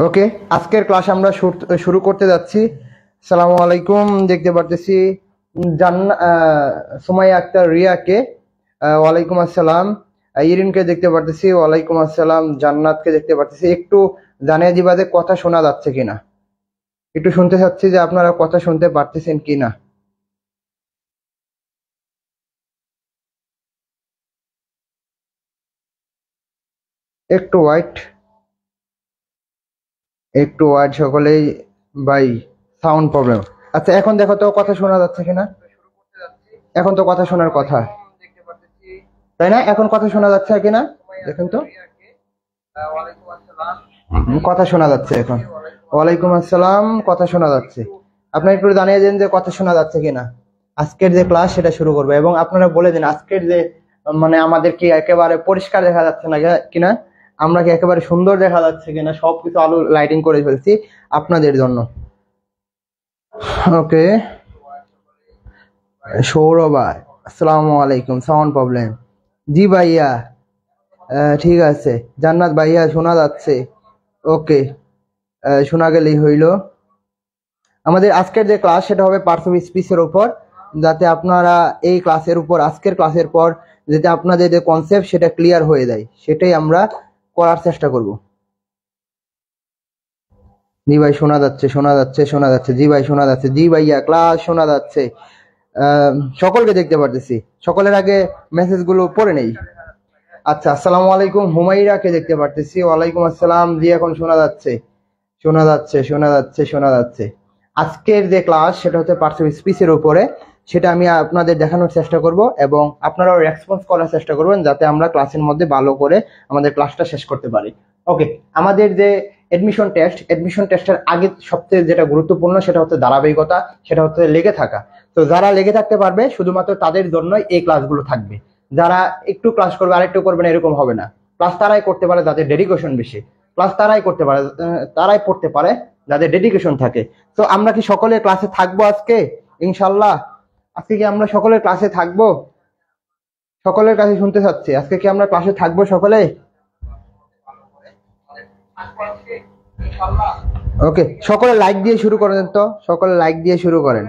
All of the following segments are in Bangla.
ওকে, আজকের ক্লাস আমরা শুরু করতে যাচ্ছি। আসসালামু আলাইকুম। দেখতে পারতেছি সুমাইয়া আক্তার রিয়াকে, ওয়ালাইকুম আসসালাম। ইরিনকে দেখতে পারতেছি, ওয়ালাইকুম আসসালাম। জান্নাতকে দেখতে পারতেছি। একটু জানিয়ে দিবা যে কথা শোনা যাচ্ছে কিনা, একটু শুনতে চাচ্ছি যে আপনারা কথা শুনতে পারতেছেন কিনা। একটু ওয়াইট, একটু ওয়াইট সকলেই। বাই, সাউন্ড প্রবলেম। আচ্ছা, এখন দেখো তো কথা শোনা যাচ্ছে কিনা। এখন তো কথা শোনার কথা, তাই না? এখন কথা শোনা যাচ্ছে কিনা দেখেন তো। কথা শোনা যাচ্ছে এখন। ওয়ালাইকুম আসসালাম, কথা শোনা যাচ্ছে। আপনারা একটু জানিয়ে দেন যে কথা শোনা যাচ্ছে কিনা। আজকের যে ক্লাস সেটা শুরু করবে, এবং আপনারা বলে দিন আজকের যে মানে আমাদের কি একেবারে পরিষ্কার দেখা যাচ্ছে না কিনা, আমরা কি একেবারে সুন্দর দেখা যাচ্ছে কিনা। সবকিছু আলো লাইটিং করে ফেলছি আপনাদের জন্য। ওকে, সৌরভা আসসালামু আলাইকুম। সাউন্ড প্রবলেম, জি ভাইয়া। ঠিক আছে। জান্নাত ভাইয়া শোনা যাচ্ছে। ওকে, শোনা গেলেই হইল। আমাদের আজকের যে ক্লাস সেটা হবে পার্টস অফ স্পিচের উপর, যাতে আপনারা এই ক্লাসের উপর আজকের ক্লাসের পর যাতে আপনাদের যে কনসেপ্ট সেটা ক্লিয়ার হয়ে যায়, সেটাই আমরা করার চেষ্টা করব। জি ভাই, শোনা যাচ্ছে, শোনা যাচ্ছে, শোনা যাচ্ছে। জি ভাই, শোনা যাচ্ছে। জি ভাইয়া, ক্লাস শোনা যাচ্ছে। সকলকে দেখতে পারতেছি। সকলের আগে মেসেজগুলো পড়ে নেই। আচ্ছা, আসসালামু আলাইকুম। হুমাইরাকে দেখতে পারতেছি, ওয়ালাইকুম আসসালাম। জি, এখন শোনা যাচ্ছে, শোনা যাচ্ছে, শোনা যাচ্ছে, শোনা যাচ্ছে। আজকের যে ক্লাস সেটা হচ্ছে পার্টস অফ স্পিচের উপরে, সেটা আমি আপনাদের দেখানোর চেষ্টা করব, এবং আপনারাও রেসপন্স করার চেষ্টা করবেন যাতে আমরা ক্লাসের মধ্যে ভালো করে আমাদের ক্লাসটা শেষ করতে পারি। ওকে, আমাদের যে এডমিশন টেস্টের আগে সবচেয়ে যেটা গুরুত্বপূর্ণ সেটা হচ্ছে ধারাবাহিকতা, সেটা হচ্ছে লেগে থাকা। তো যারা লেগে থাকতে পারবে শুধুমাত্র তাদের জন্যই এই ক্লাসগুলো থাকবে। যারা একটু ক্লাস করবে আরেকটু করবে না এরকম হবে না। ক্লাস তারাই করতে পারে যাদের ডেডিকেশন বেশি, ক্লাস তারাই করতে পারে, তারাই পড়তে পারে যাদের ডেডিকেশন থাকে। তো আমরা কি সকলে ক্লাসে থাকবো আজকে? ইনশাল্লাহ আজকে কি আমরা সকলের ক্লাসে থাকবো? সকলের কাছে শুনতে চাচ্ছি, আজকে কি আমরা ক্লাসে থাকবো সকলে? ওকে, সকলে লাইক দিয়ে শুরু করেন তো, সকলে লাইক দিয়ে শুরু করেন।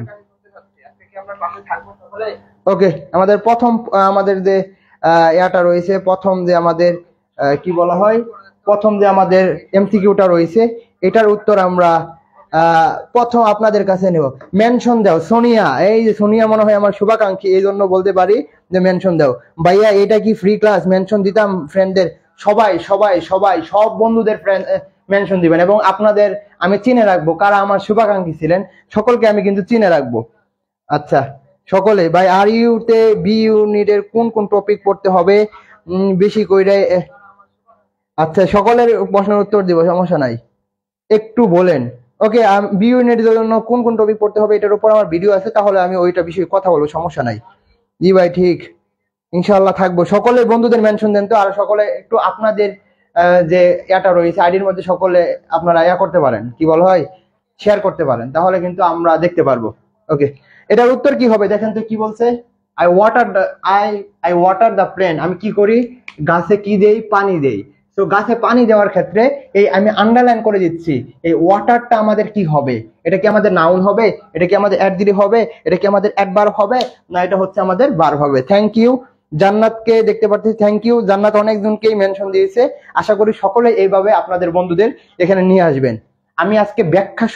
ওকে, আমাদের প্রথম আমাদের যে ইয়াটা রয়েছে, প্রথম যে আমাদের কি বলা হয়, প্রথম যে আমাদের এমসিকিউটা রয়েছে, এটার উত্তর আমরা প্রথম আপনাদের কাছে নেব। মেনশন দাও সোনিয়া। এই যে সোনিয়া মনে হয় আমার শুভাকাঙ্ক্ষী, এই জন্য বলতে পারি যে মেনশন দাও। ভাইয়া এটা কি ফ্রি ক্লাস? মেনশন দিতাম ফ্রেন্ডদের, সবাই সবাই সবাই সব বন্ধুদের ফ্রেন্ড মেনশন দিবেন, এবং আপনাদের আমি চিনে রাখবো কারা আমার শুভাকাঙ্ক্ষী ছিলেন, সকলকে আমি কিন্তু চিনে রাখবো। আচ্ছা, সকলে ভাই আর ইউতে বি ইউনিটের কোন কোন টপিক পড়তে হবে বেশি কইরে? আচ্ছা, সকলের প্রশ্নের উত্তর দিব, সমস্যা নাই, একটু বলেন। ওকে, বি ইউনিটের জন্য কোন কোন টপিক পড়তে হবে এটার উপর আমার ভিডিও আছে, তাহলে আমি ওইটা বিষয়ে কথা বলবো, সমস্যা নাই। জি ভাই, ঠিক, ইনশাআল্লাহ থাকবো। সকলে বন্ধুদের মেনশন দেন তো, আর সকলে একটু আপনাদের যে ইয়াটা রয়েছে আইডির মধ্যে সকলে আপনারা ইয়া করতে পারেন, কি বলা হয়, শেয়ার করতে পারেন, তাহলে কিন্তু আমরা দেখতে পারবো। ওকে, এটার উত্তর কি হবে দেখেন তো, কি বলছে? I water the I water the plant. আমি কি করি? গাছে কি দেই? পানি দেই। তো গাছে পানি দেওয়ার ক্ষেত্রে এই আমি আন্ডারলাইন করে দিচ্ছি, এই ওয়াটারটা আমাদের কি হবে? এটা কি আমাদের নাউন হবে? এটা কি আমাদের অ্যাডজেক্টিভ হবে? এটা কি আমাদের অ্যাডভার্ব হবে? না এটা হচ্ছে আমাদের ভার্ব হবে। Thank you. জান্নাতকে দেখতে পাচ্ছি, থ্যাংক ইউ। জান্নাত অনেকজনকেই মেনশন দিয়েছে। আশা করি সকলে এইভাবে আপনাদের বন্ধুদের এখানে নিয়ে আসবেন। আমি আজকে ব্যাখ্যা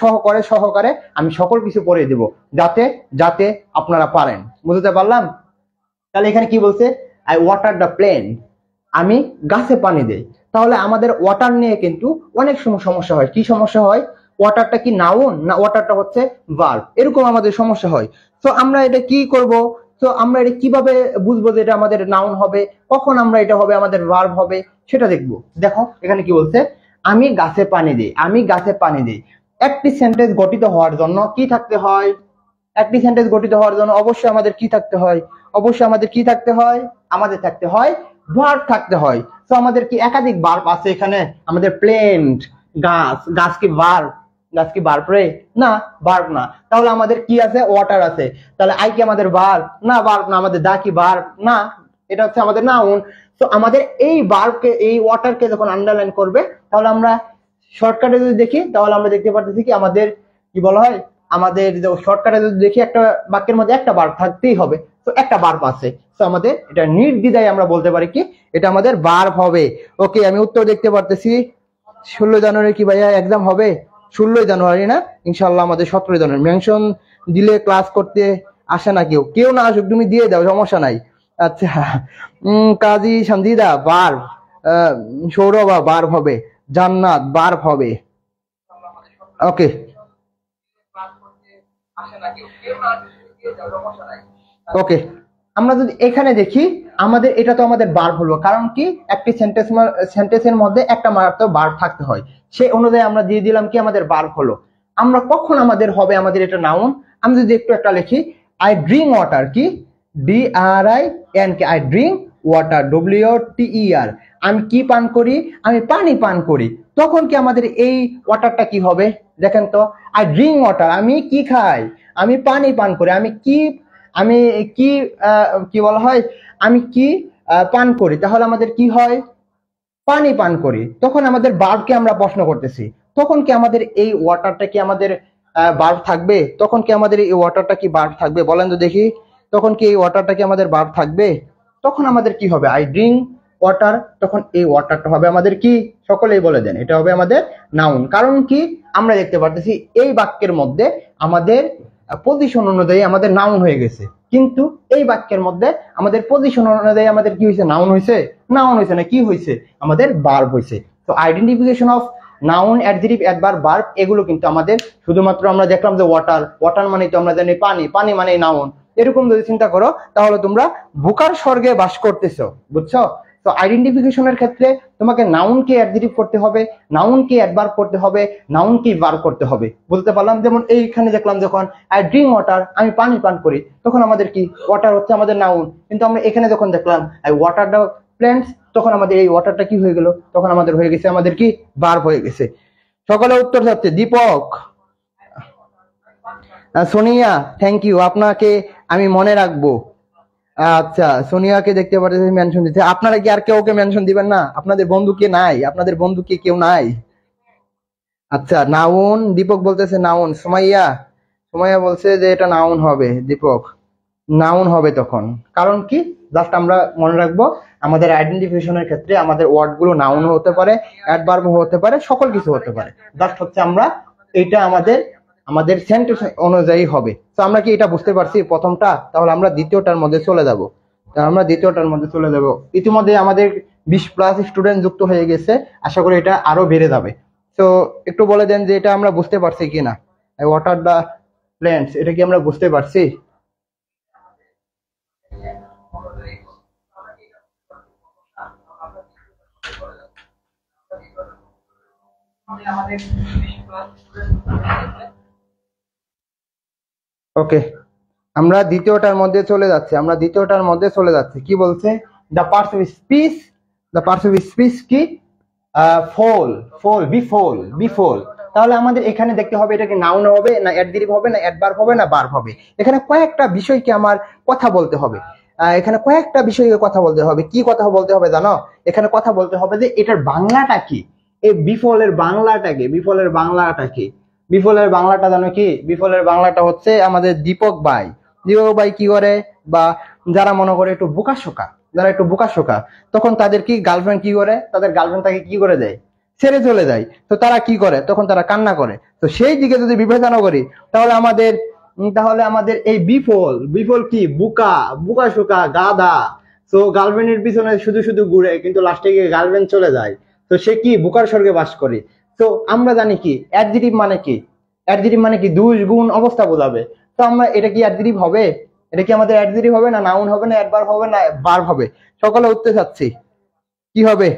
সহকারে আমি সকল কিছু পড়ে দেব, যাতে যাতে আপনারা পারেন। বুঝতে পারলাম? তাহলে এখানে কি বলছে? আই ওয়াটার দ্য প্ল্যান্ট, আমি গাছে পানি দেই। তাহলে আমাদের ওয়াটার নিয়ে কিন্তু অনেক সময় সমস্যা হয়। কি সমস্যা হয়? ওয়াটারটা কি নাউন না ওয়াটারটা হচ্ছে ভার্ব, এরকম আমাদের সমস্যা হয়। তো আমরা এটা কি করব? তো আমরা এটা কিভাবে বুঝবো যে এটা আমাদের নাউন হবে, কখন আমরা এটা হবে আমাদের ভার্ব হবে, সেটা দেখবো। দেখো এখানে কি বলছে, আমি গাছে পানি দিই, আমি গাছে পানি দিই। একটি সেন্টেন্স গঠিত হওয়ার জন্য কি থাকতে হয়? একটি সেন্টেন্স গঠিত হওয়ার জন্য অবশ্যই আমাদের কি থাকতে হয়? অবশ্যই আমাদের কি থাকতে হয়? আমাদের থাকতে হয় ভার্ব থাকতে হয়। তো আমাদের কি একাধিক ভার্ব আছে এখানে? আমাদের প্ল্যান্ট, গাছ, গাছ কি ভার্ব? গাছ কি ভার্ব রে? না, ভার্ব না। তাহলে আমাদের কি আছে? ওয়াটার আছে। তাহলে আই কি আমাদের ভার্ব? না, ভার্ব না। আমাদের দা কি ভার্ব? না, এটা হচ্ছে আমাদের নাউন। তো আমাদের এই ভার্বকে, এই ওয়াটারকে যখন আন্ডারলাইন করবে, তাহলে আমরা শর্টকাটে যদি দেখি তাহলে আমরা দেখতে পাচ্ছি কি আমাদের কি বলা হয়, আমাদের শর্টকাটে যদি দেখি একটা বাক্যের মধ্যে একটা ভার্ব থাকতেই হবে, তো একটা ভার্ব আছে, তো আমাদের এটা নির্দ্বিধায় আমরা বলতে পারি কি এটা আমাদের ভার্ব হবে। ওকে, আমি উত্তর দেখতে পারতেছি 16 জানুয়ারি কি ভাইয়া এক্সাম হবে? 16 জানুয়ারি না, ইনশাল্লাহ আমাদের 17 জানুয়ারি। মেনশন দিলে ক্লাস করতে আসে না, কেউ কেউ না আসুক, তুমি দিয়ে দাও, সমস্যা নাই। আচ্ছা, কাজী সঞ্জিদা ভার্ব, সৌরভা ভার্ব হবে, জান্নাত ভার্ব হবে। ওকে, ওকে, আমরা যদি এখানে দেখি আমাদের এটা তো আমাদের ভার্ব হলো, কারণ কি একটি সেন্টেন্সের মধ্যে একটা মাত্র ভার্ব থাকতে হয়, সেই অনুযায়ী আমরা দিয়ে দিলাম কি আমাদের ভার্ব হলো। আমরা কখন আমাদের হবে আমাদের এটা নাউন, আমি যদি একটু একটা লিখি, আই ড্রিঙ্ক ওয়াটার, কি DRINK, I drink water, WTER, আমি কি পান করি, আমি পানি পান করি, তখন কি আমাদের এই ওয়াটারটা কি হবে দেখেন তো, আই ড্রিঙ্ক ওয়াটার, আমি কি খাই, আমি পানি পান করি, আমি কি কি বলা হয়, আমি কি পান করি, তাহলে আমাদের কি হয়, পানি পান করি। তখন আমাদের ভার্বকে আমরা প্রশ্ন করতেছি, তখন কি আমাদের এই ওয়াটারটা কি আমাদের ভার্ব থাকবে, তখন কি আমাদের এই ওয়াটারটা কি ভার্ব থাকবে বলেন তো দেখি, তখন কি এই ওয়াটারটা কি আমাদের ভার্ব থাকবে, তখন আমাদের কি হবে, আই ড্রিঙ্ক ওয়াটার, তখন এই ওয়াটারটা হবে আমাদের কি, সকলেই বলে দেন, এটা হবে আমাদের নাউন। কারণ কি আমরা দেখতে পারতেছি এই বাক্যের মধ্যে আমাদের পজিশন অনুযায়ী আমাদের নাউন হয়ে গেছে, কিন্তু এই বাক্যের মধ্যে আমাদের পজিশন অনুযায়ী আমাদের কি হয়েছে, নাউন হয়েছে, নাউন হয়েছে না, কি হয়েছে, আমাদের ভার্ব হয়েছে। তো identification of noun, adjective, adverb, verb এগুলো কিন্তু আমাদের শুধুমাত্র আমরা দেখলাম যে ওয়াটার, ওয়াটার মানে তো আমরা জানি পানি, পানি মানে নাউন, এরকম যদি চিন্তা করো তাহলে তোমরা বোকার স্বর্গে বাস করতেছো, বুঝছো? তো আইডেন্টিফিকেশনের ক্ষেত্রে তোমাকে নাউনকে অ্যাডজেক্টিভ করতে হবে, নাউনকে অ্যাডভার্ব করতে হবে, নাউনকে ভার্ব করতে হবে, বুঝতে পারলাম? যেমন এইখানে দেখলাম যখন আই ড্রিঙ্ক ওয়াটার, আমি পানি পান করি, তখন আমাদের কি ওয়াটার হচ্ছে আমাদের নাউন, কিন্তু আমরা এখানে যখন দেখলাম আই ওয়াটার দ্য প্ল্যান্টস, তখন আমাদের এই ওয়াটারটা কি হয়ে গেল, তখন আমাদের হয়ে গেছে আমাদের কি ভার্ব হয়ে গেছে। সকলে উত্তর যাচ্ছে, দীপক, সোনিয়া, থ্যাংক ইউ, আপনাকে আমি মনে রাখবো। আচ্ছা, সোনিয়াকে দেখতে পাচ্ছি মেনশন দিতে, আপনারা কি আর কেউকে মেনশন দিবেন না? আপনাদের বন্ধু কে নাই? আপনাদের বন্ধু কি কেউ নাই? আচ্ছা, নাউন, দীপক বলতেছে নাউন, সুমাইয়া বলছে যে এটা নাউন হবে, দীপক নাউন হবে তখন, কারণ কি জাস্ট আমরা মনে রাখবো আমাদের আইডেন্টিফিকেশনের ক্ষেত্রে আমাদের ওয়ার্ড গুলো নাউন হতে পারে, অ্যাডভার্ব হতে পারে, সকল কিছু হতে পারে, জাস্ট হচ্ছে আমরা এটা আমাদের আমাদের সেন্টেন্স অনুযায়ী হবে। তো আমরা কি এটা বুঝতে পারছি প্রথমটা? তাহলে আমরা দ্বিতীয়টার মধ্যে চলে যাব, ইতিমধ্যে আমাদের 20+ স্টুডেন্ট যুক্ত হয়ে গেছে, আশা করি এটা আরো বেড়ে যাবে। তো একটু বলে দেন যে এটা আমরা বুঝতে পারছি কিনা, ওয়াটার দা প্ল্যান্টস, এটা কি আমরা বুঝতে পারছি? ওকে, আমরা দ্বিতীয়টার মধ্যে চলে যাচ্ছি, কি বলছে, দ্য পার্টস অফ স্পিচ, কি বিফল। তাহলে আমাদের এখানে দেখতে হবে এটা কি নাউন হবে না অ্যাডজেক্টিভ হবে না অ্যাডভার্ব হবে না ভার্ব হবে। এখানে কয়েকটা বিষয়কে আমার কথা বলতে হবে, কি কথা বলতে হবে জানো? এখানে কথা বলতে হবে যে এটার বাংলাটা কি, এই বিফলের বাংলাটা কি, বিফলের বাংলাটা জানো কি? বিফলের বাংলাটা হচ্ছে আমাদের দীপক ভাই কি করে, বা যারা মনে করে একটু বোকাশোকা, তখন তাদের কি গার্লফ্রেন্ড কি করে, তাদের গার্লফ্রেন্ড তাকে কি করে দেয়, ছেড়ে চলে যায়, তো তারা কি করে, তখন তারা কান্না করে। তো সেই দিকে যদি বিবেচনা করি তাহলে আমাদের এই বিফল কি বোকাশোকা গাধা, তো গার্লফ্রেন্ডের পিছনে শুধু শুধু ঘুরে, কিন্তু লাস্টে গিয়ে গার্লফ্রেন্ড চলে যায়, তো সে কি বোকার স্বর্গে বাস করে। তো আমরা জানি কি অ্যাডজেক্টিভ মানে কি দুই গুণ অবস্থা বোঝাবে। তো আমরা এটা কি অ্যাডজেক্টিভ হবে, এটা কি আমাদের অ্যাডজেক্টিভ হবে না নাউন হবে না অ্যাডভার্ব হবে না ভার্ব হবে? সকলে উত্তর চাচ্ছি, কি হবে,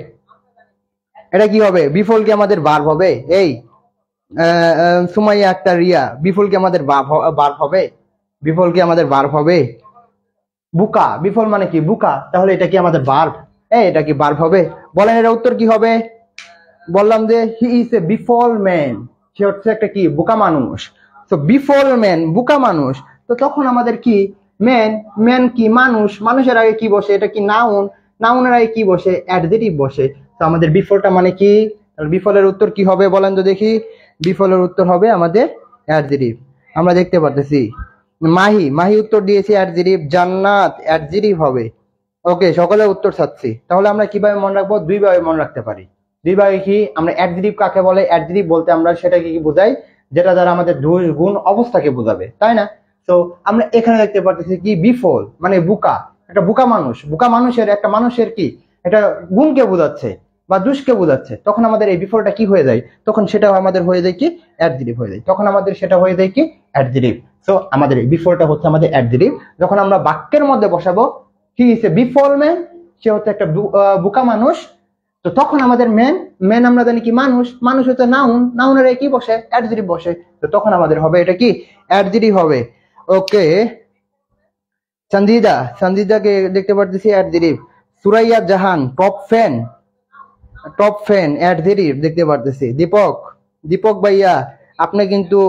এটা কি হবে? বিফল কি আমাদের ভার্ব হবে? এই সুমাইয়া আক্তার রিয়া, বিফল কি আমাদের ভার্ব হবে? বিফল মানে কি বুকা, তাহলে এটা কি আমাদের ভার্ব? এটা কি ভার্ব হবে? বলেন এর উত্তর কি হবে? বললাম যে হি ইজ এ বিফল ম্যান, সে হচ্ছে একটা কি বোকা মানুষ। তো বিফল ম্যান বোকা মানুষ, তো তখন আমাদের কি ম্যান কি মানুষের আগে কি বসে, এটা কি নাউনের আগে কি বসে, অ্যাডজেক্টিভ বসে। তো আমাদের বিফলটা মানে কি, বিফলের উত্তর কি হবে বলেন তো দেখি। বিফলের উত্তর হবে আমাদের অ্যাডজেটিভ। আমরা দেখতে পারতেছি মাহি উত্তর দিয়েছে অ্যাডজেটিভ, জান্নাত অ্যাডজেটিভ হবে। ওকে, সকলের উত্তর চাচ্ছি। তাহলে আমরা কিভাবে মনে রাখবো? দুইভাবে মনে রাখতে পারি। দুইভাবে কি? আমরা অ্যাডজেটিভ কাকে বলে? অ্যাডজেটিভ বলতে আমরা সেটাকে কি বোঝাই? যেটা দ্বারা আমাদের দোষ গুণ অবস্থাকে বোঝাবে, তাই না? তো আমরা এখানে দেখতে পারতেছি কি বিফল মানে বোকা, একটা বোকা মানুষ। বোকা মানুষের একটা মানুষের কি এটা গুণকে বোঝাচ্ছে বা দুষ্কে বোঝাচ্ছে। তখন আমাদের এই বিফলটা কি হয়ে যায়? তখন সেটা আমাদের হয়ে যায় কি অ্যাডজেটিভ হয়ে যায়। তখন আমাদের সেটা হয়ে যায় কি অ্যাডজেটিভ। সো আমাদের এই বিফলটা হচ্ছে আমাদের অ্যাডজেটিভ। যখন আমরা বাক্যের মধ্যে বসাবো কি হচ্ছে বিফল ম্যান, সে হচ্ছে একটা বোকা মানুষ। তো তখন আমাদের মেন আমরা জানি কি মানুষ হচ্ছে নাউনের কি বসে? অ্যাডজেটিভ বসে। তো তখন আমাদের হবে এটা কি অ্যাডজেটিভ হবে। ওকে, সঞ্জিদাকে দেখতে পারতেছি অ্যাডজেটিভ। সুরাইয়া জাহান টপ ফ্যান অ্যাডজেটিভ দেখতে পারতেছি। দীপক ভাইয়া আপনি কিন্তু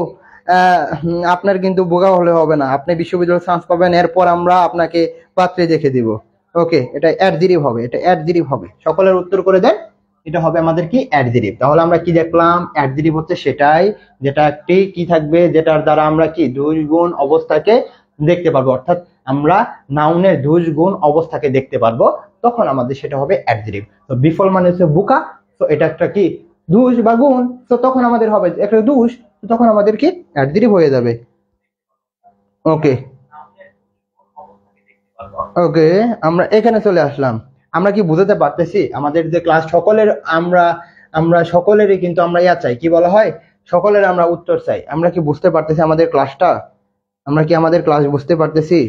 আপনার কিন্তু বোকা হলে হবে না, আপনি বিশ্ববিদ্যালয়ে চান্স পাবেন, এরপর আমরা আপনাকে পাত্রে দেখে দিব। ওকে, এটা অ্যাডজেটিভ হবে, এটা অ্যাডজেটিভ হবে। সকলের উত্তর করে দেন, এটা হবে আমাদের কি অ্যাডজেটিভ। তাহলে আমরা কি দেখলাম? অ্যাডজেটিভ হচ্ছে সেটাই যেটা একটি কি থাকবে, যেটার দ্বারা আমরা কি দুই গুণ অবস্থাকে দেখতে পারবো, অর্থাৎ আমরা নাউনের দুই গুণ অবস্থাকে দেখতে পারবো, তখন আমাদের সেটা হবে অ্যাডজেটিভ। তো বিফল মানে হচ্ছে বোকা, তো এটা একটা কি দোষ বা গুণ, তো তখন আমাদের হবে একটা দোষ, তখন আমাদের কি অ্যাডজেটিভ হয়ে যাবে। ওকে ওকে, আমরা এখানে চলে আসলাম। আমরা কি বুঝাতে পারতেছি আমাদের যে ক্লাস সকলের আমরা সকলেরই কিন্তু আমরা চাই, কি বলা হয়, সকলের আমরা উত্তর চাই। আমরা কি বুঝতে পারতেছি আমাদের ক্লাসটা? আমরা কি আমাদের ক্লাস বুঝতে পারতেছি?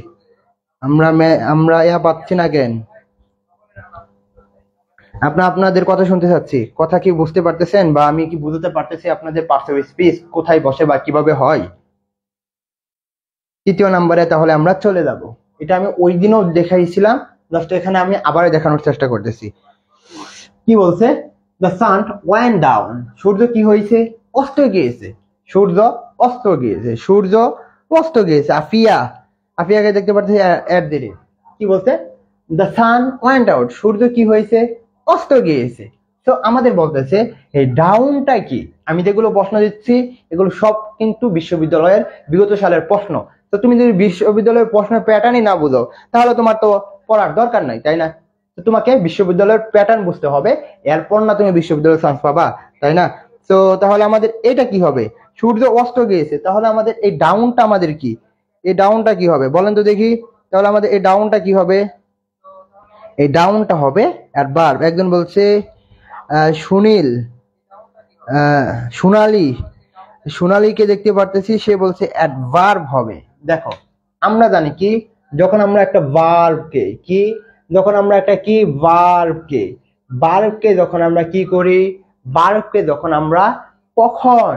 আমরা পাচ্ছি না কেন? আপনাদের কথা শুনতে চাচ্ছি, কথা কি বুঝতে পারতেছেন বা আমি কি বুঝতে পারতেছি আপনাদের পার্টস অফ স্পিচ কোথায় বসে বা কিভাবে হয়? তৃতীয় নাম্বারে তাহলে আমরা চলে যাব। এটা আমি ওই দিনও দেখাইছিলাম, জাস্ট এখানে আমি আবার দেখানোর চেষ্টা করতেছি। কি বলছে? দ্য সান ওয়েন্ট ডাউন, সূর্য কি হয়েছে? অস্ত গিয়েছে। সূর্য অস্ত গিয়েছে। আফিয়াকে দেখতে পাচ্ছি অ্যাডজেটিভ। কি বলছে? দ্য সান ওয়েন্ট আউট, সূর্য কি হয়েছে? অস্ত গিয়েছে। তো আমাদের বলতেছে এই ডাউনটা কি? আমি যেগুলো প্রশ্ন দিচ্ছি এগুলো সব কিন্তু বিশ্ববিদ্যালয়ের বিগত সালের প্রশ্ন। তো তুমি যদি বিশ্ববিদ্যালয়ের প্রশ্নের প্যাটার্নই না বুঝো তাহলে তোমার তো পড়ার দরকার নাই, তাই না? তো তোমাকে বিশ্ববিদ্যালয়ের প্যাটার্ন বুঝতে হবে, এরপর না তুমি বিশ্ববিদ্যালয়ের চান্স পাবা, তাই না? তো তাহলে আমাদের এটা কি হবে? সূর্য অস্ত গিয়েছে, তাহলে আমাদের এই ডাউনটা আমাদের কি? এই ডাউনটা কি হবে বলেন তো দেখি। তাহলে আমাদের এই ডাউনটা কি হবে? এই ডাউনটা হবে অ্যাডভার্ব। একজন বলছে সুনীল সোনালীকে দেখতে পারতেছি, সে বলছে অ্যাডভার্ব হবে। দেখো আমরা জানি কি যখন আমরা একটা ভার্বকে কি যখন আমরা একটা কি ভার্বকে যখন আমরা কি করি, ভার্বকে যখন আমরা কখন,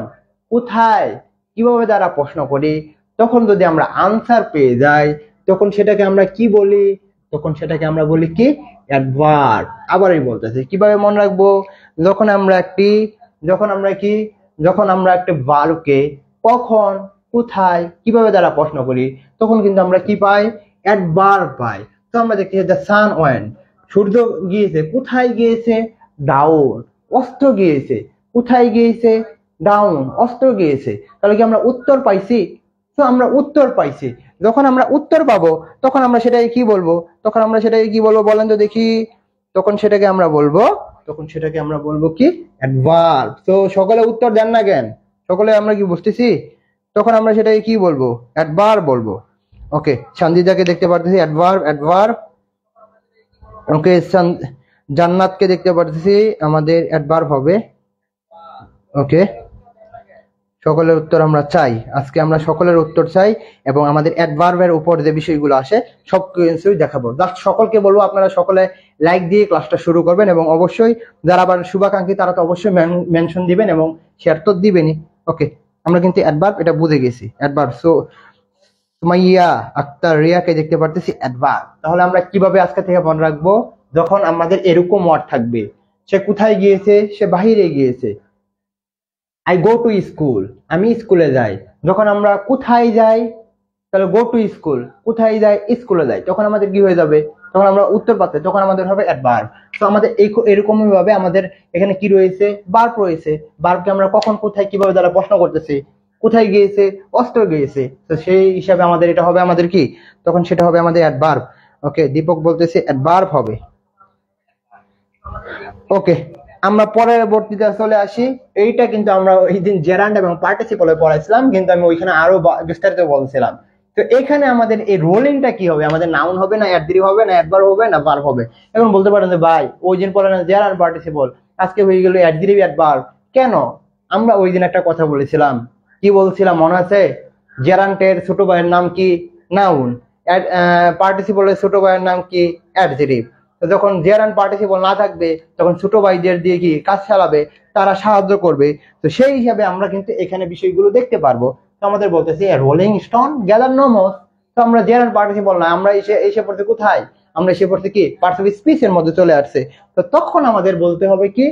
কোথায়, কিভাবে দ্বারা প্রশ্ন করি, তখন যদি আমরা আনসার পেয়ে যাই তখন সেটাকে আমরা কি বলি? তখন সেটাকে আমরা বলি কি অ্যাডভার্ব। আবারই বলতেছি, কিভাবে মনে রাখবো? যখন আমরা একটা ভার্বকে কখন, কোথায়, কিভাবে দ্বারা প্রশ্ন করি তখন কিন্তু আমরা কি পাই? অ্যাডভার্ব পাই। তো আমরা দেখি দ্য সান ওয়েন্ট, সূর্য গিয়েছে, কোথায় গিয়েছে? ডাউন। অস্ত গিয়েছে, কোথায় গিয়েছে? ডাউন। অস্ত গিয়েছে। তাহলে কি আমরা উত্তর পাইছি? তো আমরা উত্তর পাইছি। যখন আমরা উত্তর পাবো তখন আমরা সেটাকে কি বলবো? বলেন তো দেখি। তখন সেটাকে আমরা বলবো কি অ্যাডভার্ব। তো সকলে উত্তর দেন না কেন? সকলে আমরা কি বুঝতেছি? তখন আমরা সেটাকে কি বলবো? অ্যাডভার্ব বলবো। ওকে, সঞ্জিদাকে দেখতে পারতেছি অ্যাডভার্ব। ওকে, জান্নাতকে দেখতে পারতেছি আমাদের অ্যাডভার্ব হবে। ওকে, সকলের উত্তর আমরা চাই, আজকে আমরা সকলের উত্তর চাই এবং আমাদের অ্যাডভার্বের উপর যে বিষয়গুলো আসে সব কিছুই দেখাবো। জাস্ট সকলকে বলবো আপনারা সকলে লাইক দিয়ে ক্লাসটা শুরু করবেন এবং অবশ্যই যারা আবার শুভাকাঙ্ক্ষী তারা তো অবশ্যই মেনশন দিবেন এবং শেয়ার তো দিবেনই। ওকে, আমরা কিন্তু অ্যাডভার্ব এটা বুঝে গেছি, অ্যাডভার্ব। সো সুমাইয়া আক্তার রিয়াকে দেখতে পারতেছি অ্যাডভার্ব। তাহলে আমরা কিভাবে আজকে থেকে মনে রাখবো? যখন আমাদের এরকম ওয়ার্ড থাকবে, সে কোথায় গিয়েছে? সে বাহিরে গিয়েছে। আই গো টু স্কুল, আমি স্কুলে যাই। যখন আমরা কোথায় যাই তাহলে গো টু স্কুল, কোথায় যাই? স্কুলে যাই। তখন আমাদের কি হয়ে যাবে? তখন আমরা উত্তর পাচ্ছি, তখন আমাদের হবে অ্যাডভার্ব। তো আমাদের এরকমই ভাবে আমাদের এখানে কি রয়েছে, ভার্ব রয়েছে। ভার্বকে আমরা কখন কোথায় কিভাবে দ্বারা প্রশ্ন করতেছি, কোথায় গিয়েছে, অস্ত্র গিয়েছে, তো সেই হিসাবে আমাদের এটা হবে আমাদের কি, তখন সেটা হবে আমাদের অ্যাডভার্ব। ওকে, দীপক বলতেছে অ্যাডভার্ব হবে। ওকে, আমরা পরবর্তীতে চলে আসি। এইটা কিন্তু আমরা ওই দিন জেরান্ড এবং পার্টিসিপলে পড়াইছিলাম, কিন্তু আমি ওইখানে আরো বিস্তারিত বলছিলাম। তো এখানে আমাদের এই রোলিংটা কি হবে, আমাদের নাউন হবে না অ্যাডজেক্টিভ হবে না অ্যাডভার্ব হবে না ভার্ব হবে। এখন বলতে পারেন যে ভাই ওই দিন পড়ালেন জেরান্ড পার্টিসিপল, আজকে হয়ে গেল অ্যাডজেক্টিভ অ্যাডভার্ব, কেন? আমরা ওই দিন একটা কথা বলেছিলাম, কি বলছিলাম মনে আছে? জেরান্টের ছোট ভাইয়ের নাম কি? নাউন। পার্টিসিপলের ছোট ভাইয়ের নাম কি? অ্যাডজেক্টিভ। তো যখন জেরান্ড পার্টিসিপল না থাকবে তখন ছোট ভাইদের দিয়ে কি কাজ চালাবে, তারা সাহায্য করবে। তো সেই হিসাবে আমরা কিন্তু এখানে বিষয়গুলো দেখতে পারবো। তো আমাদের বলতেছি রোলিং স্টোন গ্যাদার নো মোস। তো আমরা জেরান্ড পার্টিসিপল না, আমরা এসে পড়তে কোথায়? আমরা এসে পড়তে কি পার্টিসিপল স্পিচের মধ্যে চলে আসছে। তো তখন আমাদের বলতে হবে কি,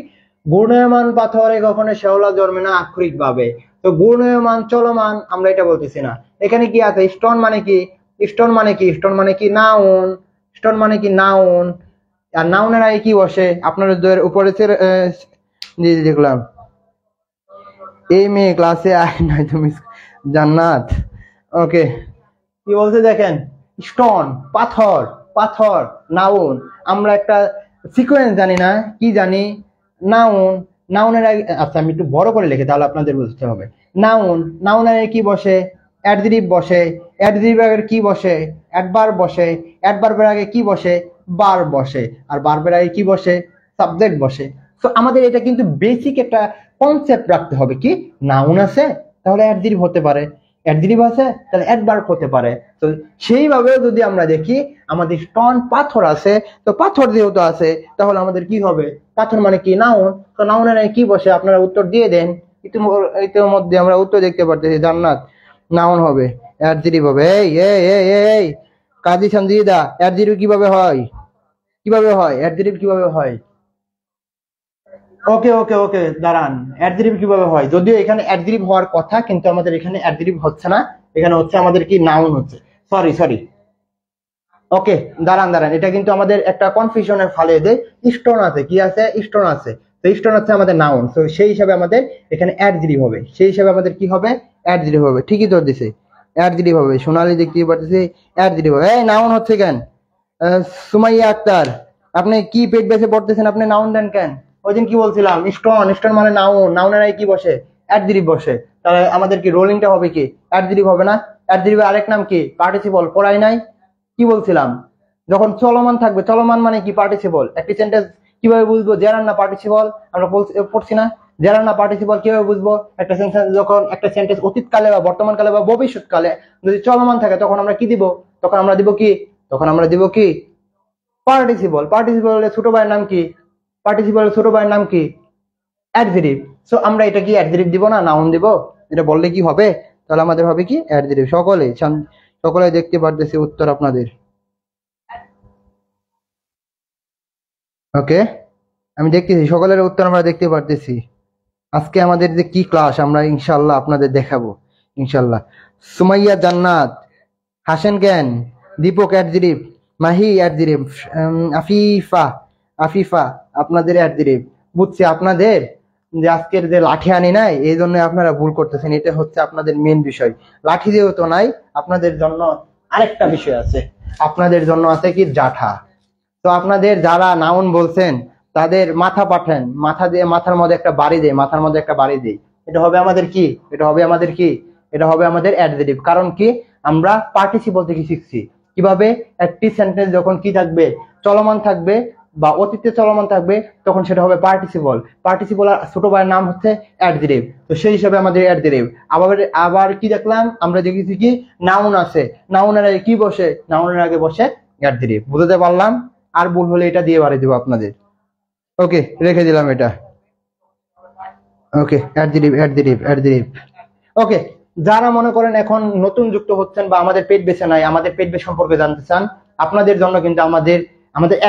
ঘূর্ণায়মান পাথরে কখনো শেওলা জন্মে না আক্ষরিক ভাবে। তো ঘূর্ণায়মান চলমান আমরা এটা বলতেছি না। এখানে কি আছে? স্টোন মানে কি? স্টোন মানে কি? স্টোন মানে কি নাউন। স্টোন মানে কি নাউন। আর নাউনের আগে কি বসে? আপনাদের উপরে দেখলাম এই মেয়ে ক্লাসে আয় নাই তুমি জান্নাত। ওকে, কি বলছে দেখেন, স্টোন পাথর, পাথর নাউন। আমরা একটা সিকোয়েন্স জানি না, কি জানি? নাউন। নাউনের আগে, আচ্ছা আমি একটু বড় করে লিখে তাহলে আপনাদের বুঝতে হবে। নাউন, নাউনের আগে কি বসে? অ্যাডজেক্টিভ বসে। অ্যাডজেক্টিভের আগে কি বসে? অ্যাডভার্ব বসে। অ্যাডভার্বের আগে কি বসে? ভার্ব বসে। আর ভার্বের আগে কি বসে? সাবজেক্ট বসে। তো আমাদের এটা কিন্তু বেসিক একটা কনসেপ্ট রাখতে হবে, কি নাউন আছে তাহলে অ্যাডজেক্টিভ হতে পারে, অ্যাডজেক্টিভ আছে তাহলে অ্যাডভার্ব হতে পারে। তো সেইভাবে যদি আমরা দেখি আমাদের স্টোন পাথর আছে, তো পাথর যেহেতু আছে তাহলে আমাদের কি হবে? পাথর মানে কি? নাউন। তো নাউনের কি বসে? আপনারা উত্তর দিয়ে দেন। ইতিমধ্যে আমরা উত্তর দেখতে পারতেছি, জান্নাত নাউন হবে, অ্যাডজেক্টিভ হবে। এই এই এই এই কাজী সঞ্জিদা, অ্যাডজেক্টিভ কিভাবে হয়? কিভাবে হয় অ্যাডজেক্টিভ, কিভাবে হয়? ওকে ওকে ওকে, দাঁড়ান, অ্যাডজেক্টিভ কিভাবে হয়? যদিও এখানে অ্যাডজেক্টিভ হওয়ার কথা, কিন্তু আমাদের এখানে অ্যাডজেক্টিভ হচ্ছে না, এখানে হচ্ছে আমাদের কি নাউন হচ্ছে। সরি সরি, ওকে দাঁড়ান দাঁড়ান, এটা কিন্তু আমাদের একটা কনফিউশনের ফালে দেয়। স্টোন আছে, কি আছে? স্টোন আছে। তো স্টোন হচ্ছে আমাদের নাউন, তো সেই হিসাবে আমাদের এখানে অ্যাডজেক্টিভ হবে। সেই হিসাবে আমাদের কি হবে? অ্যাডজেক্টিভ হবে। ঠিকই তো দিছে, অ্যাডজেক্টিভ হবে। সোনালী দেখতে পাচ্ছি অ্যাডজেক্টিভ হবে। এই নাউন হচ্ছে কেন? সুমাইয়া আক্তার, আপনি কি পেট বেঁচে পড়তেছেন? আপনি নাউন দেন কেন? ওই দিন কি বলছিলাম? স্টোন, স্টোন মানে নাউন। নাউনের আগে কি বসে? অ্যাডজেক্টিভ বসে। তাহলে আমাদের কি রোলিংটা হবে কি? অ্যাডজেক্টিভ হবে না? অ্যাডজেক্টিভের আরেক নাম কি? পার্টিসিপল। পড়াই নাই? কি বলছিলাম? যখন চলমান থাকবে, চলমান মানে কি? পার্টিসিপল। একটি সেন্টেন্স কিভাবে বুঝবো জেরার না পার্টিসিপল? আমরা পড়ছি না, জেরার না পার্টিসিপল কিভাবে বুঝবো? একটা সেন্টেন্স যখন একটা সেন্টেন্স অতীতকালে বা বর্তমানকালে বা ভবিষ্যৎকালে যদি চলমান থাকে তখন আমরা কি দিব? তখন আমরা দিব কি? তখন আমরা দিব কি? পার্টিসিপল। পার্টিসিপলের ছোট ভাইয়ের নাম কি? পার্টিসিপলের ছোট ভাইয়ের নাম কি? অ্যাডজেক্টিভ। সো আমরা এটা কি অ্যাডজেক্টিভ দিব না নাউন দিব? এটা বললে কি হবে? তাহলে আমাদের হবে কি? অ্যাডজেক্টিভ। সকলে দেখতে পারতেছি উত্তর আপনাদের। ওকে, আমি দেখতেছি সকলের উত্তর আমরা দেখতে পারতেছি। আজকে আমাদের যে কি ক্লাস আমরা ইনশাল্লাহ আপনাদের দেখাবো ইনশাল্লাহ। সুমাইয়া জান্নাত, হাসেন জ্ঞান, দীপক অ্যাডজেক্টিভ, মাহি অ্যাডজেক্টিভ, আফিফা, আফিফা আপনাদের অ্যাডজেক্টিভ। বুঝছি আপনাদের যে আজকের যে লাঠি আনি নাই এই জন্য আপনারা ভুল করতেছেন, এটা হচ্ছে আপনাদের মেন বিষয়। লাঠি যেহেতু নাই, আপনাদের জন্য আরেকটা বিষয় আছে, আপনাদের জন্য আছে কি? জাঠা। তো আপনাদের যারা নাউন বলছেন তাদের মাথা পাঠান, মাথা দিয়ে মাথার মধ্যে একটা বাড়ি দেয়, মাথার মধ্যে একটা বাড়ি দেয়। এটা হবে আমাদের কি? এটা হবে আমাদের কি? এটা হবে আমাদের অ্যাডজেক্টিভ। কারণ কি? আমরা পার্টিসিপল থেকে শিখছি কিভাবে একটি সেন্টেন্স যখন কি থাকবে? চলমান থাকবে বা অতীতে চলমান থাকবে তখন সেটা হবে পার্টিসিপল। পার্টিসিপল আর ছোট ভাইয়ের নাম হচ্ছে অ্যাডজেক্টিভ। তো সেই হিসাবে আমাদের অ্যাডজেক্টিভ। আবার আবার কি দেখলাম? আমরা দেখেছি কি নাউন আছে, নাউনের আগে কি বসে? নাউনের আগে বসে অ্যাডজেক্টিভ। বুঝতে পারলাম? আর ভুল হলে এটা দিয়ে বাড়ি দেবো আপনাদের। ওকে, রেখে দিলাম এটা। ওকে, অ্যাডজেক্টিভ অ্যাডজেক্টিভ অ্যাডজেক্টিভ। ওকে, যারা মনে করেন এখন নতুন যুক্ত হচ্ছেন বা আমাদের পেট বেছে নাই, আমাদের পেট বেশ সম্পর্কে জানতে চান, আপনাদের জন্য কিন্তু আমাদের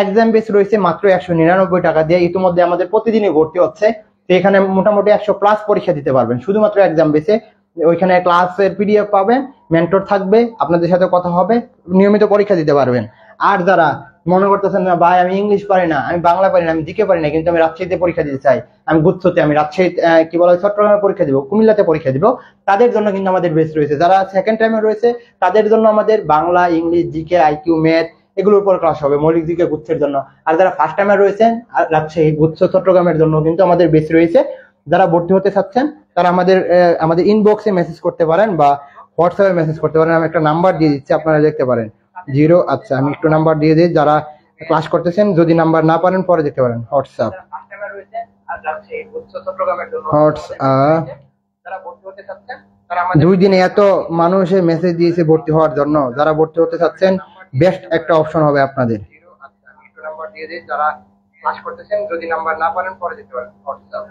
এক্সাম বেস রয়েছে মাত্র 199 টাকা দিয়ে। ইতিমধ্যে আমাদের প্রতিদিনই ভর্তি হচ্ছে। তো এখানে মোটামুটি 100+ পরীক্ষা দিতে পারবেন শুধুমাত্র এক্সাম বেসে। ওইখানে ক্লাসের পিডিএফ পাবেন, মেন্টর থাকবে, আপনাদের সাথে কথা হবে, নিয়মিত পরীক্ষা দিতে পারবেন। আর যারা মনে করতেছেন না ভাই আমি ইংলিশ পারি না, আমি বাংলা পারি না, আমি দিকে পারি না, কিন্তু আমি রাজশাহীতে পরীক্ষা দিতে চাই, আমি গুচ্ছতে, আমি রাজশাহী কি বলা হয় চট্টগ্রামে পরীক্ষা দিব, কুমিল্লাতে পরীক্ষা দিব, তাদের জন্য কিন্তু আমাদের বেস রয়েছে। যারা সেকেন্ড টাইমে রয়েছে তাদের জন্য আমাদের Bangla, English, GK, IQ, math এগুলোর উপর ক্লাস হবে, মৌলিক জিকে গুচ্ছের জন্য। আর যারা ফার্স্ট টাইমে রয়েছেন রাজশাহী গুচ্ছ চট্টগ্রামের জন্য কিন্তু আমাদের বেস রয়েছে। যারা ভর্তি হতে চাচ্ছেন তারা আমাদের ইনবক্সে মেসেজ করতে পারেন বা হোয়াটসঅ্যাপে মেসেজ করতে পারেন। আমি একটা নাম্বার দিয়ে দিচ্ছি, আপনারা দেখতে পারেন 0, আচ্ছা আমি একটু নাম্বার দিয়ে দিই, যারা ক্লাস করতেছেন যদি নাম্বার না পারেন পরে দেখতে পারেন। হোয়াটসঅ্যাপ হোয়াটসঅ্যাপ 2 দিনে এত মানুষে মেসেজ দিয়েছে ভর্তি হওয়ার জন্য। যারা ভর্তি হতে চাচ্ছেন বেস্ট একটা অপশন হবে আপনাদের। আচ্ছা আমি একটু নাম্বার দিয়ে দিই, যারা ক্লাস করতেছেন যদি নাম্বার না পারেন পরে দেখতে পারেন। হোয়াটসঅ্যাপ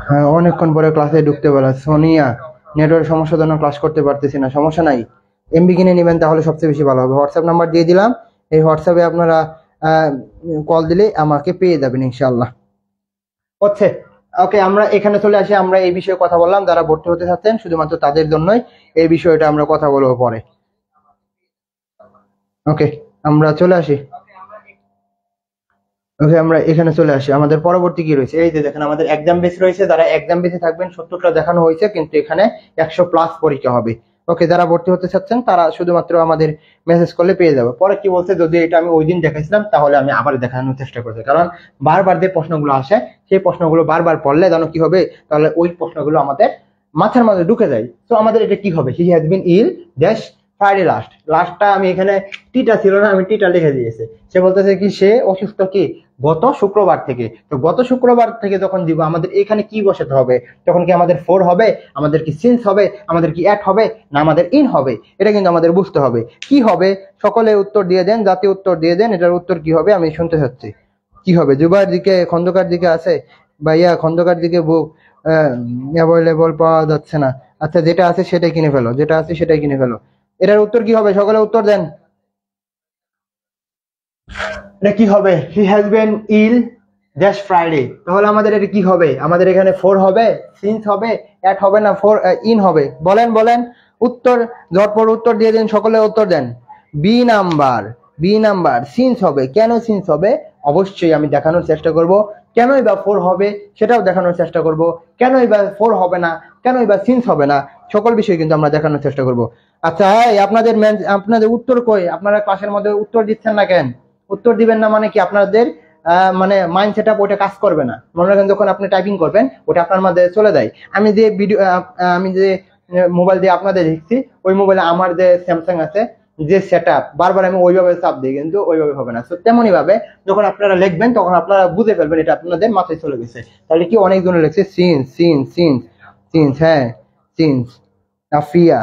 হ্যাঁ, অনেকক্ষণ পরে ক্লাসে ঢুকতে বলা। সোনিয়া নেটওয়ার্ক সমস্যার জন্য ক্লাস করতে পারতেছি না, সমস্যা নাই, এমবি কিনে নেবেন তাহলে সবচেয়ে বেশি ভালো হবে। হোয়াটসঅ্যাপ নাম্বার দিয়ে দিলাম, এই হোয়াটসঅ্যাপে আপনারা কল দিলে আমাকে পেয়ে যাবেন ইনশাআল্লাহ। হচ্ছে ওকে, আমরা এখানে চলে আসি। আমরা এই বিষয়ে কথা বললাম, যারা ভর্তি হতে চাচ্ছেন শুধুমাত্র তাদের জন্যই এই বিষয়টা আমরা কথা বলবো পরে। ওকে আমরা চলে আসি। ওকে আমরা এখানে চলে আসি, আমাদের পরবর্তী কি রয়েছে। এই যে দেখেন আমাদের এক্সাম বেস রয়েছে, যারা এক্সাম বেসে থাকবেন 70টা দেখানো হয়েছে, কিন্তু এখানে 100+ পরীক্ষা হবে। ওকে, যারা ভর্তি হতে চাচ্ছেন তারা শুধুমাত্র আমাদের মেসেজ করলে পেয়ে যাবে। পরে কি বলছে, যদি এটা আমি ওই দিন দেখাইছিলাম তাহলে আমি আবার দেখানোর চেষ্টা করছি, কারণ বারবার যে প্রশ্নগুলো আসে সেই প্রশ্নগুলো বারবার পড়লে যেন কি হবে, তাহলে ওই প্রশ্নগুলো আমাদের মাথার মধ্যে ঢুকে যায়। তো আমাদের এটা কি হবে, he has been ill dash Friday লাস্টটা আমি এখানে টিটা ছিল না, আমি টিটা লিখে দিয়েছে। সে বলতেছে কি সে অসুস্থ কি গত শুক্রবার থেকে। তো গত শুক্রবার থেকে যখন দিব আমাদের এখানে কি বসাতে হবে, তখন কি আমাদের 4 হবে, আমাদের কি সিন্স হবে, আমাদের কি অ্যাট হবে, না আমাদের ইন হবে, এটা কিন্তু আমাদের বুঝতে হবে। কি হবে সকলে উত্তর দিয়ে দেন, জাতীয় উত্তর দিয়ে দেন, এটার উত্তর কি হবে আমি শুনতে চাচ্ছি। কি হবে, জুবাইর দিকে খন্দকার দিকে আছে ভাইয়া, খন্দকার দিকে বুক অ্যাভেলেবল পাওয়া যাচ্ছে না। আচ্ছা যেটা আছে সেটাই কিনে ফেলো, যেটা আছে সেটাই কিনে ফেলো। এটার উত্তর কি হবে সকলে উত্তর দেন। এটা কি হবে, he has been ill dash Friday, তাহলে আমাদের এটা কি হবে, আমাদের এখানে 4 হবে, সিন্স হবে, অ্যাট হবে, না 4 ইন হবে, বলেন বলেন উত্তর, ঝটপট উত্তর দিয়ে দেন, সকলে উত্তর দেন। বি নাম্বার সিন্স হবে। কেন সিন্স হবে অবশ্যই আমি দেখানোর চেষ্টা করব, কেনই বা 4 হবে সেটাও দেখানোর চেষ্টা করব, কেনই বা 4 হবে না, কেনই বা সিন্স হবে না, সকল বিষয় কিন্তু আমরা দেখানোর চেষ্টা করব। আচ্ছা আপনাদের উত্তর কই, আপনারা ক্লাসের মধ্যে উত্তর দিচ্ছেন না কেন? উত্তর দিবেন না মানে কি আপনাদের মানে মাইন্ড সেটআপ ওটা কাজ করবে না। মনে রাখেন যখন আপনি টাইপিং করবেন ওটা আপনার মধ্যে চলে যায়। আমি যে মোবাইল দিয়ে আপনাদের দেখছি, ওই মোবাইলে আমার যে স্যামসাং আছে যে সেটআপ, বারবার আমি ওইভাবে চাপ দিই কিন্তু ওইভাবে হবে না। তো তেমনই ভাবে যখন আপনারা লিখবেন তখন আপনারা বুঝে ফেলবেন এটা আপনাদের মাথায় চলে গেছে। তাহলে কি অনেকজনে লিখছে সিন্স সিন্স সিন্স সিন্স, হ্যাঁ সিন্স। আফিয়া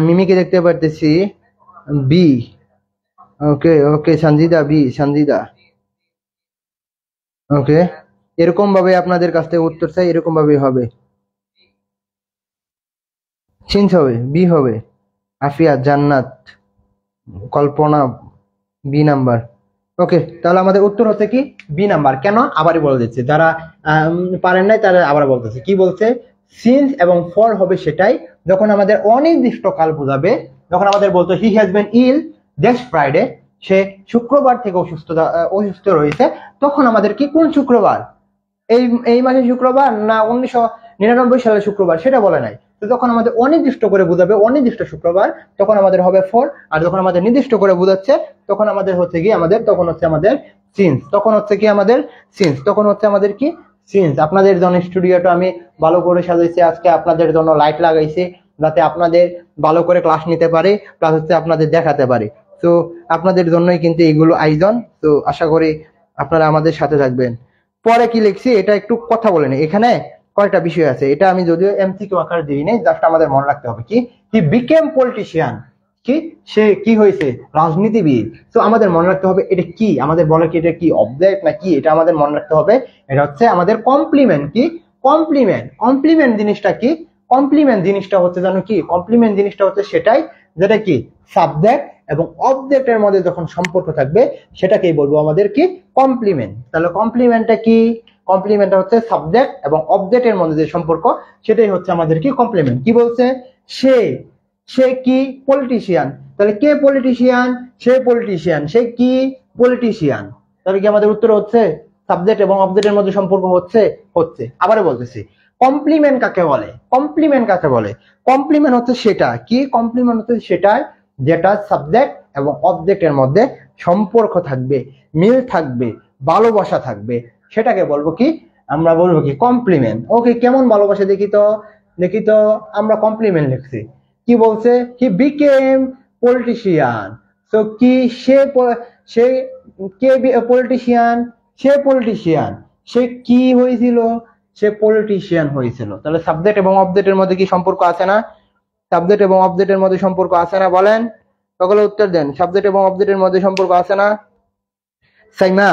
মিমিকে দেখতে পারতেছি বি। ওকে ওকে সঞ্জিদা বি, সঞ্জিদা ওকে। এরকম ভাবে আপনাদের কাছ থেকে উত্তর চাই, এরকম ভাবে হবে, সিন্স হবে, বি হবে। আফিয়া, জান্নাত, কল্পনা বি নাম্বার। ওকে তাহলে আমাদের উত্তর হচ্ছে কি বি নাম্বার। কেন আবারই বলে দিচ্ছি, যারা পারেন নাই তারা আবার বলতেছে। কি বলছে, সিন্স এবং ফর হবে সেটাই যখন আমাদের অনির্দিষ্ট কাল বোঝাবে, যখন আমাদের বলতো he has been ill dash Friday, সে শুক্রবার থেকে অসুস্থ রয়েছে, তখন আমাদের কি কোন শুক্রবার, এই মাসের শুক্রবার না 1999 সালের শুক্রবার সেটা বলে নাই। তো যখন আমাদের অনির্দিষ্ট করে বোঝাবে অনির্দিষ্ট শুক্রবার, তখন আমাদের হবে 4। আর যখন আমাদের নির্দিষ্ট করে বোঝাচ্ছে তখন আমাদের হচ্ছে কি তখন হচ্ছে আমাদের সিন্স, তখন হচ্ছে কি আমাদের সিন্স, তখন হচ্ছে আমাদের কি সিন্স। আপনাদের জন্য স্টুডিওটা আমি ভালো করে সাজাইছি, আজকে আপনাদের জন্য লাইট লাগাইছি যাতে আপনাদের ভালো করে ক্লাস নিতে পারে, প্লাস হচ্ছে আপনাদের দেখাতে পারে। তো আপনাদের জন্যই কিন্তু এইগুলো আয়োজন। তো আশা করি আপনারা আমাদের সাথে থাকবেন। পরে কি লিখছি এটা একটু কথা বলেন। এখানে কয়টা বিষয় আছে, এটা আমি যদিও এমসিকিউ আকারে দিই নাই, জাস্ট আমাদের মনে রাখতে হবে কি হি বিকেম পলিটিশিয়ান, কি সে কি হয়েছে রাজনীতিবিদ। তো আমাদের মনে রাখতে হবে এটা কি, আমাদের বলে কি এটা কি অবজেক্ট না কি, এটা আমাদের মনে রাখতে হবে। এটা হচ্ছে আমাদের কমপ্লিমেন্ট। কি কমপ্লিমেন্ট, কমপ্লিমেন্ট জিনিসটা কি, কমপ্লিমেন্ট জিনিসটা হচ্ছে জানো কি, কমপ্লিমেন্ট জিনিসটা হচ্ছে সেটাই যেটা কি সাবজেক্ট এবং অবজেক্টের মধ্যে যখন সম্পর্ক থাকবে সেটাকেই বলবো আমাদের কি কমপ্লিমেন্ট। তাহলে কমপ্লিমেন্টটা কি, কমপ্লিমেন্টটা হচ্ছে সাবজেক্ট এবং অবজেক্টের মধ্যে যে সম্পর্ক সেটাই হচ্ছে আমাদের কি কমপ্লিমেন্ট। কি বলছে, সে সে কি পলিটিশিয়ান, তাহলে কে পলিটিশিয়ান, সে পলিটিশিয়ান, সে কি পলিটিশিয়ান, তাহলে কি আমাদের উত্তর হচ্ছে সাবজেক্ট এবং অবজেক্টের মধ্যে সম্পর্ক হচ্ছে হচ্ছে আবারও বলতেছি, কমপ্লিমেন্ট কাকে বলে, কমপ্লিমেন্ট কাকে বলে, কমপ্লিমেন্ট হচ্ছে সেটা কি, কমপ্লিমেন্ট হচ্ছে সেটা যেটা সাবজেক্ট এবং অবজেক্টের মধ্যে সম্পর্ক থাকবে, মিল থাকবে, ভালোবাসা থাকবে, সেটাকে বলবো কি, আমরা বলবো কি কমপ্লিমেন্ট। ওকে, কেমন ভালোবাসা দেখি তো, দেখি তো, আমরা কমপ্লিমেন্ট লিখছি। কি বলছে, হি বিকেম পলিটিশিয়ান, সো কি সে কে পলিটিশিয়ান, সে পলিটিশিয়ান, সে কি হয়েছিল, সে পলিটিশিয়ান হয়েছিল। তাহলে সাবজেক্ট এবং অবজেক্টের মধ্যে কি সম্পর্ক আছে না, সাবজেক্ট এবং অবজেক্টের মধ্যে সম্পর্ক আছে না, বলেন সকলে উত্তর দেন, সাবজেক্ট এবং অবজেক্টের মধ্যে সম্পর্ক আছে না। সাইমা,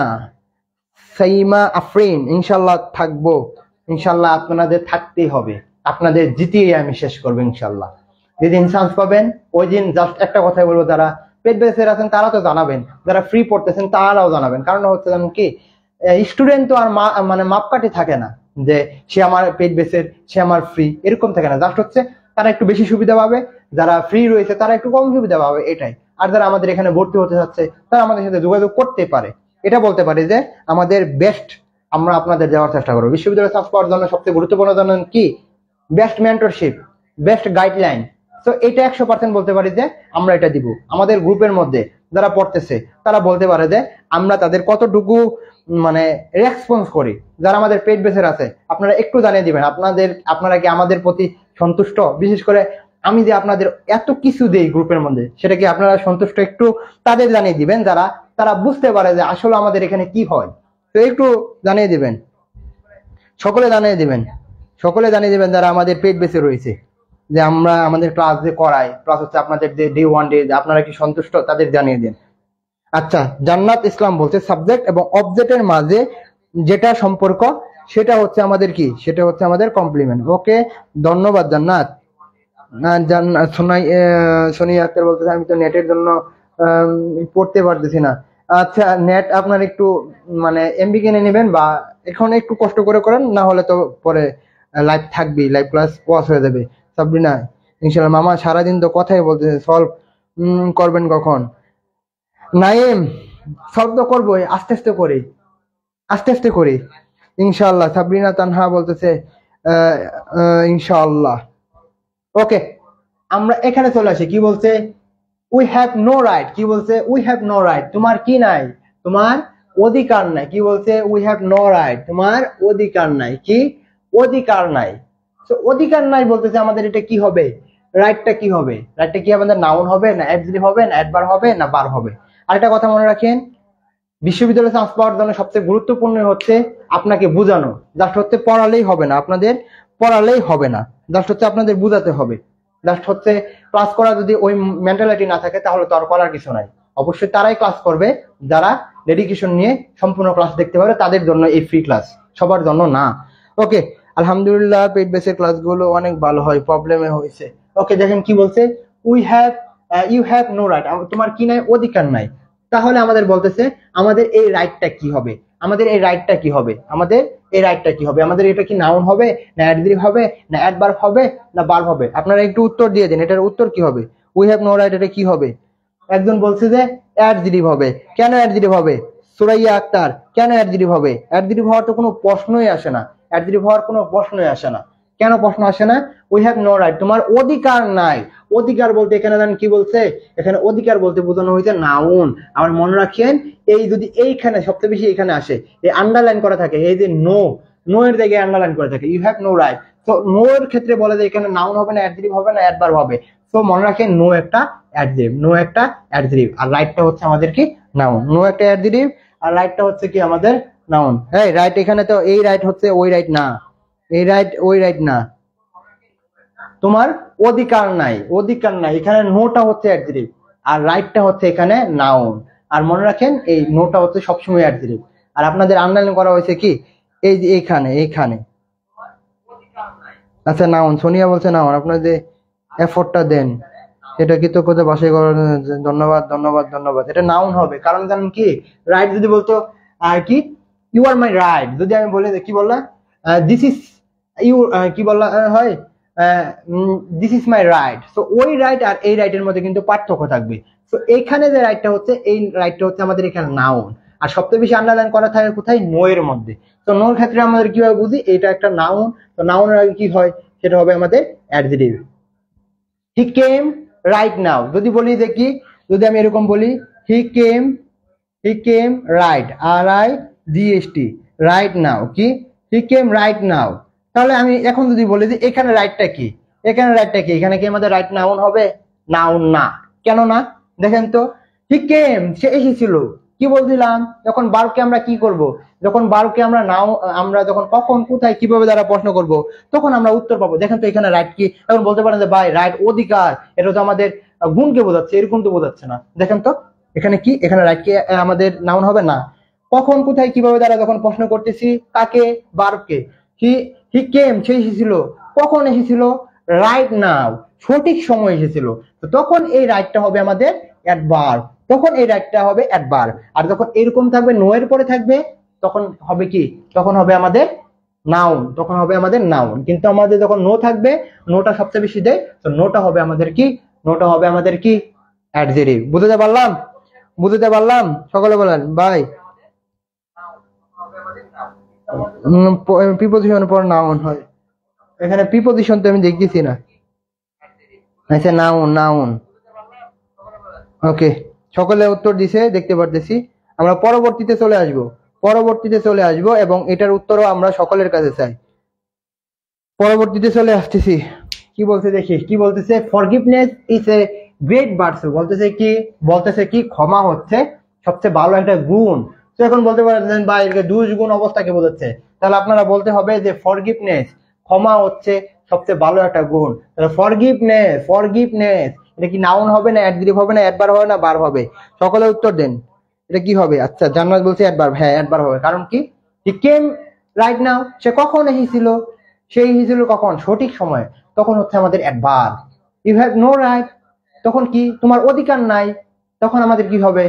সাইমা আফরিন, ইনশাল্লাহ থাকবো, ইনশাল্লাহ আপনাদের থাকতেই হবে, আপনাদের জিতিয়ে আমি শেষ করবো ইনশাল্লাহ। যেদিন চান্স পাবেন ওই দিন জাস্ট একটা কথাই বলবো, যারা পেড বেসের আছেন তারা তো জানাবেন, যারা ফ্রি পড়তেছেন তারাও জানাবেন। কারণ হচ্ছে কি, স্টুডেন্ট তো আর মানে মাপকাঠি থাকে না যে সে আমার পেড বেসের, সে আমার ফ্রি, এরকম থাকে না। জাস্ট হচ্ছে তারা একটু বেশি সুবিধা পাবে, যারা ফ্রি রয়েছে তারা একটু কম সুবিধা পাবে, এটাই। আর যারা আমাদের এখানে ভর্তি হতে যাচ্ছে তারা আমাদের সাথে যোগাযোগ করতে পারে, এটা বলতে পারি যে আমাদের বেস্ট আমরা আপনাদের দেওয়ার চেষ্টা করবো। বিশ্ববিদ্যালয়ে চান্স পাওয়ার জন্য সবচেয়ে গুরুত্বপূর্ণ জানেন কি, বেস্ট মেন্টরশিপ, বেস্ট গাইডলাইন। তো এটা 100% বলতে পারি যে আমরা এটা দিব। আমাদের গ্রুপের মধ্যে যারা পড়তেছে তারা বলতে পারে যে আমরা তাদের কতটুকু মানে রেসপন্স করি। যারা আমাদের পেড বেসের আছে আপনারা একটু জানিয়ে দিবেন আপনারা কি আমাদের প্রতি সন্তুষ্ট, বিশেষ করে আমি যে আপনাদের এত কিছু দেই গ্রুপের মধ্যে সেটা কি আপনারা সন্তুষ্ট, একটু তাদের জানিয়ে দিবেন যারা তারা বুঝতে পারে যে আসলে আমাদের এখানে কি হয়। তো একটু জানিয়ে দিবেন, সকলে জানিয়ে দিবেন, সকলে জানিয়ে দিবেন যারা আমাদের পেড বেসে রয়েছে, যে আমরা আমাদের ক্লাস যে করাই, প্লাস হচ্ছে আপনাদের যে ডে 1 ডে আপনারা কি সন্তুষ্ট তাদের জানিয়ে দিন। আচ্ছা, জান্নাত ইসলাম বলছে সাবজেক্ট এবং অবজেক্টের মাঝে যেটা সম্পর্ক সেটা হচ্ছে আমাদের কি, সেটা হচ্ছে আমাদের কমপ্লিমেন্ট। ওকে, ধন্যবাদ জান্নাত। সোনিয়া আক্তার বলতেছে আমি তো নেটের জন্য পড়তে পারতেছি না। আচ্ছা, নেট আপনার একটু মানে এমবি কিনে নেবেন, বা এখন একটু কষ্ট করে করেন, না হলে তো পরে লাইভ থাকবেই, লাইভ ক্লাস ওয়াচ হয়ে যাবে। সাবরিনা, ইনশাল্লাহ। মামা সারাদিন তো কথাই বলতেছে, সলভ করবেন কখন? নাইম, সলভ তো করবোই, আস্তে আস্তে করি, আস্তে আস্তে করি ইনশাল্লাহ। সাবরিনা তানহা বলতেছে ইনশাল্লাহ। ওকে, আমরা এখানে চলে আসি। কি বলছে, উই হ্যাভ নো রাইট, কি বলছে, উই হ্যাভ নো রাইট, তোমার কি নাই, তোমার অধিকার নাই। কি বলছে, উই হ্যাভ নো রাইট, তোমার অধিকার নাই, কি অধিকার নাই। তো অধিকার নাই বলতেছে আমাদের এটা কি হবে, রাইটটা কি হবে, রাইটটা কি আমাদের নাউন হবে, না অ্যাডজেক্টিভ হবে, না অ্যাডভার্ব হবে, না ভার্ব হবে। আরেকটা কথা মনে রাখেন, বিশ্ববিদ্যালয়ে চান্স পাওয়ার জন্য সবচেয়ে গুরুত্বপূর্ণ হচ্ছে আপনাকে বোঝানো। জাস্ট হচ্ছে পড়ালেই হবে না, আপনাদের পড়ালেই হবে না, জাস্ট হচ্ছে আপনাদের বোঝাতে হবে। জাস্ট হচ্ছে ক্লাস করা যদি ওই মেন্টালিটি না থাকে তাহলে তো আর করার কিছু নাই। অবশ্যই তারাই ক্লাস করবে যারা ডেডিকেশন নিয়ে সম্পূর্ণ ক্লাস দেখতে পারে, তাদের জন্য এই ফ্রি ক্লাস, সবার জন্য না। ওকে, আলহামদুলিল্লাহ পেড বেসের ক্লাসগুলো অনেক ভালো হয়, প্রবলেমে হয়েছে। ওকে, দেখেন কি বলছে, we have you have no right, তোমার কি নাই, অধিকার নাই। তাহলে আমাদের বলতেছে আমাদের এই রাইটটা কি হবে, আমাদের এই রাইটটা কি হবে, আমাদের এই রাইটটা কি হবে, আমাদের এটা কি নাউন হবে, না অ্যাডজেক্টিভ হবে, না অ্যাডভার্ব হবে, না ভার্ব হবে। আপনারা একটু উত্তর দিয়ে দিন, এটার উত্তর কি হবে, উই হ্যাভ নো রাইট এটা কি হবে। একজন বলছে যে অ্যাডজেক্টিভ হবে। কেন অ্যাডজেক্টিভ হবে? সুরাইয়া আক্তার, কেন অ্যাডজেক্টিভ হবে? অ্যাডজেক্টিভ হওয়ার তো কোনো প্রশ্নই আসে না, অ্যাডজেক্টিভ হওয়ার কোনো প্রশ্নই আসে না। কেন প্রশ্ন আসে না? উই হ্যাভ নো রাইট, তোমার অধিকার নাই। অধিকার বলতে এখানে জানেন কি বলছে, এখানে অধিকার বলতে বোঝানো হয়েছে নাউন। আমার মনে রাখেন, এই যদি এইখানে সবচেয়ে বেশি এখানে আসে, এই আন্ডারলাইন করা থাকে, এই যে নো, নো এর জায়গায় আন্ডারলাইন করে থাকে, ইউ হ্যাভ নো রাইট। তো নো এর ক্ষেত্রে বলে যে এখানে নাউন হবে না, অ্যাডজেক্টিভ হবে না, অ্যাডভার্ব হবে। তো মনে রাখেন, নো একটা অ্যাডজেক্টিভ, নো একটা অ্যাডজেক্টিভ, আর রাইটটা হচ্ছে আমাদের কি নাউন। নো একটা অ্যাডজেক্টিভ আর রাইটটা হচ্ছে কি আমাদের নাউন। এই রাইট, এখানে তো এই রাইট হচ্ছে ওই রাইট না, এই রাইট ওই রাইট না। তোমার অধিকার নাই, অধিকার নাই, এখানে নোটা হচ্ছে অ্যাডজেক্টিভ আর রাইটটা হচ্ছে এখানে নাউন। আর মনে রাখেন এই নোটা হচ্ছে সবসময় অ্যাডজেক্টিভ। আর আপনাদের আন্ডারলাইন করা হয়েছে কি, এই যে এইখানে, এইখানে। আচ্ছা, নাউন। সোনিয়া বলছে নাউন, আপনার যে এফোর্টটা দেন সেটা কৃতজ্ঞতা বাসাই করার, ধন্যবাদ ধন্যবাদ ধন্যবাদ। এটা নাউন হবে, কারণ জানেন কি, রাইট যদি বলতো আর কি ইউ আর মাই রাইট, যদি আমি বলি কি বললাম, দিস ইজ ইউ, কি বললা হয়, this is my right. So ওই রাইট আর এই রাইটের মধ্যে কিন্তু পার্থক্য থাকবে। তো এইখানে যে রাইটটা হচ্ছে, এই রাইটটা হচ্ছে আমাদের এখানে নাউন, আর সবচেয়ে বেশি আন্ডারলাইন করা থাকে কোথায়, নো এর মধ্যে। তো নোর ক্ষেত্রে আমাদের কিভাবে বুঝি, এটা একটা নাউন, তো নাউনের আগে কি হয়, সেটা হবে আমাদের অ্যাডজেক্টিভ। হি কেম রাইট নাও, যদি বলি যে কি, যদি আমি এরকম বলি হি কেম রাইট, আর আই জিএসটি, রাইট নাও, কি হি কেম রাইট নাও। তাহলে আমি এখন যদি বলি যে এখানে রাইটটা কি, এখানে রাইটটা কি, এখানে কি আমাদের রাইট নাউন হবে, নাউন না। কেন না, দেখেন তো, হি কেম, সে এসেছিল, কি বলছিলাম, যখন বারকে আমরা কি করব, যখন বারকে আমরা নাও, আমরা যখন কখন কোথায় কিভাবে দ্বারা প্রশ্ন করব, তখন আমরা উত্তর পাবো। দেখেন তো এখানে রাইট কি, এখন বলতে পারেন যে ভাই রাইট অধিকার, এটা তো আমাদের গুণকে বোঝাচ্ছে, এরকম তো বোঝাচ্ছে না। দেখেন তো এখানে কি, এখানে রাইট কি আমাদের নাউন হবে না। কখন কোথায় কিভাবে দ্বারা যখন প্রশ্ন করতেছি, কাকে, বারকে, হি কেম, সে এসেছিল, কখন এসেছিল, রাইট নাও, সঠিক সময় এসেছিল। তো তখন এই রাইটটা হবে আমাদের অ্যাডভার্ব, তখন এই রাইটটা হবে অ্যাডভার্ব। আর যখন এরকম থাকবে, নো এর পরে থাকবে, তখন হবে কি, তখন হবে আমাদের নাউন, তখন হবে আমাদের নাউন। কিন্তু আমাদের যখন নো থাকবে, নোটা সবচেয়ে বেশি দেয়, তো নোটা হবে আমাদের কি, নোটা হবে আমাদের কি, অ্যাডজেক্টিভ। বুঝতে পারলাম, বুঝতে পারলাম, সকলে বলেন ভাই। প্রিপোজিশনের পর নাউন হয়, এখানে প্রিপোজিশন তো আমি দেখতেছি না। আচ্ছা, নাউন, নাউন, ওকে, সকলে উত্তর দিছে দেখতে পারতেছি। আমরা পরবর্তীতে চলে আসব, পরবর্তীতে চলে আসব, এবং এটার উত্তরও আমরা সকলের কাছে চাই। পরবর্তীতে চলে আসতেছি, কি বলছে দেখি, কি বলতেছে, forgiveness is a great virtue, বলতেছে কি, বলতেছে কি ক্ষমা হচ্ছে সবচেয়ে ভালো একটা গুণ। তো এখন বলতে পারেন বা এর দুই গুণ অবস্থাকে বোঝাচ্ছে, তাহলে আপনারা বলতে হবে যে ফরগিভনেস, ক্ষমা হচ্ছে সবচেয়ে ভালো একটা গুণ। তাহলে ফরগিভনেস, ফরগিভনেস এটা কি নাউন হবে না অ্যাডজেক্টিভ হবে না অ্যাডভার্ব হবে না ভার্ব হবে, সকলে উত্তর দেন, এটা কি হবে। আচ্ছা, জান্নাত বলছে অ্যাডভার্ব, হ্যাঁ অ্যাডভার্ব হবে, কারণ কি, হি কেম রাইট নাও, সে কখন এসেছিল, সেই এসেছিল কখন, সঠিক সময়, তখন হচ্ছে আমাদের adverb. You have no right, তখন কি, তোমার অধিকার নাই, তখন আমাদের কি হবে,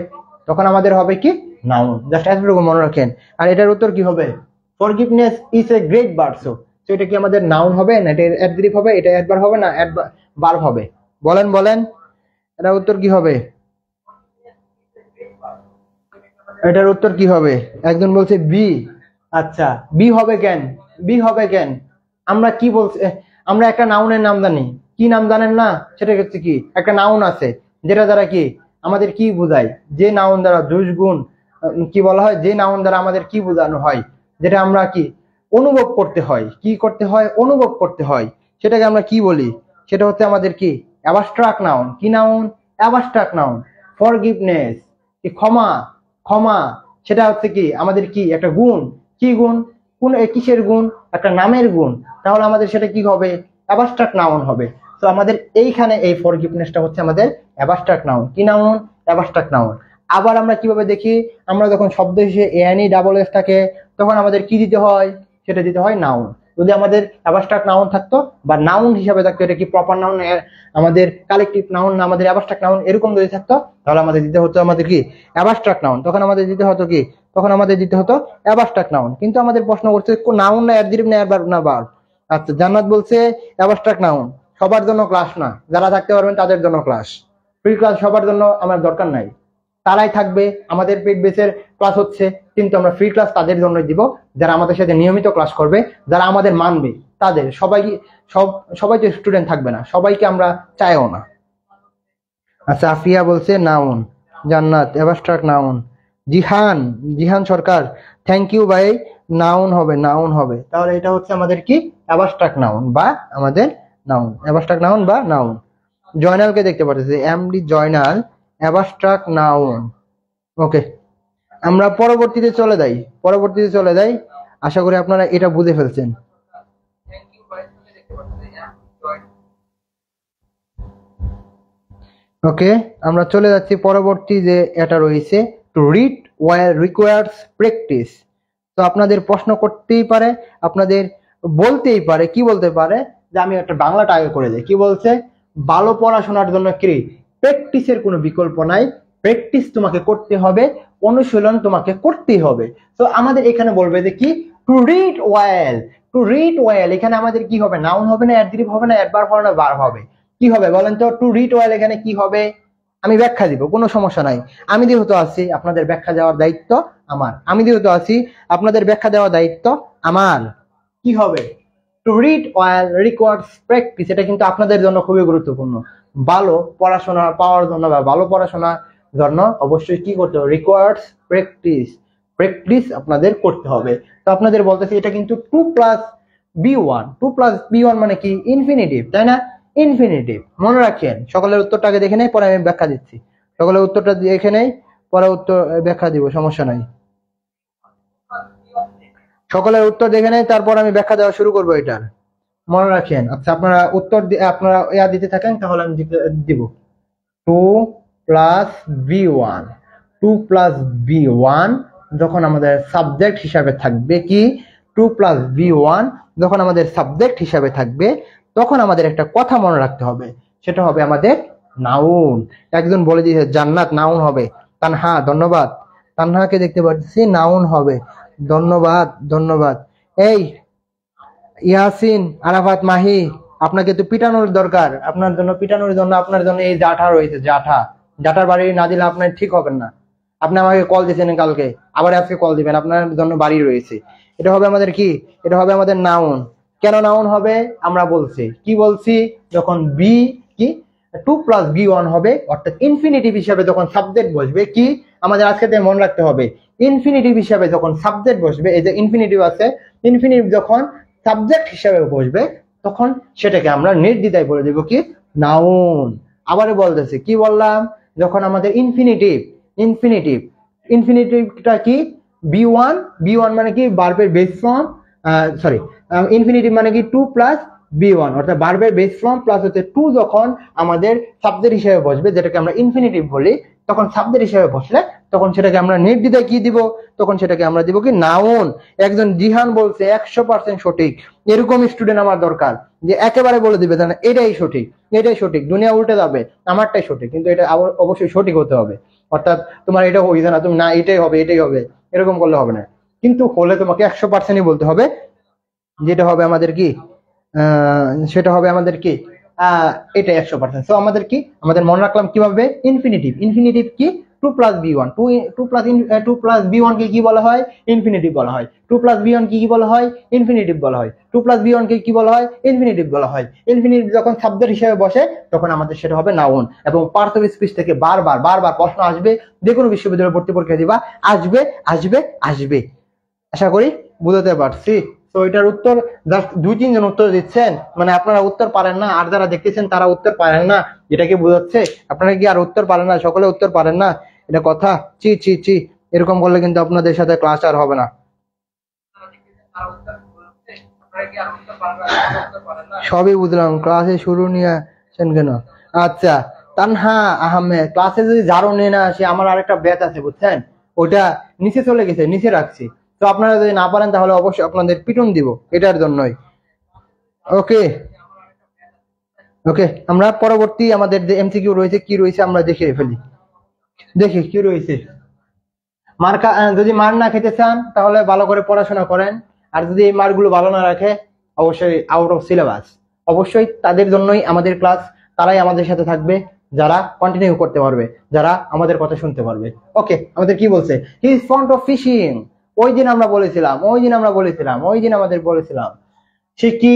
তখন আমাদের হবে কি, নাউন। জাস্ট এতটুকু মনে রাখেন। আর এটার উত্তর কি হবে, forgiveness is a great virtue. তো এটা কি আমাদের নাউন হবে না এটা অ্যাডজেক্টিভ হবে, এটা অ্যাডভার্ব হবে না ভার্ব হবে, বলেন বলেন, এটার উত্তর কি হবে, এটার উত্তর কি হবে। একজন বলছে বি, আচ্ছা বি হবে কেন, বি হবে কেন, আমরা কি বলছি, আমরা একটা নাউনের নাম জানি, কি নাম জানেন না, সেটা হচ্ছে কি, একটা নাউন আছে যেটা দ্বারা কি আমাদের কি বোঝায়, যে নাউন দ্বারা দুষ্গুণ, কি বলা হয়, যে নাউন দ্বারা আমাদের কি বোঝানো হয়, যেটা আমরা কি অনুভব করতে হয়, কি করতে হয়, অনুভব করতে হয়, সেটাকে আমরা কি বলি, সেটা হচ্ছে আমাদের কি অ্যাবস্ট্রাক্ট নাউন। কি নাউন, অ্যাবস্ট্রাক্ট নাউন। ফরগিভনেস, কি ক্ষমা, ক্ষমা সেটা হচ্ছে কি আমাদের কি একটা গুণ, কি গুণ, কোন কিসের গুণ, একটা নামের গুণ, তাহলে আমাদের সেটা কি হবে, অ্যাবস্ট্রাক্ট নাউন হবে। তো আমাদের এইখানে এই ফরগিভনেসটা হচ্ছে আমাদের অ্যাবস্ট্রাক্ট নাউন। কি নাউন, অ্যাবস্ট্রাক্ট নাউন। আবার আমরা কিভাবে দেখি, আমরা যখন শব্দ হিসেবে এনি ডাবল এস থাকে, তখন আমাদের কি দিতে হয়, সেটা দিতে হয় নাউন। যদি আমাদের অ্যাবস্ট্রাক্ট নাউন থাকতো বা নাউন হিসাবে থাকতো, এটা কি প্রপার নাউন, আমাদের কালেকটিভ নাউন না আমাদের অ্যাবস্ট্রাক্ট নাউন, এরকম যদি থাকতো, তাহলে আমাদের দিতে হতো আমাদের কি অ্যাবস্ট্রাক্ট নাউন, তখন আমাদের দিতে হতো কি, তখন আমাদের দিতে হতো অ্যাবস্ট্রাক্ট নাউন। কিন্তু আমাদের প্রশ্ন করছে নাউন না অ্যাডজেক্টিভ না অ্যাডভার্ব না ভার্ব। আচ্ছা, জান্নাত বলছে অ্যাবস্ট্রাক্ট নাউন, সবার জন্য ক্লাস না, যারা থাকতে পারবেন তাদের জন্য ক্লাস, ফ্রি ক্লাস সবার জন্য আমার দরকার নাই, তারাই থাকবে, আমাদের পেড বেসের ক্লাস হচ্ছে, কিন্তু আমরা ফ্রি ক্লাস তাদের জন্য দিব যারা আমাদের সাথে নিয়মিত ক্লাস করবে, যারা আমাদের মানবে, তাদের সবাই তো স্টুডেন্ট থাকবে না, সবাইকে আমরা চাইও না। আচ্ছা, আফিয়া বলছে noun, Jannat abstract noun, Jihan, Jihan Sarkar thank you ভাই, নাউন হবে, নাউন হবে, তাহলে এটা হচ্ছে আমাদের কি অ্যাবস্ট্রাক্ট নাউন বা আমাদের নাউন, অ্যাবস্ট্রাক্ট নাউন বা নাউন। জয়নালকে দেখতে পাচ্ছি, এমডি জয়নাল, অ্যাবস্ট্রাক্ট নাউন। ওকে, আমরা পরবর্তীতে চলে যাই, পরবর্তীতে চলে যাই, আশা করি আপনারা এটা বুঝে ফেলছেন। ওকে, আমরা চলে যাচ্ছি পরবর্তী যে এটা রয়েছে, to read war requires practice. তো আপনাদের প্রশ্ন করতেই পারে, আপনাদের বলতেই পারে, কি বলতে পারে যে আমি একটা বাংলাটা আগে করে দিই, কি বলছে, ভালো পড়াশোনার জন্য কি প্র্যাকটিসের কোনো বিকল্প নাই, প্র্যাকটিস তোমাকে করতে হবে, অনুশীলন তোমাকে করতেই হবে। তো আমাদের এখানে বলবে যে কি, to read well. To read well এখানে আমাদের কি হবে, নাউন হবে না, অ্যাডজেক্টিভ হবে না, অ্যাডভার্ব হবে না, ভার্ব হবে, কি হবে বলেন তো? টু রিড ওয়েল এখানে কি হবে? আমি ব্যাখ্যা দিব, কোনো সমস্যা নাই। আমি যেহেতু আছি, আপনাদের ব্যাখ্যা দেওয়ার দায়িত্ব আমার। আমি যেহেতু আছি, আপনাদের ব্যাখ্যা দেওয়ার দায়িত্ব আমার। কি হবে? To read well requires practice. এটা কিন্তু আপনাদের জন্য খুবই গুরুত্বপূর্ণ। ভালো পড়াশোনা পাওয়ার জন্য বা ভালো পড়াশোনার জন্য অবশ্যই কি করতে হবে? Requires practice. প্র্যাকটিস আপনাদের করতে হবে। তো আপনাদের বলতেছি এটা কিন্তু 2+B1। 2+B1 মানে কি? ইনফিনিটিভ, তাই না? ইনফিনিটিভ মনে রাখেন। সকলের উত্তরটা আগে দেখে নেই, পরে আমি ব্যাখ্যা দিচ্ছি। সকলের উত্তরটা দেখে নেই, পরে উত্তর ব্যাখ্যা দিব, সমস্যা নাই। সকলের উত্তর দেখে নেই, তারপর আমি ব্যাখ্যা দেওয়া শুরু করবো এটার। মনে রাখেন। আচ্ছা, আপনারা উত্তর আপনারা ইয়া দিতে থাকেন, তাহলে আমি দিব। 2+B1। 2+B1 যখন আমাদের সাবজেক্ট হিসাবে থাকবে, কি 2+B1 যখন আমাদের সাবজেক্ট হিসাবে থাকবে, তখন আমাদের একটা কথা মনে রাখতে হবে, সেটা হবে আমাদের নাউন। একজন বলে দিয়েছে জান্নাত নাউন হবে। তানহা, ধন্যবাদ। তানহাকে দেখতে পাচ্ছি, নাউন হবে। ধন্যবাদ, ধন্যবাদ। এই ইয়াসিন, আরাফাত, মাহি, আপনাকে তো পিটানোর দরকার। আপনার জন্য পিটানোর জন্য আপনার জন্য এই জাঠা রয়েছে। জাঠার বাড়ি না দিলে আপনার ঠিক হবেন না। আপনি আমাকে কল দিয়েছেন কালকে, আবার আজকে কল দিবেন, আপনার জন্য বাড়ি রয়েছে। এটা হবে আমাদের কি? এটা হবে আমাদের নাউন। কেন নাউন হবে আমরা বলছি, কি বলছি? যখন বি কি 2+B1 হবে, অর্থাৎ ইনফিনিটিভ হিসাবে যখন সাবজেক্ট বসবে, কি আমাদের আজকে মনে রাখতে হবে, ইনফিনিটিভ হিসাবে যখন সাবজেক্ট বসবে, এই যে ইনফিনিটিভ আছে, ইনফিনিটিভ যখন সাবজেক্ট হিসাবে বসবে, তখন সেটাকে আমরা নির্দ্বিধায় বলে দেব কি? নাউন। আবারও বলতেছি, কি বললাম? যখন আমাদের ইনফিনিটিভটা কি? B1। B1 মানে কি? ভার্বের বেস ফর্ম, সরি, ইনফিনিটিভ মানে কি? 2+B1, অর্থাৎ ভার্বের বেস ফর্ম প্লাস হচ্ছে 2 যখন আমাদের সাবজেক্ট হিসেবে বসবে, যেটাকে আমরা ইনফিনিটিভ বলি, তখন সাবজেক্ট হিসেবে বসলে তখন সেটাকে আমরা নির্দ্বিধায় কি দিব? তখন সেটাকে আমরা দিব কি? নাউন। একজন জিহান বলছে 100% সঠিক। এরকম স্টুডেন্ট আমার দরকার, যে একেবারে বলে দিবে না এটাই সঠিক, এটাই সঠিক, দুনিয়া উল্টে যাবে, আমারটাই সঠিক, কিন্তু এটা অবশ্যই সঠিক হতে হবে। অর্থাৎ তোমার এটা হইছে না, তুমি না এটাই হবে, এটাই হবে, এরকম করলে হবে না। কিন্তু হলে তোমাকে 100%ই বলতে হবে, যেটা হবে আমাদের কি? সেটা হবে আমাদের কি? এটা 100%। তো আমাদের কি? আমাদের মনে রাখলাম কিভাবে? ইনফিনিটিভ কি? 2+B1। 2+B1 কে কি বলা হয়? ইনফিনিটিভ বলা হয়। 2+B1 কি বলা হয়? ইনফিনিটিভ বলা হয়। 2+B1 কে কি বলা হয়? ইনফিনিটিভ বলা হয়। ইনফিনিটিভ যখন সাবজেক্ট হিসেবে বসে, তখন আমাদের সেটা হবে নাউন। এবং পার্ট অফ স্পিচ থেকে বারবার প্রশ্ন আসবে, যে কোনো বিশ্ববিদ্যালয়ে ভর্তি পরীক্ষা দিবা, আসবে আসবে আসবে। আশা করি বুঝতে পারছি। তো এটার উত্তর জাস্ট 2-3 জন উত্তর দিচ্ছেন, মানে আপনারা উত্তর পারেন না, আর যারা দেখতেছেন তারা উত্তর পারেন না, এটা কি বোঝাচ্ছে? আপনারা কি আর উত্তর পারেন না? সকলে উত্তর পারেন না, এটা কথা? চি এরকম করলে কিন্তু আপনাদের সাথে ক্লাস আর হবে না। সবই বুঝলাম, ক্লাসে শুরু নিয়ে আসেন কেন? আচ্ছা, তানহা আহমেদ, ক্লাসে যদি ঝাড়ু নিয়ে না আসে, আমার আরেকটা ব্যাচ আছে বুঝছেন, ওটা নিচে চলে গেছে, নিচে রাখছি। তো আপনারা যদি না পারেন তাহলে অবশ্যই আপনাদের পিটন দিব, এটার জন্যই। ওকে ওকে, আমরা পরবর্তী আমাদের যে এমসিকিউ রয়েছে, কি রয়েছে আমরা দেখে ফেলি। দেখি কি রয়েছে। যদি মার না খেতে চান তাহলে ভালো করে পড়াশোনা করেন, আর যদি এই মার্কগুলো ভালো না রাখে, অবশ্যই আউট অফ সিলেবাস। অবশ্যই তাদের জন্যই আমাদের ক্লাস, তারাই আমাদের সাথে থাকবে যারা কন্টিনিউ করতে পারবে, যারা আমাদের কথা শুনতে পারবে। ওকে, আমাদের কি বলছে? He is fond of fishing. ওই দিন আমাদের বলেছিলাম সে কি?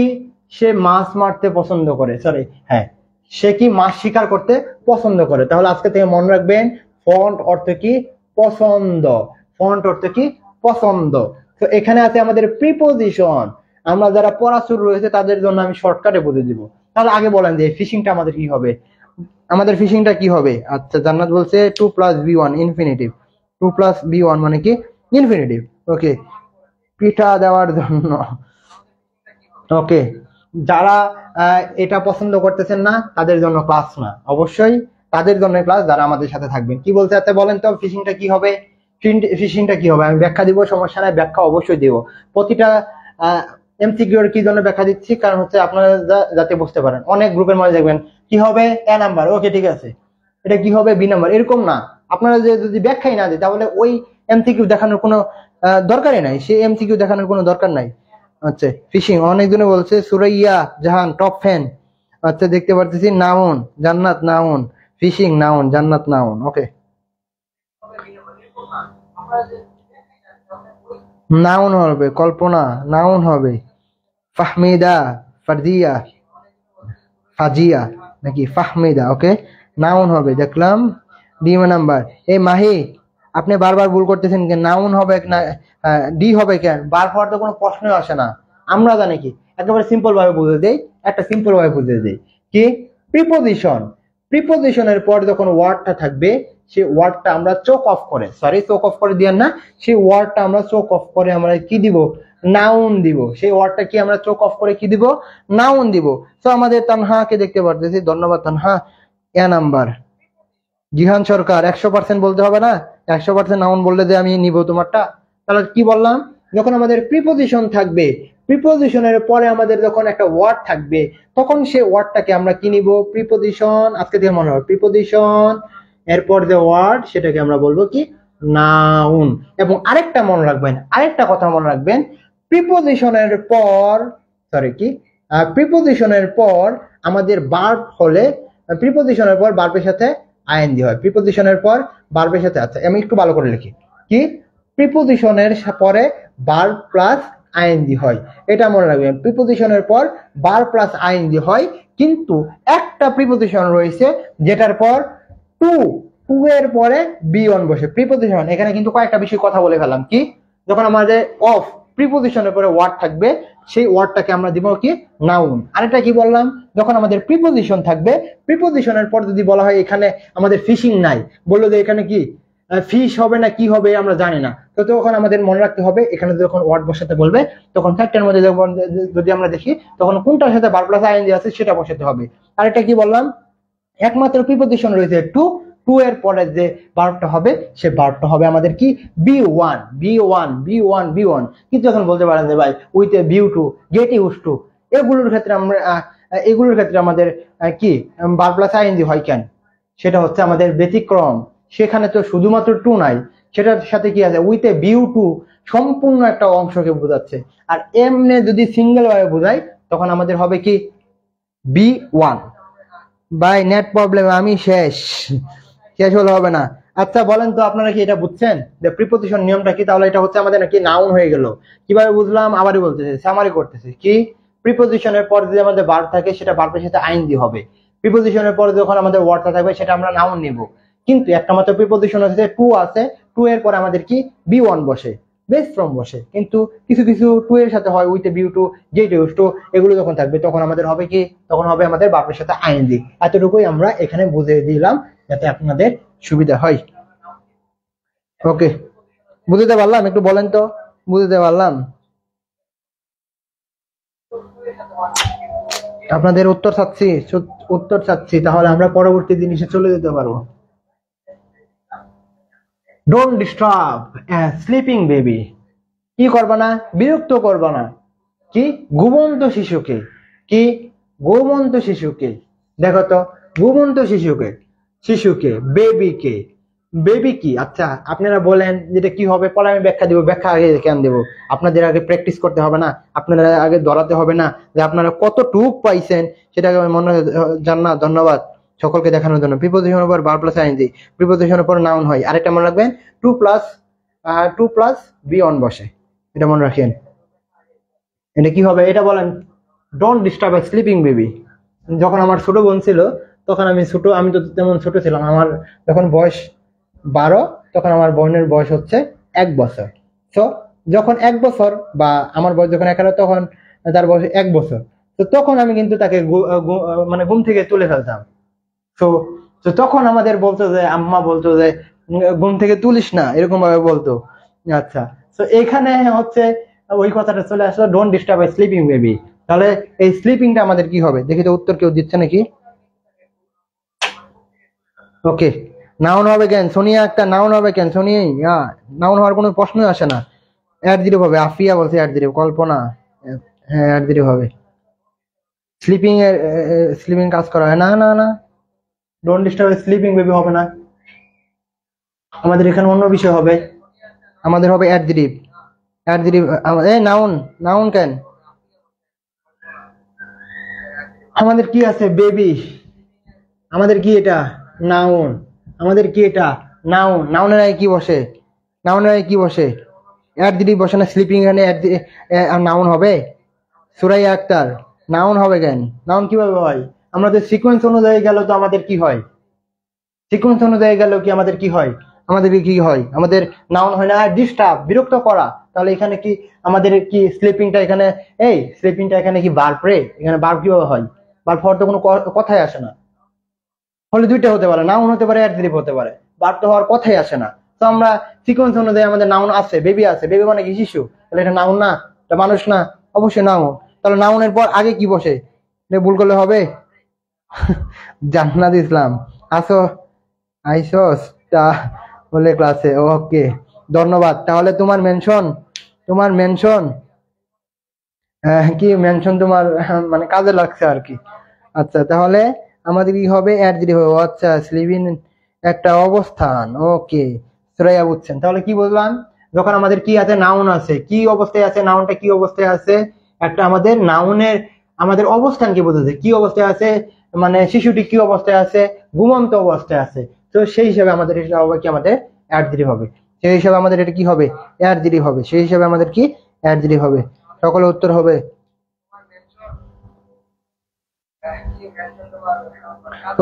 সে মাছ মারতে পছন্দ করে, সরি, হ্যাঁ, সে কি মাছ শিকার করতে পছন্দ করে। তাহলে আজকে থেকে মনে রাখবেন, ফন্ট অর্থ কি? পছন্দ। ফন্ট অর্থ কি? পছন্দ। তো এখানে আছে আমাদের প্রিপোজিশন। আমরা যারা পড়া শুরু রয়েছে তাদের জন্য আমি শর্টকাটে বলে দিব। তাহলে আগে বলেন যে ফিশিংটা আমাদের কি হবে? আমাদের ফিশিংটা কি হবে? আচ্ছা, জান্নাত বলছে 2+B1 ইনফিনিটিভ। 2+B1 মানে কি? ইনফিনিটিভ। ওকে, পিঠা দেওয়ার জন্য। ওকে, যারা এটা পছন্দ করতেছেন না তাদের জন্য ক্লাস না, অবশ্যই তাদের জন্য ক্লাস যারা আমাদের সাথে থাকবেন। কি বলতে চাচ্ছে বলেন তো? ফিশিংটা কি হবে? ফিশিংটা কি হবে? আমি ব্যাখ্যা দিব, সমস্যা নাই, ব্যাখ্যা অবশ্যই দিব। প্রতিটা এমসিকিউ এর কি জন্য ব্যাখ্যা দিচ্ছি, কারণ হচ্ছে আপনারা যাতে বুঝতে পারেন। অনেক গ্রুপের মধ্যে দেখবেন কি হবে? এ নাম্বার, ওকে ঠিক আছে, এটা কি হবে? বি নাম্বার, এরকম না। আপনারা যদি ব্যাখ্যাই না দেয় তাহলে ওই এমসিকিউ দেখানোর কোনো দরকারই নাই, সেই এমসিকিউ দেখানোর কোনো দরকার নাই। আচ্ছা, ফিশিং অনেকজনে বলছে। সুরাইয়া জাহান টপ ফ্যান। আচ্ছা, দেখতে পারতেছি নাউন জান্নাত নাউন, ফিশিং নাউন, জান্নাত নাউন। ওকে, নাউন হবে কল্পনা, নাউন হবে ফাহমিদা, ফারদিয়া, ফাজিয়া নাকি ফাহমিদা। ওকে, নাউন হবে, দেখলাম ডি নাম্বার। এই মাহি, আপনি বারবার ভুল করতেছেন, কেন নাউন হবে না ডি হবে কেন? বার হওয়ার তো কোনো প্রশ্নই আসে না। আমরা জানি কি, একেবারে সিম্পল ভাবে বুঝে দেই, একটা সিম্পল ভাবে বুঝে দেই কি, প্রিপোজিশন। প্রিপোজিশনের পর যখন ওয়ার্ডটা থাকবে, সেই ওয়ার্ডটা আমরা চোক অফ করে, সরি চোক অফ করে দিয়েন না, সেই ওয়ার্ডটা আমরা চোক অফ করে আমরা কি দিব? নাউন দিব। সেই ওয়ার্ডটা কি আমরা চোক অফ করে কি দিব? নাউন দিব। তো আমাদের তানহাকে দেখতে পারতেছি, ধন্যবাদ তানহা। এ নাম্বার জিহান সরকার 100% বলতে হবে না, 100% নাউন বললে যে আমি নিব তোমারটা। তাহলে কি বললাম, যখন আমাদের প্রিপোজিশন থাকবে, প্রিপোজিশনের পরে আমাদের যখন একটা ওয়ার্ড থাকবে, তখন সেই ওয়ার্ডটাকে আমরা কি নিব? প্রিপোজিশন। আজকে থেকে মনে হবে প্রিপোজিশন, এরপর যে ওয়ার্ড সেটাকে আমরা বলবো কি? নাউন। এবং আরেকটা মনে রাখবেন, আরেকটা কথা মনে রাখবেন, প্রিপোজিশনের পর, সরি কি, প্রিপোজিশনের পর আমাদের ভার্ব হলে, প্রিপোজিশনের পর ভার্বের সাথে আইএনজি হয়। প্রিপোজিশনের পর ভার্বের সাথে, আচ্ছা আমি একটু ভালো করে লিখি কি, প্রিপোজিশনের পরে ভার্ব প্লাস আইএনজি হয়, এটা মনে রাখবেন। প্রিপোজিশনের পর ভার্ব প্লাস আইএনজি হয়, কিন্তু একটা প্রিপোজিশন রয়েছে যেটার পর টু, টু এর পরে বি ওয়ান বসে। প্রিপোজিশন এখানে কিন্তু কয়েকটা বিষয় কথা বলে ফেলাম কি, যখন আমাদের অফ প্রিপোজিশনের পরে ওয়ার্ড থাকবে, সেই ওয়ার্ডটাকে আমরা দিব কি? নাউন। আরেকটা কি বললাম, যখন আমাদের প্রিপোজিশন থাকবে, প্রিপোজিশনের পর যদি বলা হয় এখানে আমাদের ফিশিং নাই, বললো যে এখানে কি ফিশ হবে না কি হবে আমরা জানি না, তো তখন আমাদের মনে রাখতে হবে এখানে যখন ওয়ার্ড বসাতে বলবে, তখন ফ্যাক্টের মধ্যে যদি আমরা দেখি, তখন কোনটার সাথে ভার্ব প্লাস আইএনজি আছে সেটা বসাতে হবে। আরেকটা কি বললাম, একমাত্র প্রিপোজিশন রয়েছে টু, টু এর পরে যে ভার্বটা হবে, সে ভার্বটা হবে আমাদের কি? B one, B one, B one, B one. কিন্তু এখন বলতে পারেন যে ভাই with a view to, get use to, এগুলোর ক্ষেত্রে আমরা এগুলোর ক্ষেত্রে আমাদের কি ভার্ব প্লাস আইএনজি হয় কেন? সেটা হচ্ছে আমাদের ব্যতিক্রম, সেখানে তো শুধুমাত্র টু নাই, সেটার সাথে কি আছে? উইথ এ ভিউ টু, সম্পূর্ণ একটা অংশকে বোঝাচ্ছে। আর এমনে যদি সিঙ্গেল ভাবে বোঝাই, তখন আমাদের হবে কি? B one. বাই নেট প্রবলেম, আমি শেষ, শেষ হলে হবে না। আচ্ছা বলেন তো, আপনারা কি এটা বুঝছেন যে প্রিপোজিশন নিয়মটা কি? তাহলে এটা হচ্ছে আমাদের নাকি নাউন হয়ে গেল। কিভাবে বুঝলাম আবারই বলতেছি, সামারি করতেছি কি, প্রিপোজিশনের পর যদি আমাদের ভার্ব থাকে, সেটা ভার্বের সাথে আইএনজি হবে। প্রিপোজিশনের পরে যখন আমাদের ওয়ার্ডটা থাকবে, সেটা আমরা নাউন নিব। কিন্তু একটা মাত্র প্রিপোজিশন আছে, টু আছে, টু এর পরে আমাদের কি? বি ওয়ান বসে, বেস ফ্রম বসে। কিন্তু কিছু কিছু টু এর সাথে হয় with view to, get use to, এগুলো যখন থাকবে তখন আমাদের হবে কি? তখন হবে আমাদের ভার্বের সাথে আইএনজি। এতটুকুই আমরা এখানে বুঝে দিলাম যাতে আপনাদের সুবিধা হয়। ওকে, বুঝতে পারলাম? একটু বলেন তো, বুঝতে পারলাম? আপনাদের উত্তর চাচ্ছি, উত্তর চাচ্ছি, তাহলে আমরা পরবর্তী জিনিসে চলে যেতে পারবো। Don't disturb sleeping baby. কি করবা না? বিরক্ত করবা না কি? ঘুমন্ত শিশুকে। কি? ঘুমন্ত শিশুকে। দেখো তো, ঘুমন্ত শিশুকে, শিশুকে, বেবিকে, বেবি কি? আচ্ছা আপনারা বলেন যেটা কি হবে, পরে আমি ব্যাখ্যা দিব। ব্যাখ্যা আগে কেন দেব? আপনাদের আগে প্র্যাকটিস করতে হবে না? আপনারা আগে ধরাতে হবে না যে আপনারা কতটুক পাইছেন? সেটাকে আমি মনে জান না। ধন্যবাদ সকলকে দেখানোর জন্য। প্রিপোজিশনের পর ভার্ব প্লাস আইএনজি, প্রিপোজিশনের পর নাউন হয়। আরেকটা মনে রাখবেন, টু প্লাস বি অন বসে, এটা মনে রাখেন। এটা কি হবে এটা বলেন? Don't disturb A sleeping baby. যখন আমার ছোট বোন ছিল, তখন আমি তো তেমন ছোট ছিলাম, আমার যখন বয়স 12, তখন আমার বোনের বয়স হচ্ছে 1 বছর। তো যখন 1 বছর, বা আমার বয়স যখন 11, তখন তার বয়স 1 বছর। তো তখন আমি কিন্তু তাকে মানে ঘুম থেকে তুলে ফেলতাম। তো তো তখন আমাদের বলতো যে, আম্মা বলতো যে ঘুম থেকে তুলিস না, এরকম ভাবে বলতো। আচ্ছা, তো এখানে হচ্ছে ওই কথাটা চলে আসলো, don't disturb A sleeping baby. তাহলে এই স্লিপিংটা আমাদের কি হবে? দেখি তো উত্তর কেউ দিচ্ছে নাকি। ওকে, নাউন হবে কেন? সোনিয়া একটা নাউন হবে কেন? সোনিয়া, নাউন হওয়ার কোনো প্রশ্নই আসে না। অ্যাডজেক্টিভ হবে। আফিয়া বলছে অ্যাডজেক্টিভ। কল্পনা, হ্যাঁ অ্যাডজেক্টিভ হবে। স্লিপিং এর স্লিপিং কাজ করা হয় না, না না, ডোন্ট ডিস্টার্ব স্লিপিং বেবি হবে না। আমাদের এখানে অন্য বিষয় হবে, আমাদের হবে অ্যাডজেক্টিভ। অ্যাডজেক্টিভ নাউন, নাউন কেন আমাদের কি আছে বেবি, আমাদের কি এটা নাউন, আমাদের কি এটা নাউন, নাউনের আগে কি বসে, নাউনের আগে কি বসে অ্যাডজেক্টিভ বসে না, স্লিপিং এখানে নাউন হবে, সুরাইয়া আক্তার নাউন হবে কেন, নাউন কিভাবে হয়, আমাদের সিকোয়েন্স অনুযায়ী গেল তো আমাদের কি হয়, সিকোয়েন্স অনুযায়ী গেল কি আমাদের কি হয়, আমাদের কি হয়, আমাদের নাউন হয় না ডিস্টার্ব বিরক্ত করা, তাহলে এখানে কি আমাদের কি স্লিপিংটা এখানে, এই স্লিপিংটা এখানে কি বার্ব রে, এখানে বার্ব কিভাবে হয়, বার্ব হওয়ার তো কোনো কথাই আসে না, হলে দুইটা হতে পারে, নাউন হতে পারে অ্যাডজেক্টিভ হতে পারে, বার্ব তো হওয়ার কথাই আসে না। তো আমরা সিকোয়েন্স অনুযায়ী আমাদের নাউন আছে, বেবি আছে, বেবি মানে কি শিশু, তাহলে এটা নাউন না, এটা মানুষ না, অবশ্যই নাউন। তাহলে নাউনের পর আগে কি বসে, এটা ভুল করলে হবে জান্নাত ইসলাম আসো, আইসোস তা বলে ক্লাসে, ওকে ধন্যবাদ। তাহলে তোমার মেনশন, তোমার মেনশন কি মেনশন তোমার মানে কাজে লাগছে আর কি। আচ্ছা তাহলে আমাদের কি হবে অ্যাডজেক্টিভ হবে, আচ্ছা স্লিভিং একটা অবস্থান, ওকে শ্রেয়া বুঝছেন। তাহলে কি বললাম, যখন আমাদের কি আছে নাউন আছে, কি অবস্থায় আছে নাউনটা, কি অবস্থায় আছে একটা আমাদের নাউনের আমাদের অবস্থান কি বোঝাচ্ছে, কি অবস্থায় আছে মানে শিশুটি কি অবস্থায় আছে, ঘুমন্ত অবস্থায় আছে, তো সেই হিসাবে আমাদের এটা হবে কি আমাদের অ্যাডজেক্টিভ হবে, সেই হিসাবে আমাদের এটা কি হবে অ্যাডজেক্টিভ হবে, সেই হিসাবে আমাদের কি অ্যাডজেক্টিভ হবে। সকলে উত্তর হবে,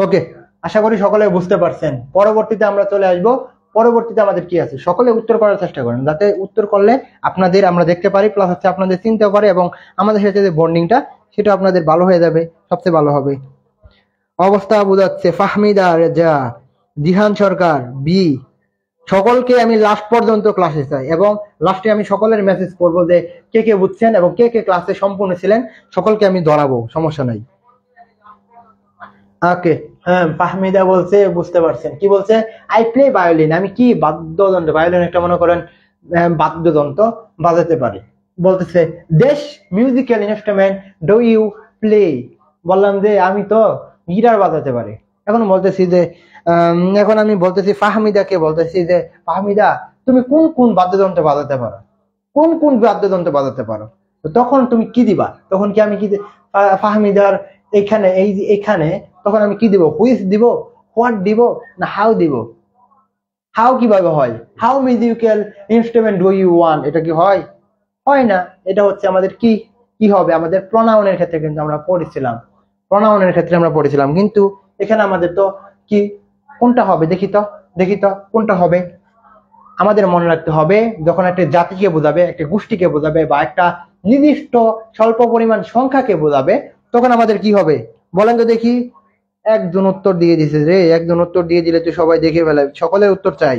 ওকে আশা করি সকলে বুঝতে পারছেন। পরবর্তীতে আমরা চলে আসব, পরবর্তীতে আমাদের কি আছে সকলে উত্তর করার চেষ্টা করেন, যাতে উত্তর করলে আপনাদের আমরা দেখতে পারি, প্লাস হচ্ছে আপনাদের চিন্তা করে এবং আমাদের সাথে যে বন্ডিংটা সেটা আপনাদের ভালো হয়ে যাবে, সবচেয়ে ভালো হবে। অবস্থা বোঝাচ্ছে ফাহমিদা রেজা, জিহান সরকার বি, সকলকে আমি লাস্ট পর্যন্ত ক্লাসে চাই এবং লাস্টে আমি সকলের মেসেজ করবো যে কে কে বুঝছেন এবং কে কে ক্লাসে সম্পূর্ণ ছিলেন, সকলকে আমি ধরাবো, সমস্যা নাই। ওকে হ্যাঁ ফাহমিদা বলছে বুঝতে পারছেন, কি বলছে আই প্লে ভায়োলিন, আমি কি বাদ্যযন্ত্র, ভায়োলিন একটা মনে করেন বাদ্যযন্ত্র বাজাতে পারি। বলতেছে দেশ musical instrument do you play, বললাম যে আমি তো গিটার বাজাতে পারি। এখন বলতেছি যে এখন আমি বলতেছি ফাহমিদাকে বলতেছি যে ফাহমিদা তুমি কোন কোন বাদ্যযন্ত্র বাজাতে পারো, কোন কোন বাদ্যযন্ত্র বাজাতে পারো, তো তখন তুমি কি দিবা, তখন কি আমি কি ফাহমিদার এখানে এই যে এখানে তখন আমি কি দিব, হুইচ দিব, হোয়াট দিব, না হাউ দিব, হাউ কিভাবে হয়, how musical instrument do you want, এটা কি হয়, হয় না। এটা হচ্ছে আমাদের কি কি হবে আমাদের প্রনাউনের ক্ষেত্রে কিন্তু আমরা পড়েছিলাম, প্রনাউনের ক্ষেত্রে আমরা পড়েছিলাম, কিন্তু এখানে আমাদের তো কি কোনটা হবে দেখি তো, দেখি তো কোনটা হবে। আমাদের মনে রাখতে হবে যখন একটা জাতিকে বোঝাবে, একটা গোষ্ঠীকে বোঝাবে বা একটা নির্দিষ্ট স্বল্প পরিমাণ সংখ্যাকে বোঝাবে, তখন আমাদের কি হবে বলেন তো দেখি। একজন উত্তর দিয়ে দিছে রে, একজন উত্তর দিয়ে দিলে তো সবাই দেখে ফেলে, সকলের উত্তর চাই।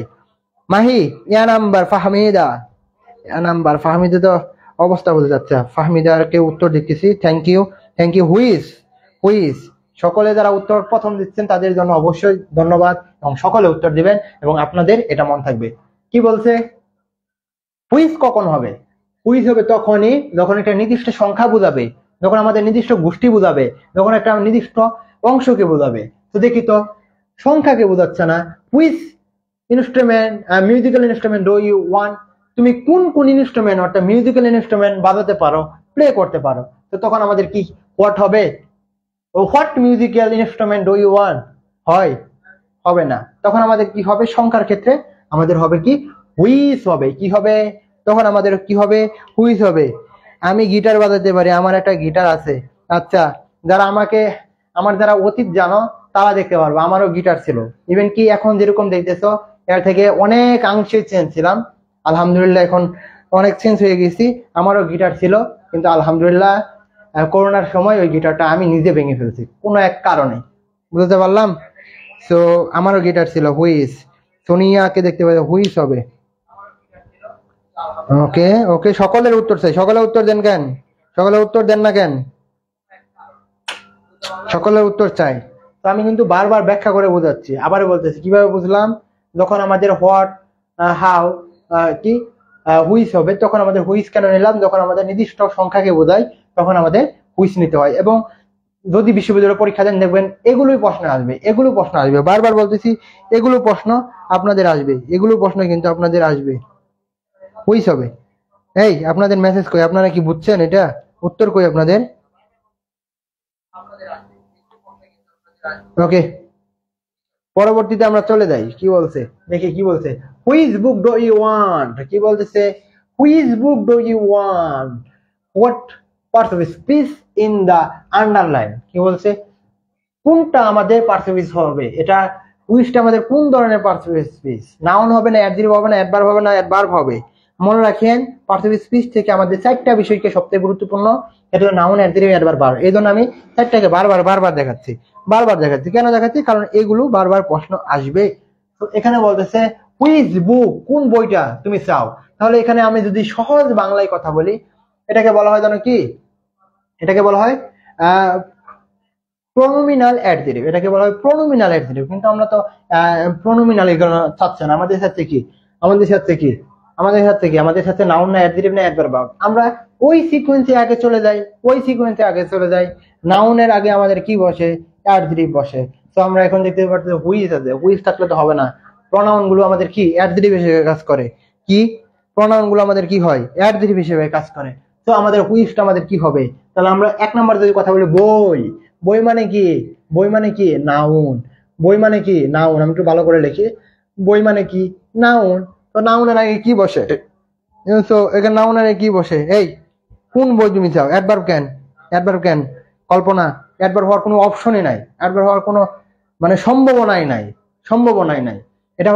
মাহি ইয়া নাম্বার ফাহমিদা, ইয়া নাম্বার ফাহমিদা তো অবস্থা বোঝা যাচ্ছে, ফাহমিদাকে উত্তর দিতেছি, থ্যাংক ইউ, থ্যাংক ইউ। হুইজ, হুইজ, সকলে যারা উত্তর প্রথম দিচ্ছেন তাদের জন্য অবশ্যই ধন্যবাদ এবং সকলে উত্তর দিবেন এবং আপনাদের এটা মন থাকবে। কি বলছে হুইজ কখন হবে, হুইজ হবে তখনই যখন একটা নির্দিষ্ট সংখ্যা বোঝাবে, যখন আমাদের নির্দিষ্ট গোষ্ঠী বোঝাবে, যখন একটা নির্দিষ্ট অংশকে বোঝাবে। তো দেখি তো সংখ্যাকে বোঝাচ্ছে না, which instrument musical instrument do you want, তুমি কোন কোন ইনস্ট্রুমেন্ট অর্থাৎ মিউজিক্যাল ইনস্ট্রুমেন্ট বাজাতে পারো, প্লে করতে পারো, তো তখন আমাদের কি হোয়াট হবে, what musical instrument do you want, হয় হবে না। তখন আমাদের কি হবে সংখ্যার ক্ষেত্রে আমাদের হবে কি হুইচ হবে, কি হবে তখন আমাদের কি হবে হুইচ হবে। আমি গিটার বাজাতে পারি, আমার একটা গিটার আছে, আচ্ছা যারা আমাকে আমার যারা অতীত জানো তারা দেখতে পারবো আমারও গিটার ছিল, ইভেন কি এখন যেরকম দেখতেছো এর থেকে অনেক অংশে চেঞ্জ ছিলাম, আলহামদুলিল্লাহ এখন অনেক চেঞ্জ হয়ে গেছি। আমারও গিটার ছিল কিন্তু আলহামদুলিল্লাহ করোনার সময় ওই গিটারটা আমি নিজে ভেঙে ফেলছি কোনো এক কারণে, বুঝতে পারলাম। সো আমারও গিটার ছিল হুইস, সোনিয়াকে দেখতে পাই হুইস হবে। ওকে ওকে সকলের উত্তর চাই, সকলে উত্তর দেন কেন, সকলে উত্তর দেন না কেন, সকলের উত্তর চাই। তো আমি কিন্তু বারবার ব্যাখ্যা করে বোঝাচ্ছি, আবার বলতেছি কিভাবে বুঝলাম, যখন আমাদের হোয়াট হাউ কি হুইস হবে তখন আমাদের হুইস কেন নিলাম, যখন আমাদের নির্দিষ্ট সংখ্যাকে বোঝায় তখন আমাদের হুইস নিতে হয়। এবং যদি বিশ্ববিদ্যালয় পরীক্ষা দেন দেখবেন এগুলোই প্রশ্ন আসবে, এগুলো প্রশ্ন আসবে, বারবার বলতেছি এগুলো প্রশ্ন আপনাদের আসবে, এগুলো প্রশ্ন কিন্তু আপনাদের আসবে, কুইজ হবে। এই আপনাদের মেসেজ কই, আপনারা কি বুঝছেন এটা? উত্তর কই আপনাদের? ওকে, পরবর্তীতে আমরা চলে যাই। কি বলছে দেখি, কি বলছে, which book do you want, কি বলতেছে, which book do you want, what parts of speech in the underline, কি বলছে, কোনটা আমাদের পার্টস অফ স্পিচ হবে, এটা হুইচটা আমাদের কোন ধরনের পার্টস অফ স্পিচ, নাউন হবে না, অ্যাডজেক্টিভ হবে না, অ্যাডভার্ব হবে না, অ্যাডভার্ব হবে। মনে রাখেন পার্টস অফ স্পিচ থেকে আমাদের 4টা বিষয়কে সবথেকে গুরুত্বপূর্ণ, এটা হলো নাউন, অ্যাডজেক্টিভ, অ্যাডভার্ব, ভার্ব। এই জন্য আমি 4টাকে বারবার দেখাচ্ছি, কেন দেখাচ্ছি, কারণ এগুলো বারবার প্রশ্ন আসবে। তো এখানে বলতেছে হুইচ বুক, কোন বইটা তুমি চাও, তাহলে এখানে আমি যদি সহজ বাংলায় কথা বলি, এটাকে বলা হয় জানো কি, এটাকে বলা হয় প্রনোমিনাল অ্যাডজেক্টিভ, এটাকে বলা হয় প্রনোমিনাল অ্যাডজেক্টিভ। কিন্তু আমরা তো প্রনোমিনাল এগুলো চাচ্ছে না, আমাদের সাথে কি, আমাদের সাথে নাউন না অ্যাডজেক্টিভ না অ্যাডভার্ব। আমরা ওই সিকোয়েন্সে আগে চলে যাই, নাউনের আগে আমাদের কি বসে, অ্যাডজেক্টিভ বসে। তো আমরা এখন দেখতে পাচ্ছি হুইচ আছে, হুইচ থাকলে তো হবে না, প্রনাউন গুলো আমাদের কি অ্যাডজেক্টিভ হিসেবে কাজ করে, কি প্রনাউন গুলো আমাদের কি হয়, অ্যাডজেক্টিভ হিসেবে কাজ করে। তো আমাদের হুইচটা আমাদের কি হবে, তাহলে আমরা 1 নাম্বার যদি কথা বলি, বই, বই মানে কি নাউন, বই মানে কি নাউন, আমি একটু ভালো করে লিখি, বই মানে কি নাউন। তো নাউনের আগে কি বসে, তো এখানে নাউনের আগে কি বসে, এই কোন বই তুমি চাও, অ্যাডভার্ব কেন, কল্পনা, অ্যাডভার্ব হওয়ার কোনো অপশনই নাই, অ্যাডভার্ব হওয়ার কোনো মানে সম্ভাবনাই নাই। এটা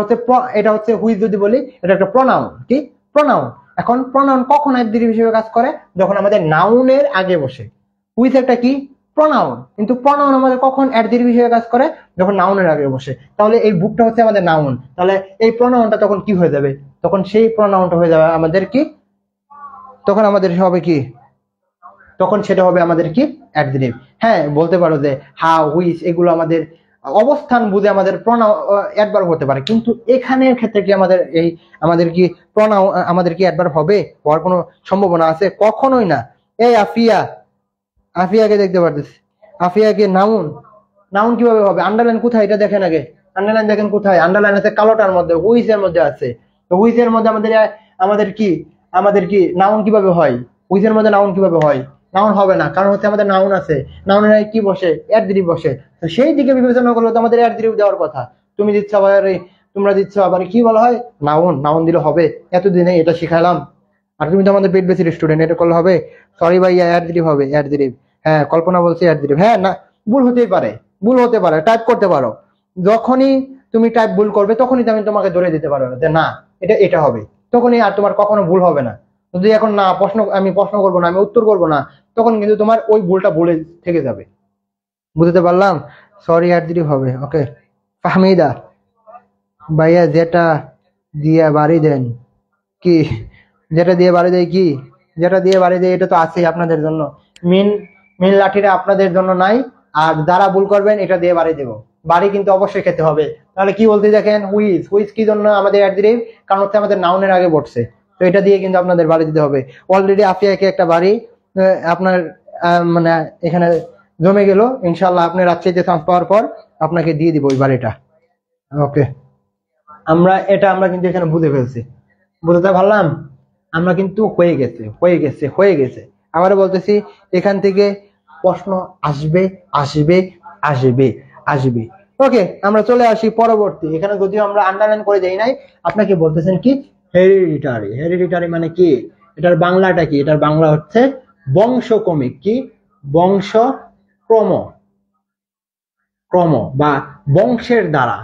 হচ্ছে হুইচ যদি বলি, এটা একটা প্রনাউন, কি প্রনাউন। এখন প্রনাউন কখন অ্যাডজেক্টিভ হিসেবে কাজ করে, যখন আমাদের নাউনের আগে বসে। হুইচ একটা কি প্রনাউন, কিন্তু প্রনাউন আমাদের কখন অ্যাডজেক্টিভ হিসেবে কাজ করে, যখন নাউনের আগে বসে। তাহলে এই বুকটা হচ্ছে আমাদের নাউন, তাহলে এই প্রনাউনটা তখন কি হয়ে যাবে, তখন সেই প্রনাউনটা হয়ে যাবে আমাদের কি, তখন আমাদের হবে কি, তখন সেটা হবে আমাদের কি অ্যাডজেক্টিভ। হ্যাঁ বলতে পারো যে হাউ, হুইচ এগুলো আমাদের অবস্থান বুঝে আমাদের প্রনাউন অ্যাডভার্ব হতে পারে, কিন্তু এখানের ক্ষেত্রে কি আমাদের কি প্রনাউন, আমাদের কি অ্যাডভার্ব হবে, হওয়ার কোনো সম্ভাবনা আছে? কখনোই না। এই আফিয়াকে দেখতে পারতেছি, আফিয়াকে নাউন কিভাবে হবে, আন্ডারলাইন কোথায় এটা দেখেন আগে, আন্ডারলাইন দেখেন কোথায়, আন্ডারলাইন আছে কালোটার মধ্যে, হুইচের মধ্যে আছে। তো হুইচের মধ্যে আমাদের কি নাউন কিভাবে হয়, হুইচের মধ্যে নাউন কিভাবে হয়, নাউন হবে না, কারণ হচ্ছে আমাদের নাউন আছে, নাউনের কি বসে, অ্যাডজেক্টিভ বসে। তো সেই দিকে বিবেচনা করলে তো আমাদের অ্যাডজেক্টিভ দেওয়ার কথা, তোমরা দিচ্ছ আবার কি বলা হয়, নাউন দিলে হবে, এতদিনে এটা শিখালাম, আর তুমি তো আমাদের পেট বেসির স্টুডেন্ট, এটা করলে হবে? সরি ভাইয়া, অ্যাডজেক্টিভ হবে, অ্যাডজেক্টিভ। হ্যাঁ কল্পনা বলছে অ্যাডজেক্টিভ, হ্যাঁ না ভুল হতে পারে, টাইপ করতে পারো, যখনই তুমি টাইপ ভুল করবে তখনই আমি তোমাকে ধরে দিতে পারবো যে না এটা হবে, তখনই আর তোমার কখনো ভুল হবে না। যদি এখন না আমি প্রশ্ন করবো না, আমি উত্তর করবো না, তখন কিন্তু তোমার ওই ভুলটা ভুলে থেকে যাবে। বুঝতে পারলাম? সরি, অ্যাডজেক্টিভ হবে। ওকে ফাহমিদা ভাইয়া, যেটা দিয়ে বাড়ি দেন, কি যেটা দিয়ে বাড়ি দেয়, কি যেটা দিয়ে বাড়ি দেয়, এটা তো আছেই আপনাদের জন্য, মিন লাঠিটা আপনাদের জন্য নাই, আর যারা ভুল করবেন এটা দিয়ে বাড়ি দেবো, বাড়ি কিন্তু অবশ্যই খেতে হবে। তাহলে কি বলতে দেখেন, হুইচ কি জন্য আমাদের অ্যাডজেক্টিভ, কারণ হচ্ছে আমাদের নাউনের আগে বসছে, তো এটা দিয়ে কিন্তু আপনাদের বাড়ি দিতে হবে। অলরেডি আফিয়াকে একটা বাড়ি আপনার মানে এখানে জমে গেল, ইনশাল্লাহ আপনি রাজশাহীতে চান্স পাওয়ার পর আপনাকে দিয়ে দিব ওই বাড়িটা। ওকে, আমরা কিন্তু এখানে বুঝে ফেলছি, বুঝতে পারলাম, আমরা কিন্তু হয়ে গেছে। আবারও বলতেছি, এখান থেকে প্রশ্ন আসবে। ওকে, আমরা চলে আসি পরবর্তী। এখানে যদিও আমরা আন্ডারলাইন করে দেই নাই, আপনাকে বলতেছেন কি হেরিডিটারি মানে কি, এটার বাংলাটা কি, এটার বাংলা হচ্ছে বংশক্রমিক, কি বংশক্রম বা বংশের দ্বারা,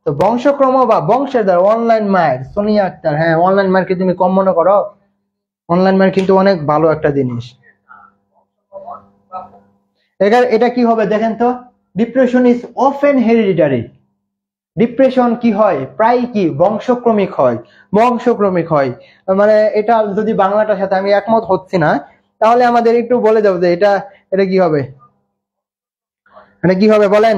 তো বংশক্রম বা বংশের দ্বারা। অনলাইন মায়ের সোনিয়া আক্তার, হ্যাঁ অনলাইন মায়ের কি তুমি কম মনে করো? অনলাইন মায়ের কিন্তু অনেক ভালো একটা জিনিস। এটা কি হবে দেখেন তো, depression is often hereditary. Depression কি হয়, প্রায় কি বংশক্রমিক হয়। মানে এটা যদি বাংলাটার সাথে আমি একমত হচ্ছি না, তাহলে আমাদের একটু বলে দাও যে এটা কি হবে বলেন,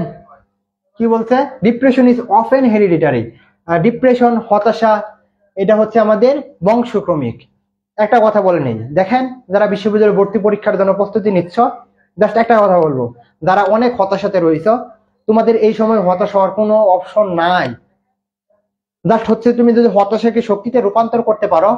কি বলছে, depression is often hereditary. Depression, হতাশা, এটা হচ্ছে আমাদের বংশক্রমিক। একটা কথা বলে নেই, দেখেন যারা বিশ্ববিদ্যালয় ভর্তি পরীক্ষার জন্য প্রস্তুতি নিচ্ছ, জাস্ট একটা কথা বলবো, যারা অনেক হতাশাতে রয়েছে, তোমাদের এই সময় হতাশ হওয়ার কোনো অপশন নাই। জাস্ট হচ্ছে তুমি যদি হতাশাকে শক্তিতে রূপান্তর করতে পারো,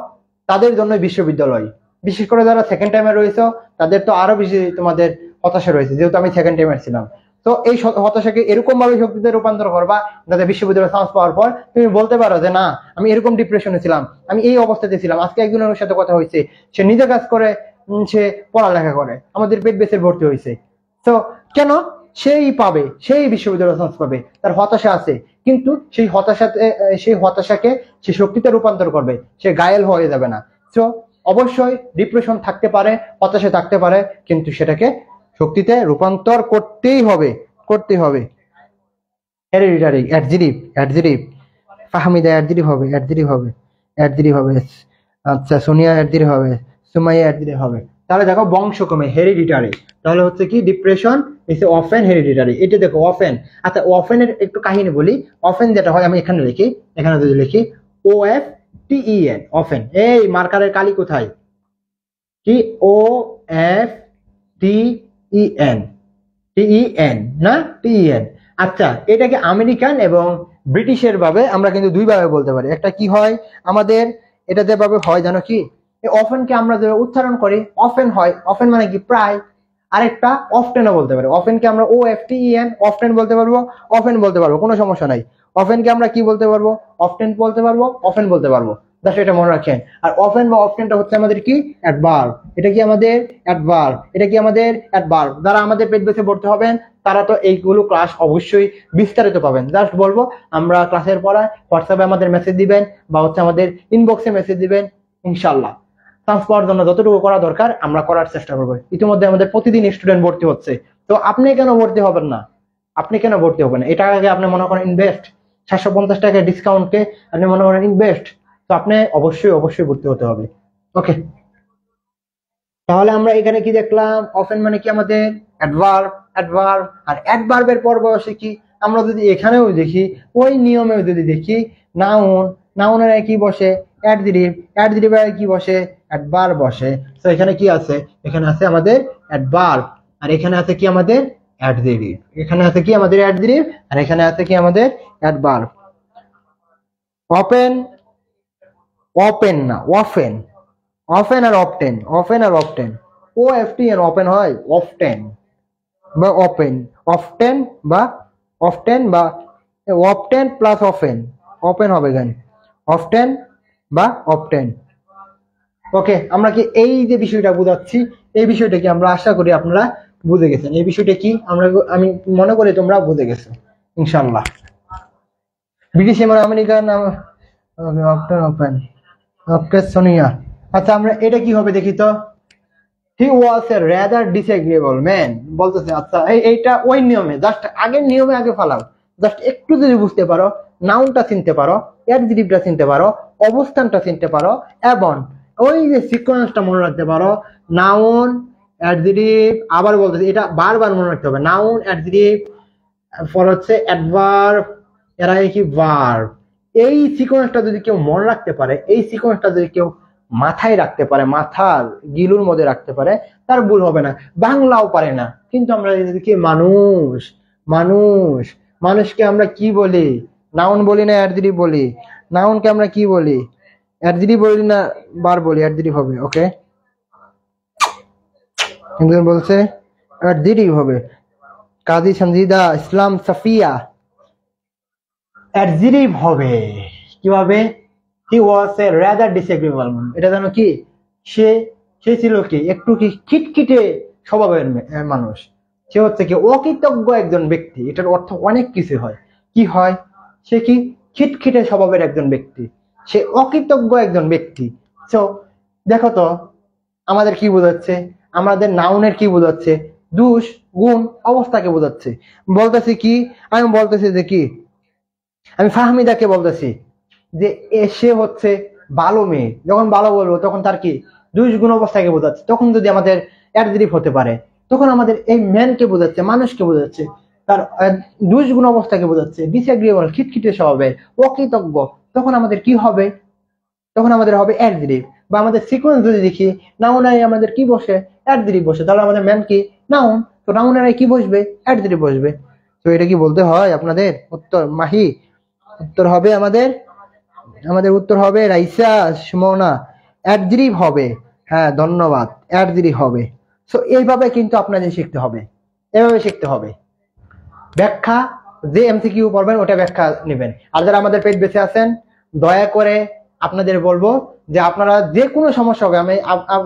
তাদের জন্য বিশ্ববিদ্যালয়। বিশেষ করে যারা সেকেন্ড টাইমে রয়েছে, তাদের তো আরো বেশি তোমাদের হতাশা রয়েছে, যেহেতু আমি সেকেন্ড টাইমে ছিলাম। তো এই হতাশাকে এরকম ভাবে শক্তিতে রূপান্তর করবা, যাতে বিশ্ববিদ্যালয়ে চান্স পাওয়ার পর তুমি বলতে পারো যে না, আমি এরকম ডিপ্রেশনে ছিলাম, আমি এই অবস্থাতে ছিলাম। আজকে একজনের সাথে কথা হয়েছে, সে নিজে কাজ করে, সে পড়ালেখা করে, আমাদের পেট বেসে ভর্তি হয়েছে। তো কেন? সেই পাবে, সেই বিশ্ববিদ্যালয়ে চান্স পাবে, তার হতাশা আছে, কিন্তু সেই হতাশাকে সে শক্তিতে রূপান্তর করবে, সে ঘায়েল হয়ে যাবে না। তো অবশ্যই ডিপ্রেশন থাকতে পারে, হতাশা থাকতে পারে, কিন্তু সেটাকে শক্তিতে রূপান্তর করতেই হবে, করতেই হবে। হেরিডিটারি অ্যাডজেটিভ ফাহমিদা অ্যাডজেটিভ হবে, অ্যাডজেটিভ হবে। আচ্ছা, সোনিয়া অ্যাডজেটিভ হবে, সুমাইয়া অ্যাডজেটিভ হবে। তাহলে দেখো বংশক্রমে হেরিডিটারি, তাহলে হচ্ছে কি ডিপ্রেশন ইজ অফেন হেরিডিটারি। এটা দেখো অফেন। আচ্ছা, অফেনের একটু কাহিনী বলি। অফেন যেটা হয়, আমি এখানে লিখি, এখানে যদি লিখি OFTEN, অফেন। এই মার্কারের কালি কোথায়? কি OFTEN না TEN। আচ্ছা, এটাকে আমেরিকান এবং ব্রিটিশের ভাবে আমরা কিন্তু দুই ভাবে বলতে পারি। একটা কি হয় আমাদের, এটা যেভাবে হয় জানো কি, অফেনকে আমরা যে উচ্চারণ করি অফেন হয়, অফেন মানে কি প্রায়। আরেকটা অফটেনও বলতে পারি, অফেনকে আমরা OFTEN অফটেন বলতে পারবো, অফেন বলতে পারবো, কোনো সমস্যা নাই। অফেনকে আমরা কি বলতে পারবো? অফটেন বলতে পারবো, অফেন বলতে পারবো। জাস্ট এটা মনে রাখেন। আর অফেন বা অফটেনটা হচ্ছে আমাদের কি অ্যাডভার্ব। এটা কি আমাদের অ্যাডভার্ব, এটা কি আমাদের অ্যাডভার্ব। যারা আমাদের পেট বেসে ভর্তি হবেন, তারা তো এইগুলো ক্লাস অবশ্যই বিস্তারিত পাবেন। জাস্ট বলবো, আমরা ক্লাসের পরে হোয়াটসঅ্যাপে আমাদের মেসেজ দিবেন, বা হচ্ছে আমাদের ইনবক্সে মেসেজ দিবেন। ইনশাল্লাহ চান্স পাওয়ার জন্য যতটুকু করা দরকার আমরা করার চেষ্টা করবো। ইতিমধ্যে আমাদের প্রতিদিন স্টুডেন্ট ভর্তি হচ্ছে, তো আপনি কেন ভর্তি হবেন না? আপনি কেন ভর্তি হবেন? এটা আগে আপনি মনে করেন ইনভেস্ট, 750 টাকা ডিসকাউন্টকে আপনি মনে করেন ইনভেস্ট, তো আপনি অবশ্যই অবশ্যই ভর্তি হতে হবে। ওকে, তাহলে আমরা এখানে কি দেখলাম? অফেন মানে কি আমাদের অ্যাডভার্ব, আর অ্যাডভার্বের পর বসে কি, আমরা যদি এখানেও দেখি, ওই নিয়মেও যদি দেখি, নাউন, নাউনের কি বসে? অ্যাডজেটিভ, অ্যাডজেটিভের কি বসে? অ্যাডভার্ব বসে। তো এখানে কি আছে? এখানে আছে আমাদের অ্যাডভার্ব, আর এখানে আছে কি আমাদের অ্যাডজেটিভ। এখানে আছে কি আমাদের অ্যাডজেটিভ, আর এখানে আছে কি আমাদের অ্যাডভার্ব। ওপেন, ওপেন না অফেন, অফেন আর অফটেন, অফেন আর অফটেন। OFTN ওপেন হয় অফটেন বা ওপেন, অফটেন বা অফটেন বা অফটেন প্লাস অফেন, ওপেন হবে গান, অফটেন বা অফটেন। ওকে, আমরা কি এই যে বিষয়টা বুঝাচ্ছি, এই বিষয়টা কি আমরা আশা করি আপনারা বুঝে গেছেন। এই বিষয়টা কি আমি মনে করি তোমরা বুঝে গেছো ইনশাল্লাহ। ব্রিটিশ এবং আমেরিকান অফটেন ওপেন। ওকে সোনিয়া, আচ্ছা আমরা এটা কি হবে দেখি তো। হি ওয়াজ এ রাদার ডিসএগ্রিয়েবল ম্যান বলতেছে। আচ্ছা এইটা ওই নিয়মে, জাস্ট আগের নিয়মে আগে ফালাও। জাস্ট একটু যদি বুঝতে পারো, নাউনটা চিনতে পারো, অ্যাডজেক্টিভটা চিনতে পারো, অবস্থানটা চিনতে পারো, এবং ওই যে সিকোয়েন্সটা মনে রাখতে পারো, নাউন অ্যাডজেক্টিভ, আবার বলতেছে এটা বারবার মনে রাখতে হবে, নাউন অ্যাডজেক্টিভ পর হচ্ছে অ্যাডভার্ব, এরা কি ভার্ব। এই সিকোয়েন্সটা যদি কেউ মনে রাখতে পারে, এই সিকোয়েন্সটা যদি কেউ মাথায় রাখতে পারে, মাথার গিলুর মধ্যে রাখতে পারে, তার ভুল হবে না। বাংলাও পারে না, কিন্তু আমরা কি মানুষ, মানুষ, মানুষকে আমরা কি বলি? নাউন বলি না অ্যাডজেক্টিভ বলি? নাউনকে আমরা কি বলি? অ্যাডজেক্টিভ বলি না বার বলি? অ্যাডজেক্টিভ হবে। ওকে, একজন বলছে অ্যাডজেক্টিভ হবে। কাজী সঞ্জিদা ইসলাম সাফিয়া, অ্যাডজেক্টিভ হবে। কিভাবে? হি ওয়াজ এ রাদার ডিসএগ্রিয়েবল ম্যান, এটা জানো কি, সে ছিল কি একটু কি খিটখিটে স্বভাবের মানুষ। সে হচ্ছে কি অকৃতজ্ঞ একজন ব্যক্তি। এটার অর্থ অনেক কিছু হয়। কি হয়? সে কি খিটখিটে স্বভাবের একজন ব্যক্তি, সে অকৃতজ্ঞ একজন ব্যক্তি। তো দেখো তো আমাদের কি বোঝাচ্ছে? আমাদের নাউনের কি বোঝাচ্ছে? দোষ, গুণ, অবস্থাকে বোঝাচ্ছে। বলতেছি কি, আমি বলতেছি যে কি, আমি ফাহমিদাকে বলতেছি যে সে হচ্ছে ভালো মেয়ে। যখন ভালো বলবো তখন তার কি দুই গুণ অবস্থাকে বোঝাচ্ছে। তখন যদি আমাদের অ্যাডজেক্টিভ হতে পারে, তখন আমাদের এই ম্যানকে বোঝাচ্ছে, মানুষকে বোঝাচ্ছে, তার দুই গুণ অবস্থাকে বোঝাচ্ছে। ডিসএগ্রিয়েবল, খিটখিটে স্বভাবের, অকৃতজ্ঞ, তখন আমাদের কি হবে? তখন আমাদের হবে অ্যাডজেক্টিভ। বা আমাদের সিকোয়েন্স যদি দেখি, নাউন আই আমাদের কি বসে, অ্যাডজেক্টিভ বসে, তাহলে আমাদের ম্যান কি নাউন, তো নাউনের আই কি বসবে, অ্যাডজেক্টিভ বসবে। তো এটা কি বলতে হয় আপনাদের? উত্তর মাহি, উত্তর হবে আমাদের উত্তর হবে রাইসা সুমনা, অ্যাডজেক্টিভ হবে। হ্যাঁ ধন্যবাদ, অ্যাডজেক্টিভ হবে। সো এইভাবে কিন্তু আপনাদের শিখতে হবে, এভাবে শিখতে হবে। ব্যাখ্যা যে এমসিকিউ পড়বেন ওটা ব্যাখ্যা নেবেন। আর যারা আমাদের পেজ বেঁচে আছেন, দয়া করে আপনাদের বলবো যে আপনারা যে কোনো সমস্যা হবে, আমি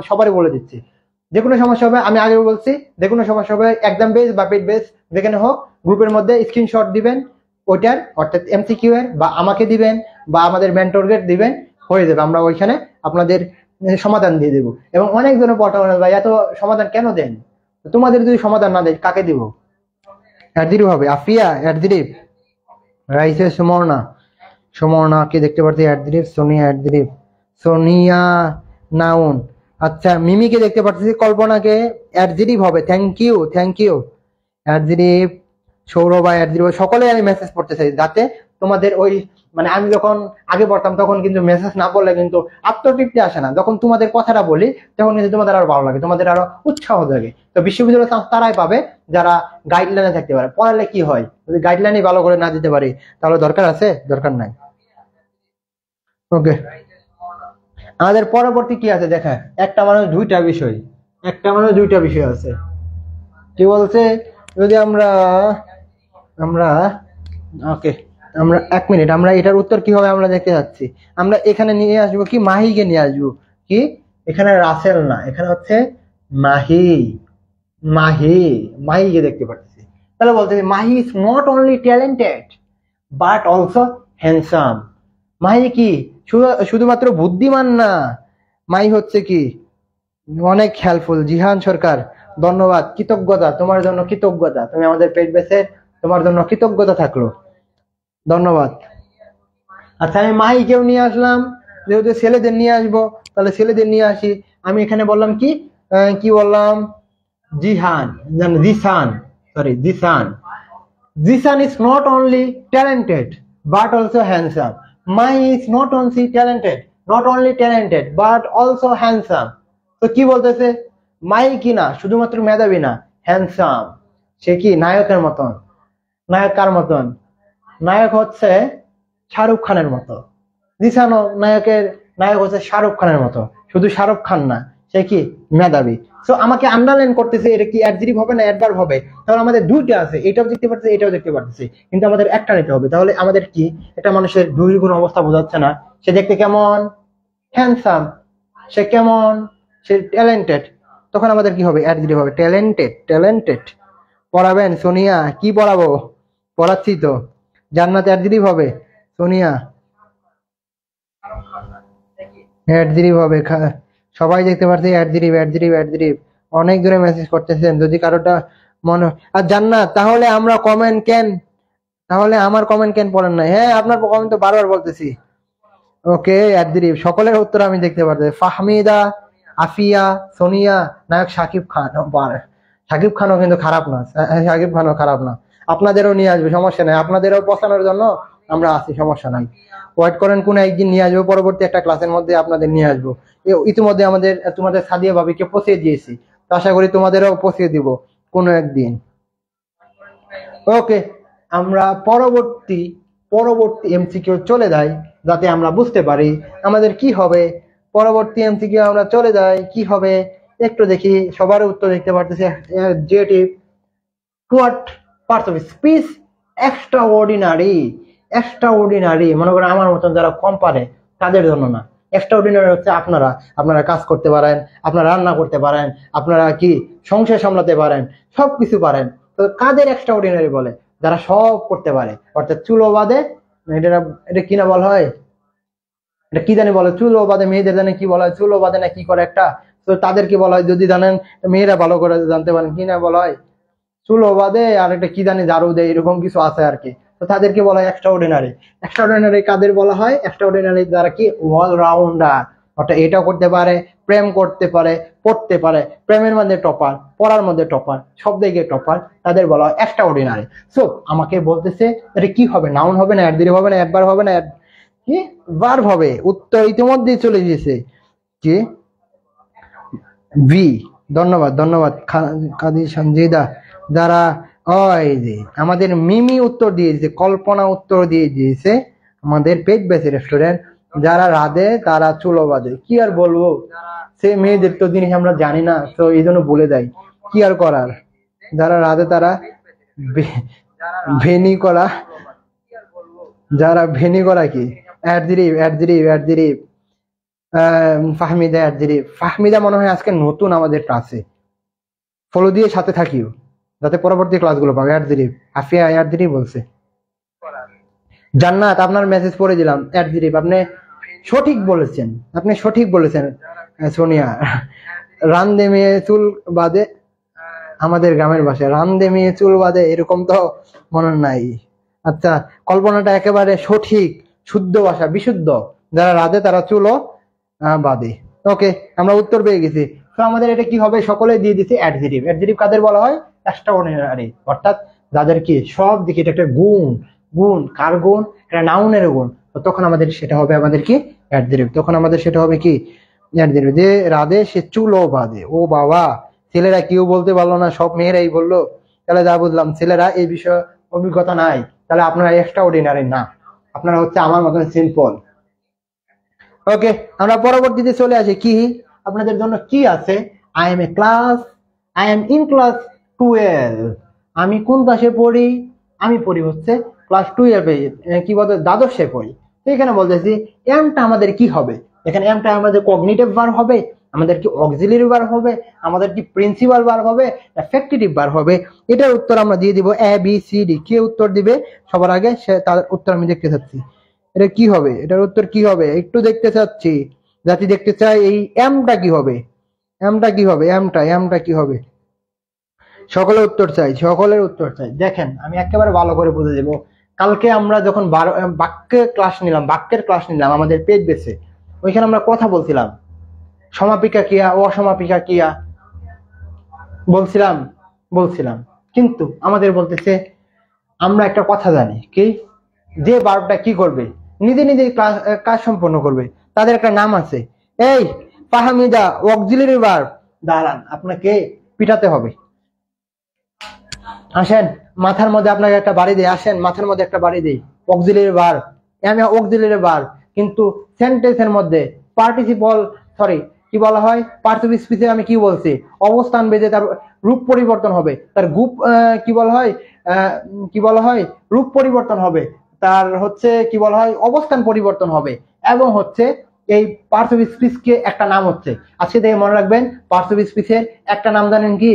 সবারই বলে দিচ্ছি, যে কোনো সমস্যা হবে, আমি আগে বলছি, যে কোনো সমস্যা হবে এক্সাম বেস বা পেজ বেস যেখানে হোক, গ্রুপের মধ্যে স্ক্রিনশট দিবেন ওইটার, অর্থাৎ এমসিকিউ এর, বা আমাকে দিবেন বা আমাদের মেন্টরকে দিবেন, হয়ে যাবে। আমরা ওইখানে আপনাদের সমাধান দিয়ে দেবো। এবং অনেকজনের পড়ানো ভাই এত সমাধান কেন দেন, তোমাদের যদি সমাধান না দেয় কাকে দিব? অ্যাডজেক্টিভ হবে, আফিয়া অ্যাডজেক্টিভ, রাইসে সুমর্ণাকে দেখতে পাচ্ছি adjective, Sonia adjective, Sonia noun. আচ্ছা মিমিকে দেখতে পাচ্ছি, কল্পনাকে অ্যাডজেক্টিভ হবে, thank you adjective, Sourav adjective. সকলে আমি মেসেজ পড়তে চাই যাতে তোমাদের ওই মানে আমি যখন আগে পড়তাম তখন কিন্তু মেসেজ না পড়লে কিন্তু আত্মতৃপ্তি আসে না, যখন তোমাদের কথাটা বলি তখন কিন্তু তোমাদের আরো ভালো লাগে, তোমাদের আরো উৎসাহ লাগে। তো বিশ্ববিদ্যালয় চান্স তারাই পাবে যারা গাইডলাইনে থাকতে পারে। পড়ালে কি হয়, যদি গাইডলাইনই ভালো করে না দিতে পারি তাহলে দরকার আছে, দরকার নাই। ওকে, আমাদের পরবর্তী কি আছে দেখা, একটা মানুষ দুইটা বিষয়, একটা মানুষ দুইটা বিষয় আছে। কি বলছে, যদি আমরা আমরা ওকে আমরা 1 মিনিট, আমরা এটার উত্তর কি হবে আমরা দেখতে যাচ্ছি। আমরা এখানে নিয়ে আসবো কি, মাহিকে নিয়ে আসবো কি, এখানে রাসেল না, এখানে হচ্ছে মাহি, মাহিকে দেখতে পাচ্ছি। তাহলে বলতে Mahi is not only talented but also handsome. Mahi কি শুধুমাত্র বুদ্ধিমান না, মাহি হচ্ছে কি অনেক হেল্পফুল। জিহান সরকার ধন্যবাদ, কৃতজ্ঞতা তোমার জন্য, কৃতজ্ঞতা, তুমি আমাদের পেট বেসের, তোমার জন্য কৃতজ্ঞতা থাকলো, ধন্যবাদ। আচ্ছা আমি মাহিকেও নিয়ে আসলাম, যেহেতু ছেলেদের নিয়ে আসবো তাহলে ছেলেদের নিয়ে আসি। আমি এখানে বললাম কি কি বললাম, Jisan is not only talented but also handsome. Mahi is not only talented but also handsome. তো কি বলতেছে, মাহি কি না শুধুমাত্র মেধাবী না, হ্যান্ডসাম, সে কি নায়কের মতন। নায়ক কার মতন, নায়ক হচ্ছে শাহরুখ খানের মতো। জিসানো নায়ক হচ্ছে শাহরুখ খানের মতো, শুধু শাহরুখ খান না, সে কি মেধাবী। সো আমাকে আন্ডারলাইন করতেছে, এটা কি অ্যাডজেক্টিভ হবে না অ্যাডভার্ব হবে? তাহলে আমাদের দুইটা আছে, এটাও দেখতে পাচ্ছি এটাও দেখতে পাচ্ছি, কিন্তু আমাদের একটা নিতে হবে। তাহলে আমাদের কি, এটা মানুষের দুই গুণ অবস্থা বোঝাচ্ছে না, সে দেখতে কেমন, হ্যান্ডসাম, সে কেমন, সে ট্যালেন্টেড। তখন আমাদের কি হবে, অ্যাডজেক্টিভ হবে, ট্যালেন্টেড। পড়াবেন সোনিয়া? কি পড়াবো, পড়াচ্ছি তো। জান্নাত অ্যাডজেক্টিভ হবে, সোনিয়া অ্যাডজেক্টিভ হবে। সবাই দেখতে পাচ্ছি অ্যাডজেক্টিভ। অনেক দূরে মেসেজ করতেছেন, যদি কারোটা মনে। আর জান্নাত তাহলে আমরা কমেন্ট কেন, তাহলে আমার কমেন্ট কেন পড়েন নাই? হ্যাঁ আপনার কমেন্ট তো বারবার বলতেছি। ওকে অ্যাডজেক্টিভ, সকলের উত্তর আমি দেখতে পাচ্ছি। ফাহমিদা, আফিয়া, সোনিয়া, নায়ক শাকিব খান। শাকিব খানও কিন্তু খারাপ না, আপনাদেরও নিয়ে আসবে, সমস্যা নাই, আপনাদেরও পছানোর জন্য আমরা আছি, সমস্যা নাই। ওয়েট করেন, কোন একদিন নিয়ে আসবো, পরবর্তী একটা ক্লাসের মধ্যে আপনাদের নিয়ে আসবো। ইতিমধ্যে তোমাদের সাদিয়া ভাবিকে পৌঁছে দিয়েছি, তো আশা করি তোমাদেরও পৌঁছে দিব কোনো একদিন। ওকে, আমরা পরবর্তী এমসিকিউ চলে যাই, যাতে আমরা বুঝতে পারি আমাদের কি হবে। পরবর্তী এমসিকিউ আমরা চলে যাই, কি হবে একটু দেখি। সবার উত্তর দেখতে পারতেছি, adjective, what parts of speech extraordinary. মনে করেন আমার মতন যারা কম পারে তাদের জন্য না, এক্সট্রাঅর্ডিনারি হচ্ছে আপনারা কাজ করতে পারেন, আপনারা রান্না করতে পারেন, আপনারা কি সংসার সামলাতে পারেন, সবকিছু পারেন। তো কাদের এক্সট্রাঅর্ডিনারি বলে? যারা সব করতে পারে, অর্থাৎ চুলো বাদে, এটা কি না বলা হয়, এটা কি জানি বলে, চুলো বাদে মেয়েদের জানে কি বলা হয়, চুলো বাদে না কি করে একটা, তো তাদেরকে বলা হয়, যদি জানেন মেয়েরা ভালো করে জানতে পারেন কি না বলা হয়, চুলো বাদে আর একটা কি জানি ঝাড়ু দেয়, এরকম কিছু আছে আর কি। তো তাদেরকে বলা হয় এক্সট্রাঅর্ডিনারি। কাদের বলা হয় এক্সট্রাঅর্ডিনারি? যারা কি অলরাউন্ডার, অর্থাৎ এটাও করতে পারে, প্রেম করতে পারে, পড়তে পারে, প্রেমের মধ্যে টপার, পড়ার মধ্যে টপার, সব দিকে টপার, তাদের বলা হয় এক্সট্রাঅর্ডিনারি। সো আমাকে বলতেছে এটা কি হবে, নাউন হবে না অ্যাডজেক্টিভ হবে না অ্যাডভার্ব হবে না কি ভার্ব হবে? উত্তর ইতিমধ্যেই চলে গিয়েছে, কি ভি। ধন্যবাদ ধন্যবাদ কাদি সঞ্জিদা, যারা ওই যে আমাদের মিমি উত্তর দিয়ে দিয়েছে, কল্পনা উত্তর দিয়ে দিয়েছে আমাদের পেট বেসি রেস্টুরেন্ট। যারা রাধে তারা চুলো বাঁধে, কি আর বলবো, সে মেয়েদের তো জিনিস আমরা জানি না, তো এই জন্য বলে দেয়, কি আর করার। যারা রাধে তারা ভেনি করা, যারা ভেনি করা কি অ্যাডজিরিভ ফাহমিদা অ্যাডজিরিভ। ফাহমিদা মনে হয় আজকে নতুন আমাদের ক্লাসে, ফলো দিয়ে সাথে থাকিও যাতে পরবর্তী ক্লাসগুলো পাবে। অ্যাডজিরিভ আফিয়া অ্যাডজিরিভ বলছে। জান্নাত আপনার মেসেজ পড়ে দিলাম, অ্যাডজিরিভ আপনি সঠিক বলেছেন, আপনি সঠিক বলেছেন। সোনিয়া রান্দে মেয়ে চুল বাঁধে, আমাদের গ্রামের ভাষায় রান্দে মেয়ে চুল বাঁধে, এরকম তো মনে নাই। আচ্ছা, কল্পনাটা একেবারে সঠিক, শুদ্ধ ভাষা, বিশুদ্ধ। যারা রাধে তারা চুলও বাঁধে। ওকে, আমরা উত্তর পেয়ে গেছি। তো আমাদের এটা কি হবে, সকলে দিয়ে দিচ্ছি অ্যাডজেটিভ। অ্যাডজেটিভ কাদের বলা হয়? এক্সট্রাঅর্ডিনারি, অর্থাৎ যাদের কি সব দিকে এটা একটা গুণ। গুণ কার গুণ? এটা নাউনের গুণ। তো তখন আমাদের সেটা হবে আমাদের কি অ্যাডজেটিভ। তখন আমাদের সেটা হবে কি অ্যাডজেটিভ। যে রাধে সে চুলও বাঁধে। ও বাবা, ছেলেরা কেউ বলতে পারলো না, সব মেয়েরাই বললো। তাহলে যা বুঝলাম ছেলেরা এই বিষয়ে অভিজ্ঞতা নাই, তাহলে আপনারা এক্সট্রাঅর্ডিনারি না, আপনারা হচ্ছে আমার মতন সিম্পল। ওকে, আমরা পরবর্তীতে চলে আসি। কি আপনাদের জন্য কি আছে? I am in class 12। আমি কোন ক্লাসে পড়ি? আমি পড়ি হচ্ছে ক্লাস 12-এ, কি বলতে দ্বাদশে পড়ি। এখানে বলতেছি এমটা আমাদের কি হবে? এখানে এমটা আমাদের কগনিটিভ ভার্ব হবে, আমাদের কি অক্সিলারি ভার্ব হবে, আমাদের কি প্রিন্সিপাল ভার্ব হবে, ফ্যাক্টিটিভ ভার্ব হবে? এটার উত্তর আমরা দিয়ে দিব এ বি সি ডি। কে উত্তর দিবে সবার আগে, সে তার উত্তর আমি দেখতে চাচ্ছি। এটা কি হবে? এটার উত্তর কি হবে একটু দেখতে চাচ্ছি, যাতে দেখতে চাই এই এমটা কি হবে, এমটা কি হবে, এমটা কি হবে। সকলের উত্তর চাই, সকলের উত্তর চাই। দেখেন আমি একেবারে ভালো করে বুঝে দেবো। কালকে আমরা যখন বাক্যের ক্লাস নিলাম আমাদের পেজ বেসে, ওইখানে আমরা কথা বলছিলাম সমাপিকা ক্রিয়া, অসমাপিকা ক্রিয়া বলছিলাম। কিন্তু আমাদের বলতেছে আমরা একটা কথা জানি, কি যে ভার্বটা কি করবে, নিজে নিজে কাজ সম্পন্ন করবে, তাদের একটা নাম আছে। এই ফাহমিদা অক্সিলারি ভার্ব, দাঁড়ান আপনাকে পিটাতে হবে। আসেন মাথার মধ্যে আপনাকে একটা বাড়ি দেই, আসেন মাথার মধ্যে একটা বাড়ি দেই। অক্সিলারি ভার্ব, আমি অক্সিলারি ভার্ব, কিন্তু সেন্টেন্সের মধ্যে পার্টিসিপল কি বলা হয়, পার্টিসিপল স্পিচে আমি কি বলছি, অবস্থান বেঁধে তার রূপ পরিবর্তন হবে, তার গ্রুপ কি বলা হয় রূপ পরিবর্তন হবে, তার হচ্ছে কি বলা হয় অবস্থান পরিবর্তন হবে, এবং হচ্ছে এই পার্টিসিপল স্পিচকে একটা নাম হচ্ছে, আজকে থেকে মনে রাখবেন পার্টিসিপল স্পিচের একটা নাম জানেন কি?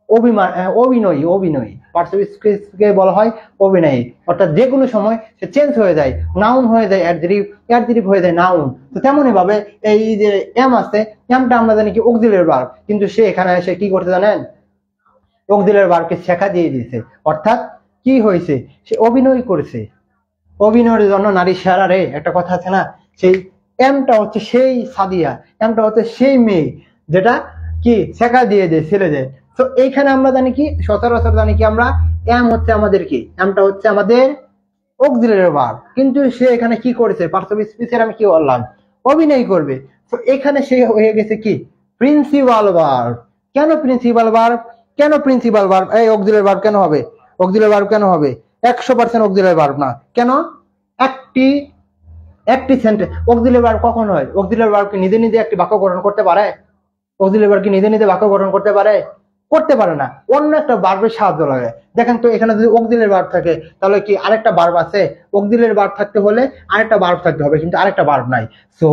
অভিনয়ী। পার্টিসিপল স্পিচকে বলা হয় অভিনয়ী, অর্থাৎ যে কোনো সময় সে চেঞ্জ হয়ে যায়, নাউন হয়ে যায় অ্যাডজেক্টিভ হয়ে যায় নাউন। তো তেমনই ভাবে এই যে এম আছে, এমটা আমরা জানি কি অক্সিলারি ভার্ব, কিন্তু সে এখানে এসে কি করতে জানেন, অক্সিলারি ভার্বকে শেখা দিয়ে দিয়েছে। অর্থাৎ কি হয়েছে, সে অভিনয় করেছে। অভিনয়ের জন্য নারী সেরা রে, একটা কথা আছে না, সেই এমটা হচ্ছে সেই সাদিয়া, এমটা হচ্ছে সেই মেয়ে যেটা কি শেখা দিয়ে দেয় ছেলেদের। তো এইখানে আমরা জানি কি, সচরাচর জানি কি আমরা, এম হচ্ছে আমাদের কি, এমটা হচ্ছে আমাদের অক্সিলারি ভার্ব, কিন্তু সে এখানে কি করেছে, পার্টিসিপল স্পিচের আমি কি বললাম, অভিনয় করবে। তো এখানে সে হয়ে গেছে কি প্রিন্সিপাল ভার্ব। কেন প্রিন্সিপাল ভার্ব? এই অক্সিলারি ভার্ব কেন হবে? অক্সিলারি ভার্ব কেন হবে? 100% অক্সিলারি ভার্ব না। কেন? একটি সেন্টেন্স অক্সিলারি ভার্ব কখন হয়? অক্সিলারি ভার্ব কি নিজে নিজে একটি বাক্য গঠন করতে পারে? অক্সিলারি ভার্ব কি নিজে নিজে বাক্য গঠন করতে পারে? করতে পারে না, অন্য একটা ভার্বের সাহায্য লাগে। দেখেন তো এখানে যদি অক্সিলারি ভার্ব থাকে, তাহলে কি আরেকটা ভার্ব আছে? অক্সিলারি ভার্ব থাকতে হলে আরেকটা ভার্ব থাকতে হবে, কিন্তু আরেকটা ভার্ব নাই। সো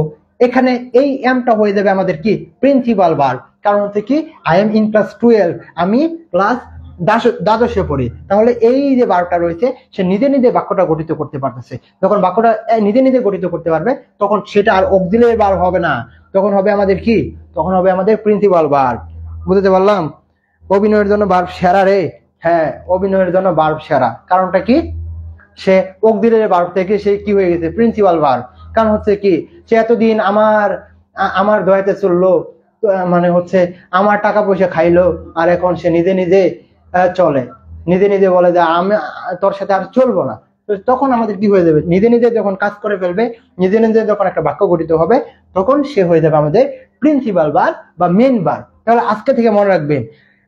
এখানে এই এমটা হয়ে যাবে আমাদের কি প্রিন্সিপাল ভার্ব। কারণ হচ্ছে কি আই এম ইন ক্লাস 12, আমি ক্লাস দ্বাদশে পড়ি। তাহলে এই যে ভার্বটা রয়েছে সে নিজে নিজে বাক্যটা গঠিত করতে পারতেছে। যখন বাক্যটা নিজে নিজে গঠিত করতে পারবে তখন সেটা আর অক্সিলারি ভার্ব হবে না, তখন হবে আমাদের কি, তখন হবে আমাদের প্রিন্সিপাল ভার্ব। বুঝতে পারলাম? অভিনয়ের জন্য ভার্ব সেরা রে, হ্যাঁ অভিনয়ের জন্য ভার্ব সেরা। কারণটা কি, সে অক্সিলারি ভার্ব থেকে সে কি হয়ে গেছে প্রিন্সিপাল ভার্ব। কারণ হচ্ছে কি, সে এতদিন আমার দয়াতে চললো, মানে হচ্ছে আমার টাকা পয়সা খাইলো, আর এখন সে নিজে নিজে চলে, নিজে নিজে বলে যে আমি তোর সাথে আর চলবো না। তো তখন আমাদের কি হয়ে যাবে, নিজে নিজে যখন কাজ করে ফেলবে, নিজে নিজে যখন একটা বাক্য গঠিত হবে, তখন সে হয়ে যাবে আমাদের প্রিন্সিপাল ভার্ব বা মেইন ভার্ব। তাহলে আজকে থেকে মনে রাখবেন,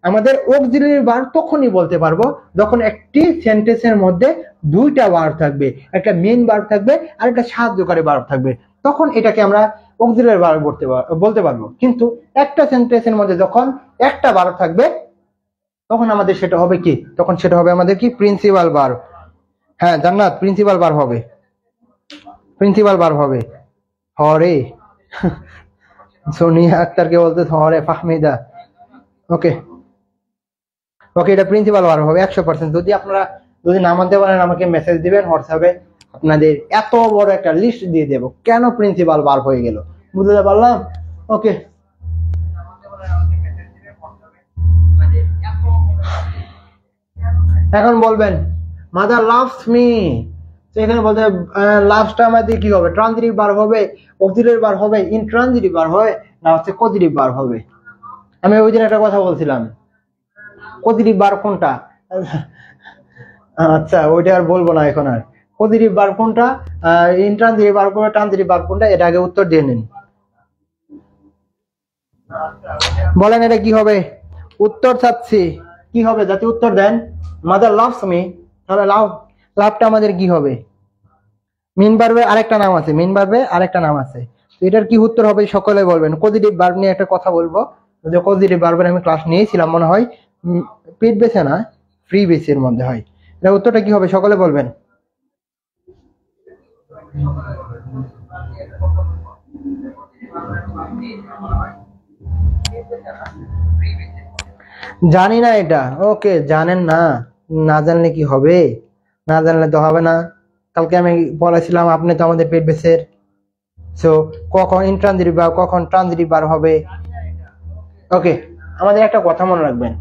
আমাদের অক্সিলারি ভার্ব তখনই বলতে পারবো যখন একটি সেন্টেন্সের মধ্যে দুইটা ভার্ব থাকবে, একটা মেইন ভার্ব থাকবে আর একটা সাহায্যকারী ভার্ব থাকবে, তখন এটাকে আমরা অক্সিলারি ভার্ব বলতে পারবো। কিন্তু একটা সেন্টেন্সের মধ্যে যখন একটা ভার্ব থাকবে তখন আমাদের সেটা হবে কি, তখন সেটা হবে আমাদের কি প্রিন্সিপাল ভার্ব। হ্যাঁ জান্নাত, প্রিন্সিপাল ভার্ব হবে, প্রিন্সিপাল ভার্ব হবে। হরে সোনিয়া আক্তারকে বলতে হরে ফাহমিদা। ওকে ওকে, এটা প্রিন্সিপাল ভার্ব হবে 100%। যদি আপনারা যদি না মানতে পারেন আমাকে মেসেজ দিবেন হোয়াটসঅ্যাপে, আপনাদের এত বড় একটা লিস্ট দিয়ে দেবো কেন প্রিন্সিপাল ভার্ব হয়ে গেল, বুঝতে পারলাম? ওকে, এখন বলবেন মাদার লাভস মি, তো এখানে বলতে লাভসটা আমাদের কি হবে, ট্রানজিটিভ ভার্ব হবে, অক্সিলারি ভার্ব হবে, ইনট্রানজিটিভ ভার্ব হবে, না হচ্ছে পজিটিভ ভার্ব হবে? আমি ওই দিন একটা কথা বলছিলাম, পজিটিভ ভার্ব কোনটা? আচ্ছা ওইটা আর বলবো না এখন। আর পজিটিভ ভার্ব কোনটা, ইনট্রানজিটিভ ভার্ব কোনটা, ট্রানজিটিভ ভার্ব কোনটা, এটা আগে উত্তর দিয়ে নিন। বলেন এটা কি হবে? উত্তর চাচ্ছি, কি হবে যাতে উত্তর দেন। মাদার লাভস মি, তাহলে লাভটা আমাদের কি হবে? মেইন ভার্বের আরেকটা নাম আছে, মেইন ভার্বের আরেকটা নাম আছে, তো এটার কি উত্তর হবে সকলে বলবেন। পজিটিভ ভার্ব নিয়ে একটা কথা বলবো, যে পজিটিভ ভার্বের আমি ক্লাস নিয়েছিলাম মনে হয়, পেড বেসে না ফ্রি বেসের মধ্যে হয়। এটা উত্তরটা কি হবে সকলে বলবেন। জানি না এটা, ওকে জানেন না, না জানলে কি হবে, না জানলে তো হবে না। কালকে আমি বলেছিলাম আপনি তো আমাদের পেড বেসের, সো কখন ইনট্রানজিটিভ ভার্ব কখন ট্রানজিটিভ ভার্ব হবে। ওকে, আমাদের একটা কথা মনে রাখবেন,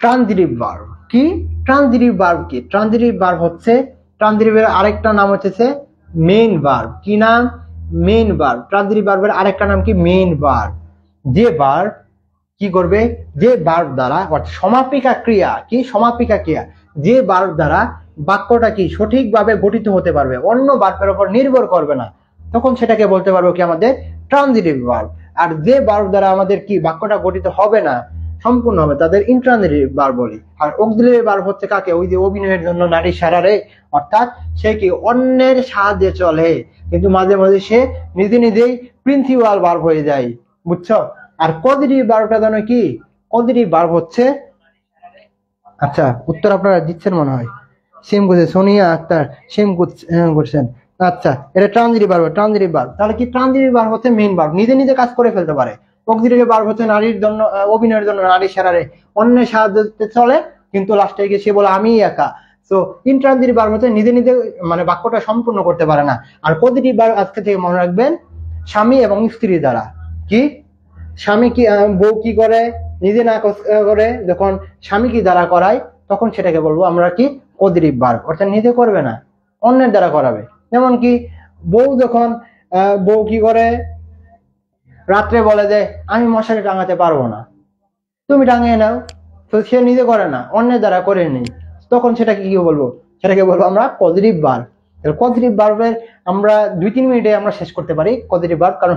ট্রানজিটিভ ভার্ব কি, ট্রানজিটিভ ভার্ব কি, ট্রানজিটিভ ভার্ব হচ্ছে, ট্রানজিটিভের আরেকটা নাম হচ্ছে মেইন ভার্ব। কি নাম? Main verb. ট্রানজিটিভ ভার্বের আরেকটা নাম কি, মেইন ভার্ব। যে ভার্ব কি করবে, যে ভার্ব দ্বারা সমাপিকা ক্রিয়া, কি সমাপিকা ক্রিয়া, যে ভার্ব দ্বারা বাক্যটা কি সঠিকভাবে গঠিত হতে পারবে, অন্য ভার্বের উপর নির্ভর করবে না, তখন সেটাকে বলতে পারবো কি আমাদের ট্রানজিটিভ ভার্ব। আর যে ভার্ব দ্বারা আমাদের কি বাক্যটা গঠিত হবে না, সম্পূর্ণ হবে, তাদের ইনট্রানজিটিভ ভার্ব বলি। আর অক্সিলারি ভার্ব হচ্ছে কাকে, ওই যে অভিনয়ের জন্য নারী সারারে, অর্থাৎ সে কি অন্যের সাহায্যে চলে কিন্তু মাঝে মাঝে সে নিজে নিজেই প্রিন্সিপাল ভার্ব হয়ে যায়, বুঝছো? আর পজিটিভ ভার্বটা জানো কি, পজিটিভ ভার্ব হচ্ছে, আচ্ছা উত্তর আপনারা দিচ্ছেন মনে হয়, সেম করছে সোনিয়া আক্তার, সেম করছেন। আচ্ছা এটা ট্রানজিটিভ ভার্ব, ট্রানজিটিভ ভার্ব। তাহলে কি ট্রানজিটিভ ভার্ব হচ্ছে মেইন ভার্ব, নিজে নিজে কাজ করে ফেলতে পারে। অক্সিলারি ভার্ব হচ্ছে নারীর জন্য, অভিনয়ের জন্য নারী সারারে, অন্যের সাহায্যে চলে কিন্তু লাস্টে গিয়ে সে বলে আমি একা। সো ইনট্রানজিটিভ ভার্ব হচ্ছে নিজে নিজে মানে বাক্যটা সম্পূর্ণ করতে পারে না। আর পজিটিভ ভার্ব আজকে থেকে মনে রাখবেন, স্বামী এবং স্ত্রী দ্বারা, কি স্বামী কি বউ কি করে, নিজে না করে যখন স্বামী কি দ্বারা করায় তখন সেটাকে বলবো আমরা কি পজিটিভ ভার্ব, অর্থাৎ নিজে করবে না অন্যের দ্বারা করাবে। যেমন কি বউ যখন বউ কি করে, রাত্রে বলে যে আমি মশারি টাঙাতে পারবো না, তুমি টাঙিয়ে নাও, তো সে নিজে করে না অন্যের দ্বারা করে নেই, তখন সেটাকে কি বলবো, সেটাকে বলবো আমরা পজিটিভ ভার্ব। পজিটিভ ভার্বের আমরা 2-3 মিনিটে আমরা শেষ করতে পারি পজিটিভ ভার্ব, কারণ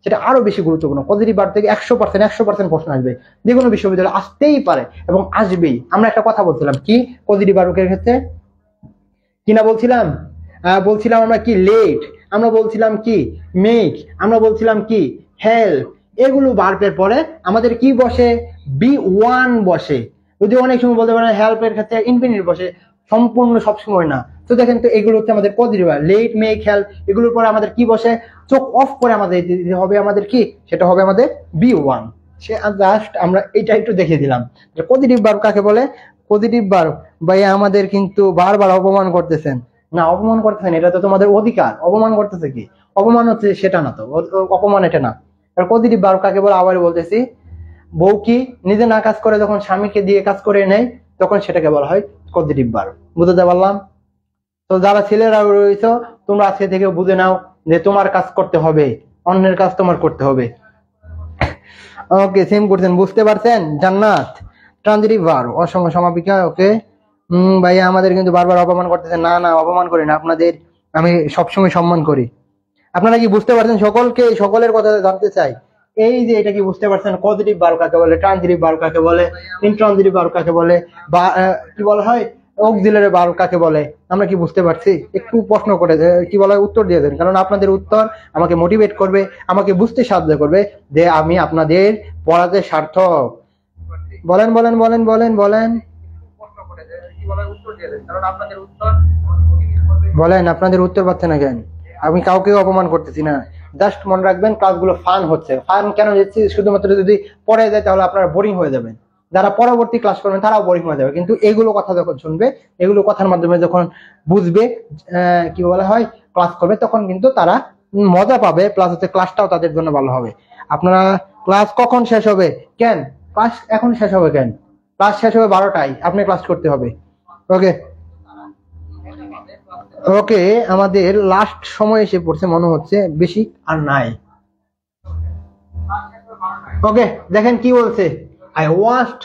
সেটা আরো বেশি গুরুত্বপূর্ণ। পজিটিভ ভার্ব থেকে 100% প্রশ্ন আসবে, যে কোনো বিশ্ববিদ্যালয়ে আসতেই পারে এবং আসবেই। আমরা একটা কথা বলছিলাম কি পজিটিভ ভার্বের ক্ষেত্রে, কিনা বলছিলাম, বলছিলাম আমরা কি লেট, আমরা বলছিলাম কি মেক, আমরা বলছিলাম কি হেল্প, এগুলো ভার্বের পরে আমাদের কি বসে, বি ওয়ান বসে। যদি অনেক সময় বলতে পারেন হেল্পের ক্ষেত্রে ইনফিনিট বসে, সম্পূর্ণ সবসময় না। তো দেখেন তো এগুলো হচ্ছে আমাদের positive verb, late make help, এগুলোর পরে আমাদের কি বসে, চোখ অফ করে আমাদের হবে আমাদের কি, সেটা হবে আমাদের বি ওয়ান। সে জাস্ট আমরা এটা একটু দেখিয়ে দিলাম যে পজিটিভ ভার্ব কাকে বলে। পজিটিভ ভার্ব ভাইয়া আমাদের কিন্তু বারবার অপমান করতেছেন, না অপমান করতেছেন, এটা তো তোমাদের অধিকার, অপমান করতেছে কি, অপমান হচ্ছে সেটা না তো, অপমান এটা না। আর পজিটিভ ভার্ব কাকে বলে আবার বলতেছি, বউ কি নিজে না কাজ করে যখন স্বামীকে দিয়ে কাজ করে নেয় তখন সেটাকে বলা হয় পজিটিভ ভার্ব। বুঝতে পারলাম? তো যারা ছেলেরা রয়েছে তোমরা আজকে থেকে বুঝে নাও যে তোমার কাজ করতে হবে, অন্যের কাজ তোমার করতে হবে। ওকে সেম করছেন, বুঝতে পারছেন? জান্নাত ট্রানজিটিভ ভার্ব অসংখ্য সমাপিকা। ওকে ভাইয়া আমাদের কিন্তু বারবার অপমান করতেছেন, না না অপমান করি না, আপনাদের আমি সবসময় সম্মান করি। আপনারা কি বুঝতে পারছেন? সকলের কথা জানতে চাই এই যে এটা কি বুঝতে পারছেন পজিটিভ ভার্ব কাকে বলে, ট্রানজিটিভ ভার্ব কাকে বলে, ইনট্রানজিটিভ ভার্ব কাকে বলে, বা কি বলা হয় অক্সিলারি ভার্ব কাকে বলে, আমরা কি বুঝতে পারছি? একটু প্রশ্ন করে কি বলা হয় উত্তর দিয়ে দেন, কারণ আপনাদের উত্তর আমাকে মোটিভেট করবে, আমাকে বুঝতে সাহায্য করবে যে আমি আপনাদের পড়াতে সার্থক। বলেন বলেন বলেন বলেন বলেন বলেন, আপনাদের উত্তর পাচ্ছে না কেন? আমি কাউকে অপমান করতেছি না, জাস্ট মনে রাখবেন ক্লাসগুলো ফান হচ্ছে। ফান কেন হচ্ছে? শুধুমাত্র যদি পড়ে যায় তাহলে আপনারা বোরিং হয়ে যাবেন, যারা পরবর্তী ক্লাস করবেন তারাও বোরিং হয়ে যাবে, কিন্তু এগুলো কথা যখন শুনবে, এগুলো কথার মাধ্যমে যখন বুঝবে, কি বলা হয় ক্লাস করবে, তখন কিন্তু তারা মজা পাবে, প্লাস হচ্ছে ক্লাসটাও তাদের জন্য ভালো হবে। আপনারা ক্লাস কখন শেষ হবে? কেন ক্লাস এখন শেষ হবে কেন? ক্লাস শেষ হবে 12টায়, আপনি ক্লাস করতে হবে। ওকে ওকে, আমাদের লাস্ট সময় এসে পড়ছে মনে হচ্ছে, বেশি আর নাই। ওকে, দেখেন কি বলছে, I watched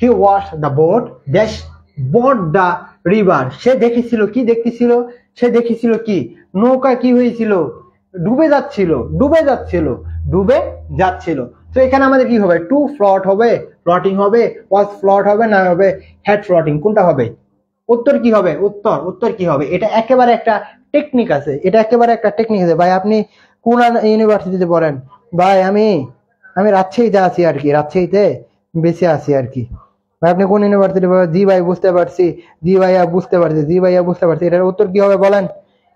he watched the boat dash boat the river. সে দেখেছিল কি দেখতেছিল? সে দেখেছিল কি নৌকা কি হয়েছিল? ডুবে যাচ্ছিল, ডুবে যাচ্ছিল, ডুবে যাচ্ছিল। তো এখানে আমাদের কি হবে? টু ফ্লট হবে, ফ্লটিং হবে, ওয়াজ ফ্লট হবে, না হবে হ্যাড ফ্লটিং, কোনটা হবে? উত্তর কি হবে? উত্তর কি হবে? এটা একেবারে একটা টেকনিক আছে, এটা একেবারে একটা টেকনিক আছে। ভাই আপনি কোন ইউনিভার্সিটিতে পড়েন? ভাই আমি আমি রাজশাহীতে আছি আর কি, রাজশাহীতে বেঁচে আছি আর কি। ভাই আপনি কোন ইউনিভার্সিটি? জি ভাই বুঝতে পারছি, জি ভাইয়া বুঝতে পারছি, জি ভাইয়া বুঝতে পারছি। এটার উত্তর কি হবে বলেন?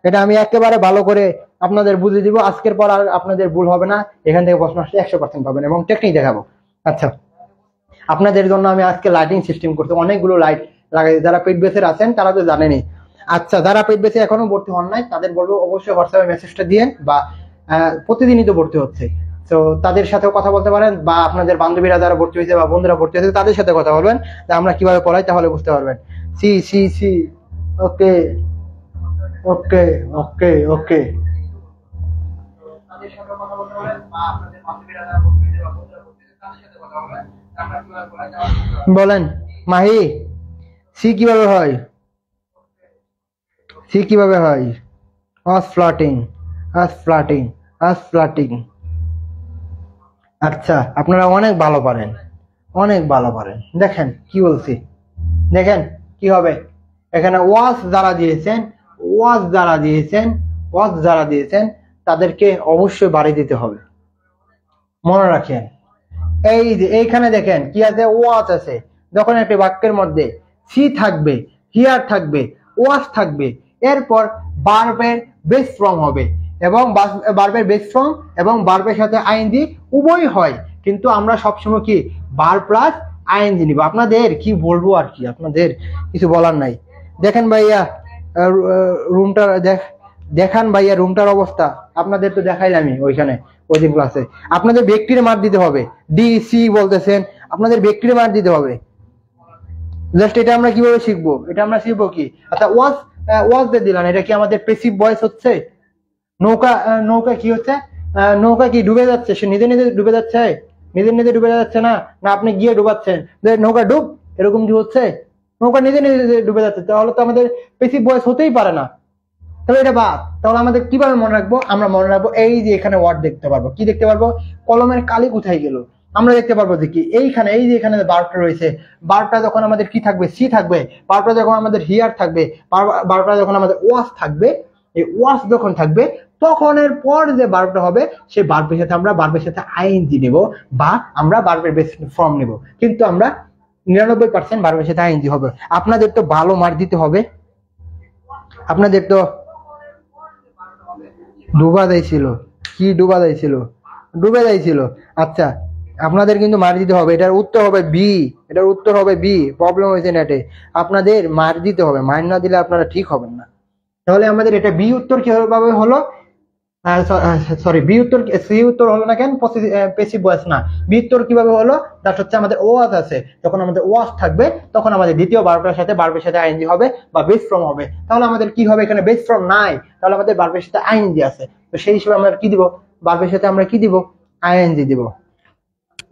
এটা আমি একেবারে ভালো করে আপনাদের বুঝিয়ে দিব, আজকের পর আর আপনাদের ভুল হবে না, এখান থেকে প্রশ্ন আসলে 100% পাবেন এবং টেকনিক দেখাবো। আচ্ছা, আপনাদের জন্য আমি আজকে লাইটিং সিস্টেম করতে অনেকগুলো লাইট লাগাই, যারা পেড বেসের আছেন তারা তো জানেনই। আচ্ছা, যারা পেড বেসে এখনো ভর্তি হন নাই তাদের বলবো অবশ্যই হোয়াটসঅ্যাপে মেসেজটা দিয়েন, বা প্রতিদিনই তো ভর্তি হচ্ছে, তো তাদের সাথেও কথা বলতে পারেন, বা আপনাদের বান্ধবীরা যারা ভর্তি হয়েছে বা বন্ধুরা ভর্তি হয়েছে তাদের সাথে কথা বলবেন, যে আমরা কিভাবে পড়াই, তাহলে বুঝতে পারবেন। সি সি সি ওকে ওকে ওকে ওকে। বলেন মাহি, সি কিভাবে হয়? সি কিভাবে হয়? আস ফ্লাটিং, আস ফ্লাটিং, আস ফ্লাটিং। আচ্ছা, আপনারা অনেক ভালো পারেন, অনেক ভালো পারেন। দেখেন কি বলছি, দেখেন কি হবে। এখানে ওয়াজ যারা দিয়েছেন, ওয়াজ যারা দিয়েছেন, ওয়াজ যারা দিয়েছেন তাদেরকে অবশ্যই বাড়ি দিতে হবে, মনে রাখেন। এই যে এইখানে দেখেন কি আছে, ওয়াজ আছে। যখন একটি বাক্যের মধ্যে সি থাকবে, হিয়ার থাকবে, ওয়াজ থাকবে, এরপর ভার্বের বেস ফর্ম হবে, এবং ভার্বের বেস ফর্ম এবং ভার্বের সাথে আইএনজি উভয় হয়, কিন্তু আমরা সবসময় কি ভার্ব প্লাস আইএনজি নিব। আপনাদের কি বলবো আর কি, আপনাদের কিছু বলার নাই। দেখেন ভাইয়া রুমটা দেখান ভাইয়া, রুমটার অবস্থা আপনাদের তো দেখাইলামই ওইখানে ওই দিন ক্লাসে। আপনাদের ব্যক্তির মার্ক দিতে হবে, ডি সি বলতেছেন, আপনাদের ব্যক্তির মার্ক দিতে হবে। জাস্ট এটা আমরা কিভাবে শিখবো? এটা আমরা শিখবো কি, আচ্ছা ওয়াজ, ওয়াজ দিয়ে দিলাম, এটা কি আমাদের প্যাসিভ ভয়েস হচ্ছে? নৌকা, নৌকা কি হচ্ছে? নৌকা কি ডুবে যাচ্ছে? সে নিজে নিজে ডুবে যাচ্ছে? নিজে নিজে ডুবে যাচ্ছে না, না আপনি গিয়ে ডুবাচ্ছেন যে নৌকা ডুব, এরকম কি হচ্ছে? নৌকা নিজে নিজে ডুবে যাচ্ছে, তাহলে তো আমাদের প্যাসিভ ভয়েস হতেই পারে না, তাহলে এটা বাদ। তাহলে আমাদের কিভাবে মনে রাখবো? আমরা মনে রাখবো এই যে এখানে ওয়ার্ড দেখতে পারবো, কি দেখতে পারবো? কলমের কালি কোথায় গেল? আমরা দেখতে পারবো যে কি এইখানে, এই যে এখানে বারটা রয়েছে, বারটা যখন আমাদের কি থাকবে? সি থাকবে। বারটা যখন আমাদের হিয়ার থাকবে, বারটা যখন আমাদের ওয়াস থাকবে, এই ওয়াস যখন থাকবে তখন এর পর যে বার্বটা হবে সেই বার্বের সাথে আমরা বার্বের সাথে আইএনজি নেব, বা আমরা বার্বের বেস ফর্ম নেব, কিন্তু আমরা 99% বার্বের সাথে আইএনজি হবে। আপনাদের তো ভালো মার্ক দিতে হবে, আপনাদের তো ডুবা যাইছিল, কি ডুবা যাইছিল? ডুবে যাইছিল। আচ্ছা, আপনাদের কিন্তু মার দিতে হবে, এটার উত্তর হবে বি, এটার উত্তর হবে বি। প্রবলেম হয়েছে নেটে, আপনাদের মার দিতে হবে, মার না দিলে আপনারা ঠিক হবেন না। তাহলে আমাদের এটা বি উত্তর কিভাবে হলো? সরি, বি উত্তর, সি উত্তর হলো না কেন? প্যাসিভ ভয়েস না, বি উত্তর কিভাবে হলো? দ্যাট হচ্ছে আমাদের ওয়াজ আছে, যখন আমাদের ওয়াজ থাকবে তখন আমাদের দ্বিতীয় ভার্বের সাথে আইএনজি হবে বা বেস ফর্ম হবে। তাহলে আমাদের কি হবে? এখানে বেস ফর্ম নাই, তাহলে আমাদের ভার্বের সাথে আইএনজি আছে, তো সেই হিসেবে আমরা কি দিব? ভার্বের সাথে আমরা কি দিব? আইএনজি দিব।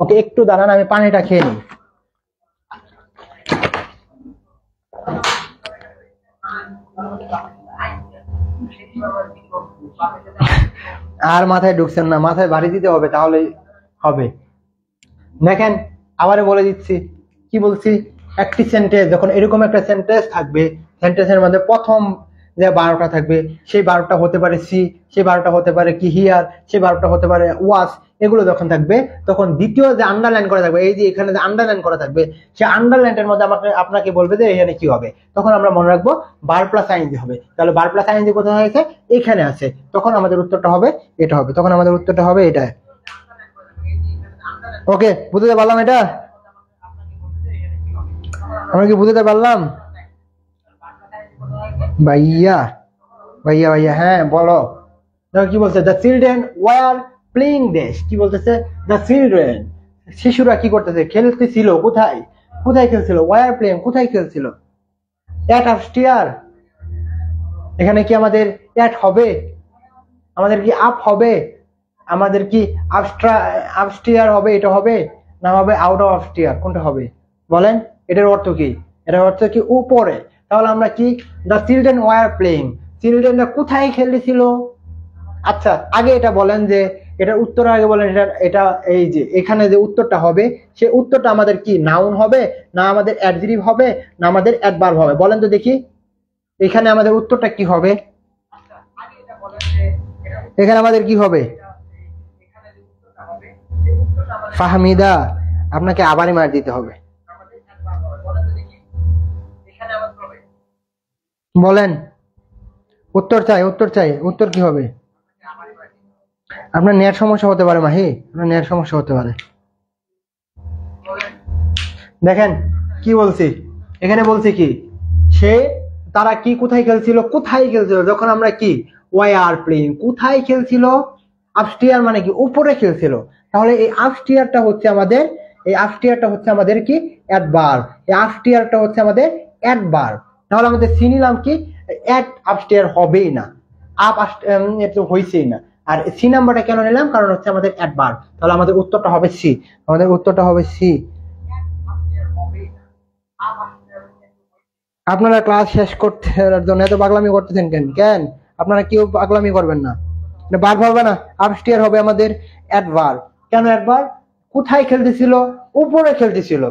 ওকে, একটু দাঁড়ান, আমি পানিটা খেয়ে নিই। আর মাথায় ঢুকছেন না, মাথায় বাড়ি দিতে হবে, তাহলে হবে। দেখেন আবারও বলে দিচ্ছি, কি বলছি, একটি সেন্টেন্স যখন এরকম একটা সেন্টেন্স থাকবে, সেন্টেন্সের মধ্যে প্রথম যে 12টা থাকবে সেই 12টা হতে পারে সি, সেই 12টা হতে পারে কি হিয়ার, সেই 12টা হতে পারে ওয়াস, এগুলো যখন থাকবে তখন দ্বিতীয় যে আন্ডারলাইন করা থাকবে, এই যে এখানে যে আন্ডারলাইন করা থাকবে সেই আন্ডারলাইনের মধ্যে আপনাকে বলবে যে এখানে কি হবে, তখন আমরা মনে রাখবো বার প্লাস আইএনজি হবে। তাহলে বার প্লাস আইএনজি কোথায় হয়েছে, এখানে আছে, তখন আমাদের উত্তরটা হবে এটা হবে, তখন আমাদের উত্তরটা হবে এটা। ওকে, বুঝতে পারলাম এটা? আমরা কি বুঝতে পারলাম ভাইয়া? ভাইয়া ভাইয়া হ্যাঁ বলো। দেখো কি বলছে, the children were playing dash, কি বলতেছে, দ্য চিলড্রেন, শিশুরা কি করতেছে, খেলতেছিল, কোথায়, কোথায় খেলছিল, ওয়ার প্লেইং, কোথায় খেলছিল, অ্যাট আপস্টেয়ার, এখানে কি আমাদের অ্যাট হবে, আমাদের কি আপ হবে, আমাদের কি আপস্টেয়ার হবে, এটা হবে না হবে আউট অফ আপস্টেয়ার, কোনটা হবে বলেন? এটার অর্থ কি, এটার অর্থ কি উপরে। তাহলে আমরা কি, দ্য চিলড্রেন ওয়ার প্লেইং, চিলড্রেনরা কোথায় খেলেছিল। আচ্ছা আগে এটা বলেন যে এটার উত্তর আগে বলেন, এটা এই যে এখানে যে উত্তরটা হবে সেই উত্তরটা আমাদের কি নাউন হবে না আমাদের অ্যাডজেক্টিভ হবে না আমাদের অ্যাডভার্ব হবে, বলেন তো দেখি এখানে আমাদের উত্তরটা কি হবে, এখানে আমাদের কি হবে? ফাহমিদা আপনাকে আবারই মার দিতে হবে, বলেন উত্তর চাই, উত্তর চাই, উত্তর কি হবে? আপনার নেট সমস্যা হতে পারে মাহি, আপনার নেট সমস্যা হতে পারে। দেখেন কি বলছি, এখানে বলছি কি, সে তারা কি কোথায় খেলছিল, কোথায় খেলছিল, যখন আমরা কি ওয়াই আর প্লেইং, কোথায় খেলছিল, আপস্টেয়ার মানে কি উপরে খেলছিল, তাহলে এই আপস্টেয়ারটা হচ্ছে আমাদের, এই আপস্টেয়ারটা হচ্ছে আমাদের কি অ্যাডভার্ব, এই আপস্টেয়ারটা হচ্ছে আমাদের অ্যাডভার্ব, তাহলে আমাদের সি নিলাম কি অ্যাড আপস্টেয়ার হবেই না, আপ তো হইছেই না, আর সি নাম্বারটা কেন নিলাম, কারণ হচ্ছে আমাদের অ্যাডভার্ব, তাহলে আমাদের উত্তরটা হবে সি, আমাদের উত্তরটা হবে সি। আপনারা ক্লাস শেষ করতে জন্য এত পাগলামি করতেছেন কেন, কেন আপনারা কেউ পাগলামি করবেন না, ভার্ব হবে না, আপস্টেয়ার হবে আমাদের অ্যাডভার্ব, কেন অ্যাডভার্ব, কোথায় খেলতেছিল, উপরে খেলতেছিল,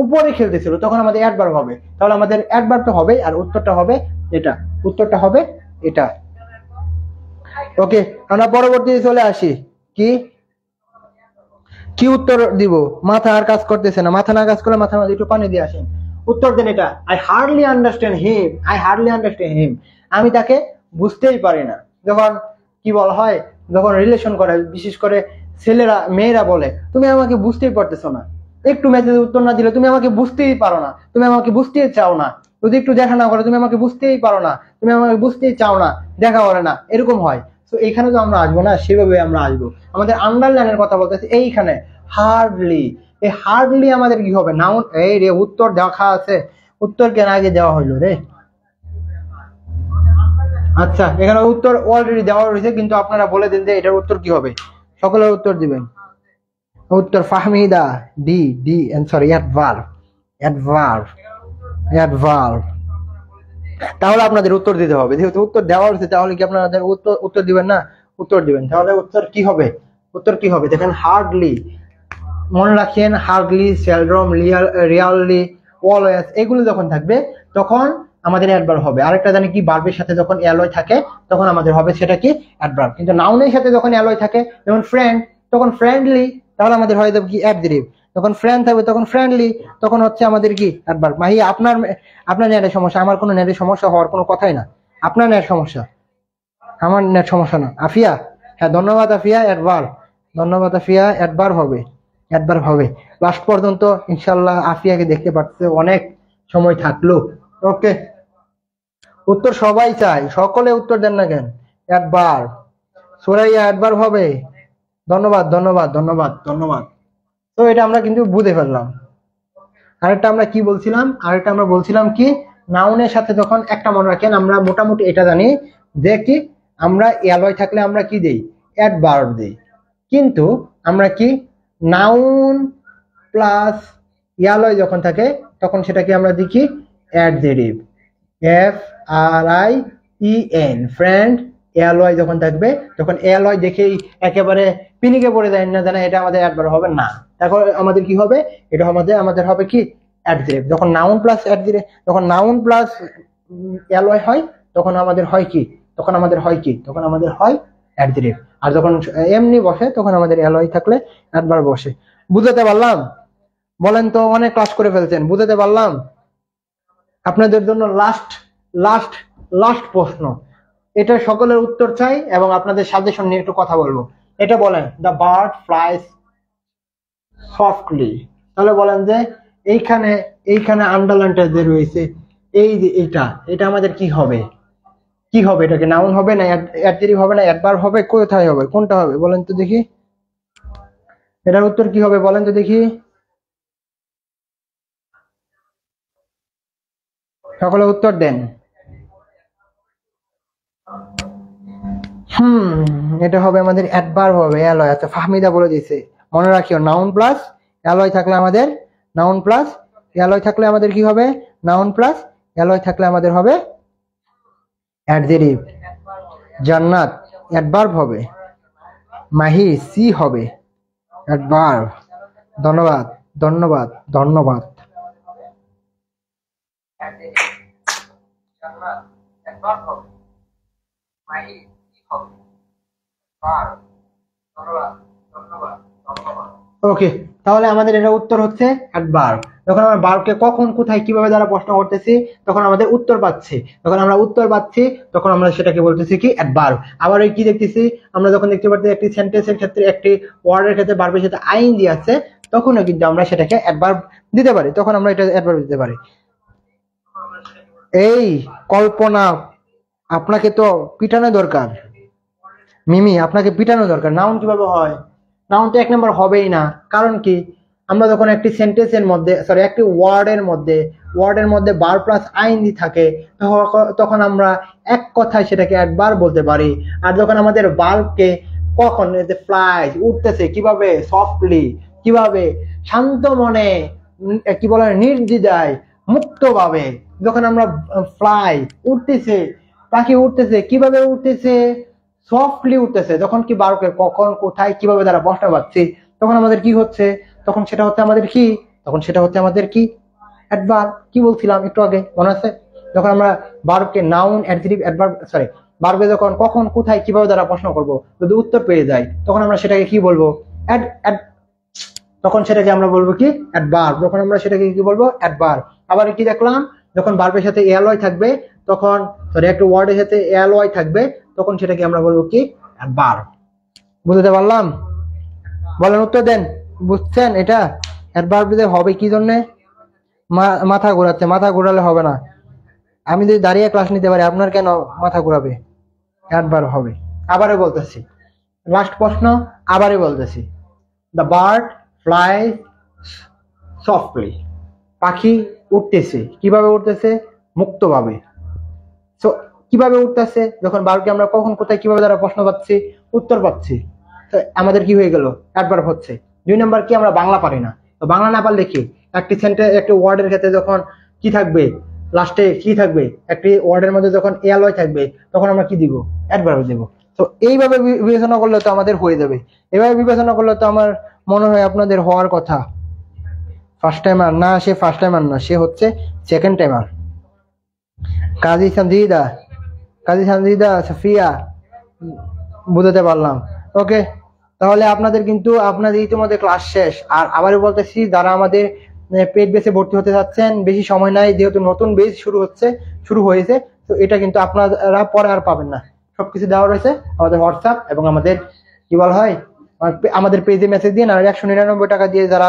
উপরে খেলতেছিল, তখন আমাদের অ্যাডভার্ব হবে, তাহলে আমাদের অ্যাডভার্ব তো হবে আর উত্তরটা হবে এটা, উত্তরটা হবে এটা। ওকে আমরা পরবর্তীতে চলে আসি, কি কি উত্তর দিব, মাথা আর কাজ করতেছে না, মাথা না কাজ করলে মাথার মধ্যে একটু পানি দিয়ে আসেন, উত্তর দেন এটা, I hardly understand him, I hardly understand হিম, আমি তাকে বুঝতেই পারি না। যখন কি বলা হয়, যখন রিলেশন করে, বিশেষ করে ছেলেরা মেয়েরা বলে তুমি আমাকে বুঝতেই পারতেছো না, একটু মেসেজ উত্তর না দিলে তুমি আমাকে বুঝতেই পারো না, তুমি আমাকে বুঝতেই চাও না, যদি একটু দেখা না করে তুমি আমাকে বুঝতেই পারো না, তুমি আমাকে বুঝতেই চাও না, দেখা করে না, এরকম হয়। তো এখানে তো আমরা আসবো না, সেভাবে আমরা আসবো, আমাদের আন্ডারলাইনের কথা বলতেছি এইখানে হার্ডলি, এই হার্ডলি আমাদের কি হবে নাউন, এই রে উত্তর দেখা আছে, উত্তর কেন আগে দেওয়া হইলো রে, আচ্ছা এখানে উত্তর অলরেডি দেওয়া রয়েছে, কিন্তু আপনারা বলে দিন যে এটার উত্তর কি হবে, সকলের উত্তর দিবেন, উত্তর Fahmida D, D sorry adverb, adverb, adverb, তাহলে আপনাদের উত্তর দিতে হবে, যেহেতু উত্তর দেওয়া হয়েছে তাহলে কি আপনাদের উত্তর দিবেন না, উত্তর দিবেন, তাহলে উত্তর কি হবে, উত্তর কি হবে দেখেন, হার্ডলি, মনে রাখেন হার্ডলি, সেলডম, রিয়ালি, অলওয়েজ, এগুলো যখন থাকবে তখন আমাদের অ্যাডভার্ব হবে। আরেকটা জানি কি, ভার্বের সাথে যখন অ্যালয় থাকে তখন আমাদের হবে সেটা কি অ্যাডভার্ব, কিন্তু নাউনের সাথে যখন অ্যালয় থাকে, যেমন ফ্রেন্ড তখন ফ্রেন্ডলি, তাহলে আমাদের হয়ে যাবে কি অ্যাডজেক্টিভ, যখন ফ্রেন্ড থাকবে তখন ফ্রেন্ডলি, তখন হচ্ছে আমাদের কি অ্যাডভার্ব। মাহি আপনার আপনার নেটের সমস্যা, আমার কোনো নেটের সমস্যা হওয়ার কোনো কথাই না, আপনার নেট সমস্যা, আমার নেট সমস্যা না। আফিয়া হ্যাঁ ধন্যবাদ আফিয়া, অ্যাডভার্ব, ধন্যবাদ আফিয়া, অ্যাডভার্ব হবে, অ্যাডভার্ব হবে। লাস্ট পর্যন্ত ইনশাল্লাহ আফিয়াকে দেখতে পাচ্ছে, অনেক সময় থাকলো। ওকে উত্তর সবাই চাই, সকলে উত্তর দেন না কেন, অ্যাডভার্ব, সুরাইয়া অ্যাডভার্ব হবে, ধন্যবাদ ধন্যবাদ ধন্যবাদ ধন্যবাদ। তো এটা আমরা কিন্তু বুঝে ফেললাম। আরেকটা আমরা কি বলছিলাম, আরেকটা আমরা বলছিলাম কি, নাউনের সাথে যখন একটা মনে রাখেন, আমরা মোটামুটি এটা জানি যে কি আমরা অ্যালয় থাকলে আমরা কি দেই, অ্যাডভার্ব দেই, কিন্তু আমরা কি নাউন প্লাস অ্যালয় যখন থাকে তখন সেটা কি আমরা দেখি adjective, F R I E N, friend, অ্যালয় যখন থাকবে, তখন অ্যালয় দেখেই একেবারে পিনিকে পড়ে যায় না জানা এটা আমাদের অ্যাডভার্ব হবে না। তারপর আমাদের কি হবে, এটা আমাদের হবে কি অ্যাডজেক্টিভ। যখন নাউন প্লাস অ্যাডজেক্টিভ, যখন নাউন প্লাস অ্যালয় হয় তখন আমাদের হয় কি, তখন আমাদের হয় অ্যাডজেক্টিভ। আর যখন এমনি বসে তখন আমাদের অ্যালয় থাকলে অ্যাডভার্ব বসে। বুঝাতে পারলাম? বলেন তো, অনেক ক্লাস করে ফেলছেন, বুঝাতে পারলাম? আপনাদের জন্য লাস্ট লাস্ট লাস্ট প্রশ্ন, এটা সকলের উত্তর চাই এবং আপনাদের সাজেশন নিয়ে একটু কথা বলবো। এটা বলেন, দ্য বার্ড ফ্লাইস সফটলি। তাহলে বলেন যে এইখানে আন্ডারলাইনটা যে রয়েছে, এই যে এটা আমাদের কি হবে, এটাকে নাউন হবে না অ্যাডজেক্টিভ হবে না অ্যাডভার্ব হবে, কোথায় হবে, কোনটা হবে বলেন তো দেখি? এটার উত্তর কি হবে বলেন তো দেখি? সকলে উত্তর দেন। এটা হবে আমাদের অ্যাডভার্ব হবে, অ্যালয়। আচ্ছা, ফাহমিদা বলে দিয়েছে, মনে রাখিও নাউন প্লাস অ্যালয় থাকলে আমাদের কি হবে, নাউন প্লাস অ্যালয় থাকলে আমাদের হবে অ্যাডজেক্টিভ। জান্নাত অ্যাডভার্ব হবে, মাহি সি হবে অ্যাডভার্ব। ধন্যবাদ ধন্যবাদ ধন্যবাদ। ওকে, তাহলে আমাদের এটা উত্তর হচ্ছে অ্যাডভার্ব। যখন আমরা ভার্বকে কখন কোথায় কিভাবে দ্বারা প্রশ্ন করতেছি তখন আমাদের উত্তর পাচ্ছি, তখন আমরা সেটাকে বলতেছি কি অ্যাডভার্ব। আবার ওই কি দেখতেছি আমরা, যখন দেখতে পাচ্ছি একটি সেন্টেন্সের ক্ষেত্রে, একটি ওয়ার্ডের ক্ষেত্রে ভার্বের সাথে আইএনজি আছে, তখনও কিন্তু আমরা সেটাকে অ্যাডভার্ব দিতে পারি, তখন আমরা এটা অ্যাডভার্ব দিতে পারি। এই কল্পনা, আপনাকে তো পিটানো দরকার, মিমি আপনাকে পিটানো দরকার। নাউন কিভাবে হয়? নাউন তো এক নম্বর হবেই না, কারণ কি, আমরা যখন একটি সেন্টেন্সের মধ্যে একটি ওয়ার্ডের মধ্যে ভার্ব প্লাস আইএনজি থাকে, তখন আমরা এক কথায় সেটাকে একবার বলতে পারি। আর যখন আমাদের ভার্বকে কখন ফ্লাই উঠতেছে, কিভাবে সফটলি, কিভাবে শান্ত মনে, কি বলে নির্দ্বিধায় মুক্তভাবে, যখন আমরা ফ্লাই উঠতেছে, পাখি উঠতেছে, কিভাবে উঠতেছে, সফটলি উঠতেছে, তখন কি ভার্বকে কখন কোথায় কিভাবে দ্বারা প্রশ্ন পাচ্ছি, তখন আমাদের কি হচ্ছে, তখন সেটা হচ্ছে আমাদের কি অ্যাডভার্ব। কি বলছিলাম একটু আগে মনে আছে? যখন আমরা ভার্বকে নাউন অ্যাডজেক্টিভ অ্যাডভার্ব ভার্বে যখন কখন কোথায় কিভাবে দ্বারা প্রশ্ন করব, যদি উত্তর পেয়ে যাই তখন আমরা সেটাকে কি বলবো, তখন সেটাকে আমরা বলবো কি অ্যাডভার্ব। যখন আমরা সেটাকে কি বলবো অ্যাডভার্ব। আবার কি দেখলাম, যখন ভার্বের সাথে অ্যালয় থাকবে, তখন একটা ওয়ার্ডের সাথে অ্যালয় থাকবে, তখন সেটাকে আমরা বলবো কি অ্যাডভার্ব। বুঝতে পারলাম? বলেন, উত্তর দেন। বুঝছেন এটা অ্যাডভার্ব দিতে হবে কি জন্য? মাথা ঘোরাচ্ছে, মাথা ঘোরালে হবে না। আমি যদি দাঁড়িয়ে ক্লাস নিতে পারি, আপনার কেন মাথা ঘোরাবে? অ্যাডভার্ব হবে। আবারও বলতেছি, লাস্ট প্রশ্ন, আবারও বলতেছি, দ্য বার্ড ফ্লাই সফটলি। পাখি উঠতেছে, কিভাবে উঠতেছে? মুক্তভাবে। সো কিভাবে উঠতেছে, যখন ভার্বকে আমরা কখন কোথায় কিভাবে দ্বারা প্রশ্ন পাচ্ছি, উত্তর পাচ্ছি, তো আমাদের কি হয়ে গেল, অ্যাডভার্ব হচ্ছে। 2 নাম্বার কি, আমরা বাংলা পারি না, তো বাংলা না পারলে কি, একটি সেন্টেন্স একটি ওয়ার্ডের ক্ষেত্রে যখন কি থাকবে, লাস্টে কি থাকবে, একটি ওয়ার্ডের মধ্যে যখন অ্যালয় থাকবে, তখন আমরা কি দিব, অ্যাডভার্ব দেব। তো এইভাবে বিবেচনা করলে তো আমাদের হয়ে যাবে। এভাবে বিবেচনা করলে তো আমার মনে হয় আপনাদের হওয়ার কথা। ফার্স্ট টাইমার না, সে ফার্স্ট টাইমার না, সে হচ্ছে সেকেন্ড টাইমার। কাজী সানজিদা সাফিয়া, বুঝতে পারলাম। ওকে, তাহলে আপনাদের ইতিমধ্যে ক্লাস শেষ। আর আবারও বলতেছি, যারা আমাদের পেড বেসে ভর্তি হতে যাচ্ছেন, বেশি সময় নাই, যেহেতু নতুন বেস শুরু হয়েছে, তো এটা কিন্তু আপনারা পরে আর পাবেন না। সবকিছু দেওয়া রয়েছে আমাদের হোয়াটসঅ্যাপ এবং আমাদের কি বলা হয়, আমাদের পেজে মেসেজ দিন। আর 199 টাকা দিয়ে যারা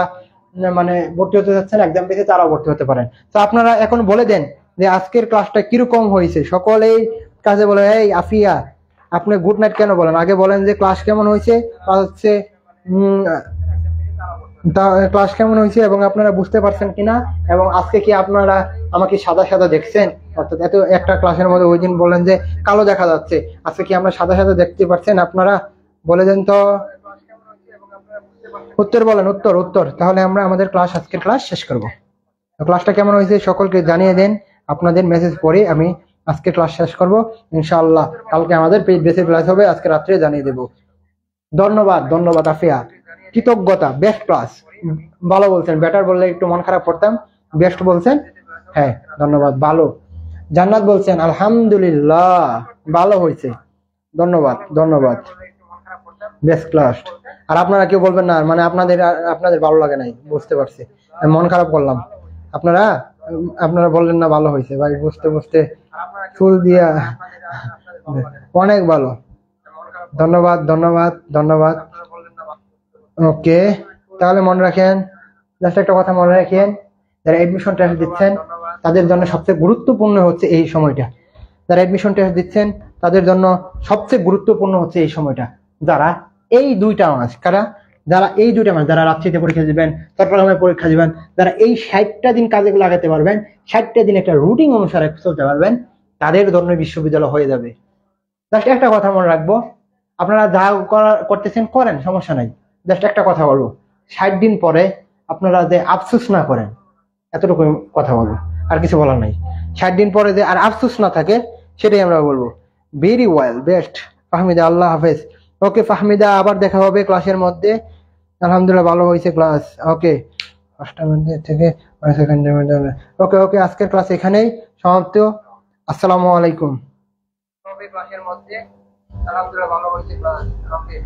মানে ভর্তি হতে যাচ্ছেন একদম বেশি, তারাও ভর্তি হতে পারেন। তো আপনারা এখন বলে দেন যে আজকের ক্লাসটা কিরকম হয়েছে। সকলেই কাজে বলে, এই আফিয়া আপনি গুড নাইট কেন বলেন, আগে বলেন যে ক্লাস কেমন হয়েছে, ক্লাস কেমন হয়েছে এবং আপনারা বুঝতে পারছেন কিনা, এবং আজকে কি আপনারা আমাকে সাদা সাদা দেখছেন, অর্থাৎ এত একটা ক্লাসের মধ্যে ওই দিন বলেন যে কালো দেখা যাচ্ছে, আজকে কি আমরা সাদা সাদা দেখতে পাচ্ছেন আপনারা? বলে দেন তো, উত্তর বলেন, উত্তর। তাহলে আমরা আমাদের আজকের ক্লাস শেষ করব। ক্লাসটা কেমন হয়েছে সকলকে জানিয়ে দেন, আপনাদের মেসেজ পড়ে আমি আজকে ক্লাস শেষ করব ইনশাআল্লাহ। কালকে আমাদের বেসিক ক্লাস হবে, আজকে রাত্রে জানিয়ে দেব। ধন্যবাদ, ধন্যবাদ আফিয়া, কৃতজ্ঞতা। বেস্ট ক্লাস, ভালো বলছেন। বেটার বললে একটু মন খারাপ করতাম, বেস্ট বলছেন। হ্যাঁ ধন্যবাদ, ভালো। জান্নাত বলছেন আলহামদুলিল্লাহ, ভালো হয়েছে। ধন্যবাদ, ধন্যবাদ, বেস্ট ক্লাস। আর আপনারা কেউ বলবেন না, মানে আপনাদের ভালো লাগে নাই, বুঝতে পারছি, আমি মন খারাপ করলাম। আপনারা বললেন না ভালো হয়েছে, ভাই বুঝতে বুঝতে ফুল দিয়া অনেক ভালো। ধন্যবাদ, ধন্যবাদ, ধন্যবাদ। ওকে, তাহলে মনে রাখেন, জাস্ট একটা কথা মনে রাখেন, যারা এডমিশন টেস্ট দিচ্ছেন তাদের জন্য সবচেয়ে গুরুত্বপূর্ণ হচ্ছে এই সময়টা। যারা এডমিশন টেস্ট দিচ্ছেন তাদের জন্য সবচেয়ে গুরুত্বপূর্ণ হচ্ছে এই সময়টা। যারা এই 2টা মাস, যারা এই 2টা মাস, যারা রাত্রিতে পরীক্ষা দিবেন, চট্টগ্রামে পরীক্ষা দিবেন, যারা এই 60টা দিন কাজে লাগাতে পারবেন, 60টা দিন একটা রুটিন অনুসারে চলতে পারবেন, তাদের জন্য বিশ্ববিদ্যালয় হয়ে যাবে। জাস্ট একটা কথা মনে রাখবো, আপনারা যা করতেছেন করেন, সমস্যা নাই। জাস্ট একটা কথা বলবো, 60 দিন পরে আপনারা যে আফসোস না করেন, এতটুকু কথা বলবো, আর কিছু বলার নাই। 60 দিন পরে যে আর আফসোস না থাকে, সেটাই আমরা বলবো। ভেরি ওয়েল, বেস্ট ফাহমিদা, আল্লাহ হাফেজ। ওকে ফাহমিদা, আবার দেখা হবে ক্লাসের মধ্যে। আলহামদুলিল্লাহ ভালো হয়েছে ক্লাস। ওকে, 5টা মিনিট থেকে 5 সেকেন্ডের মধ্যে। ওকে ওকে, আজকের ক্লাস এখানেই সমাপ্ত। আসসালামু আলাইকুম। ক্লাসের মধ্যে আলহামদুলিল্লাহ ভালো হয়েছে ক্লাস। ওকে।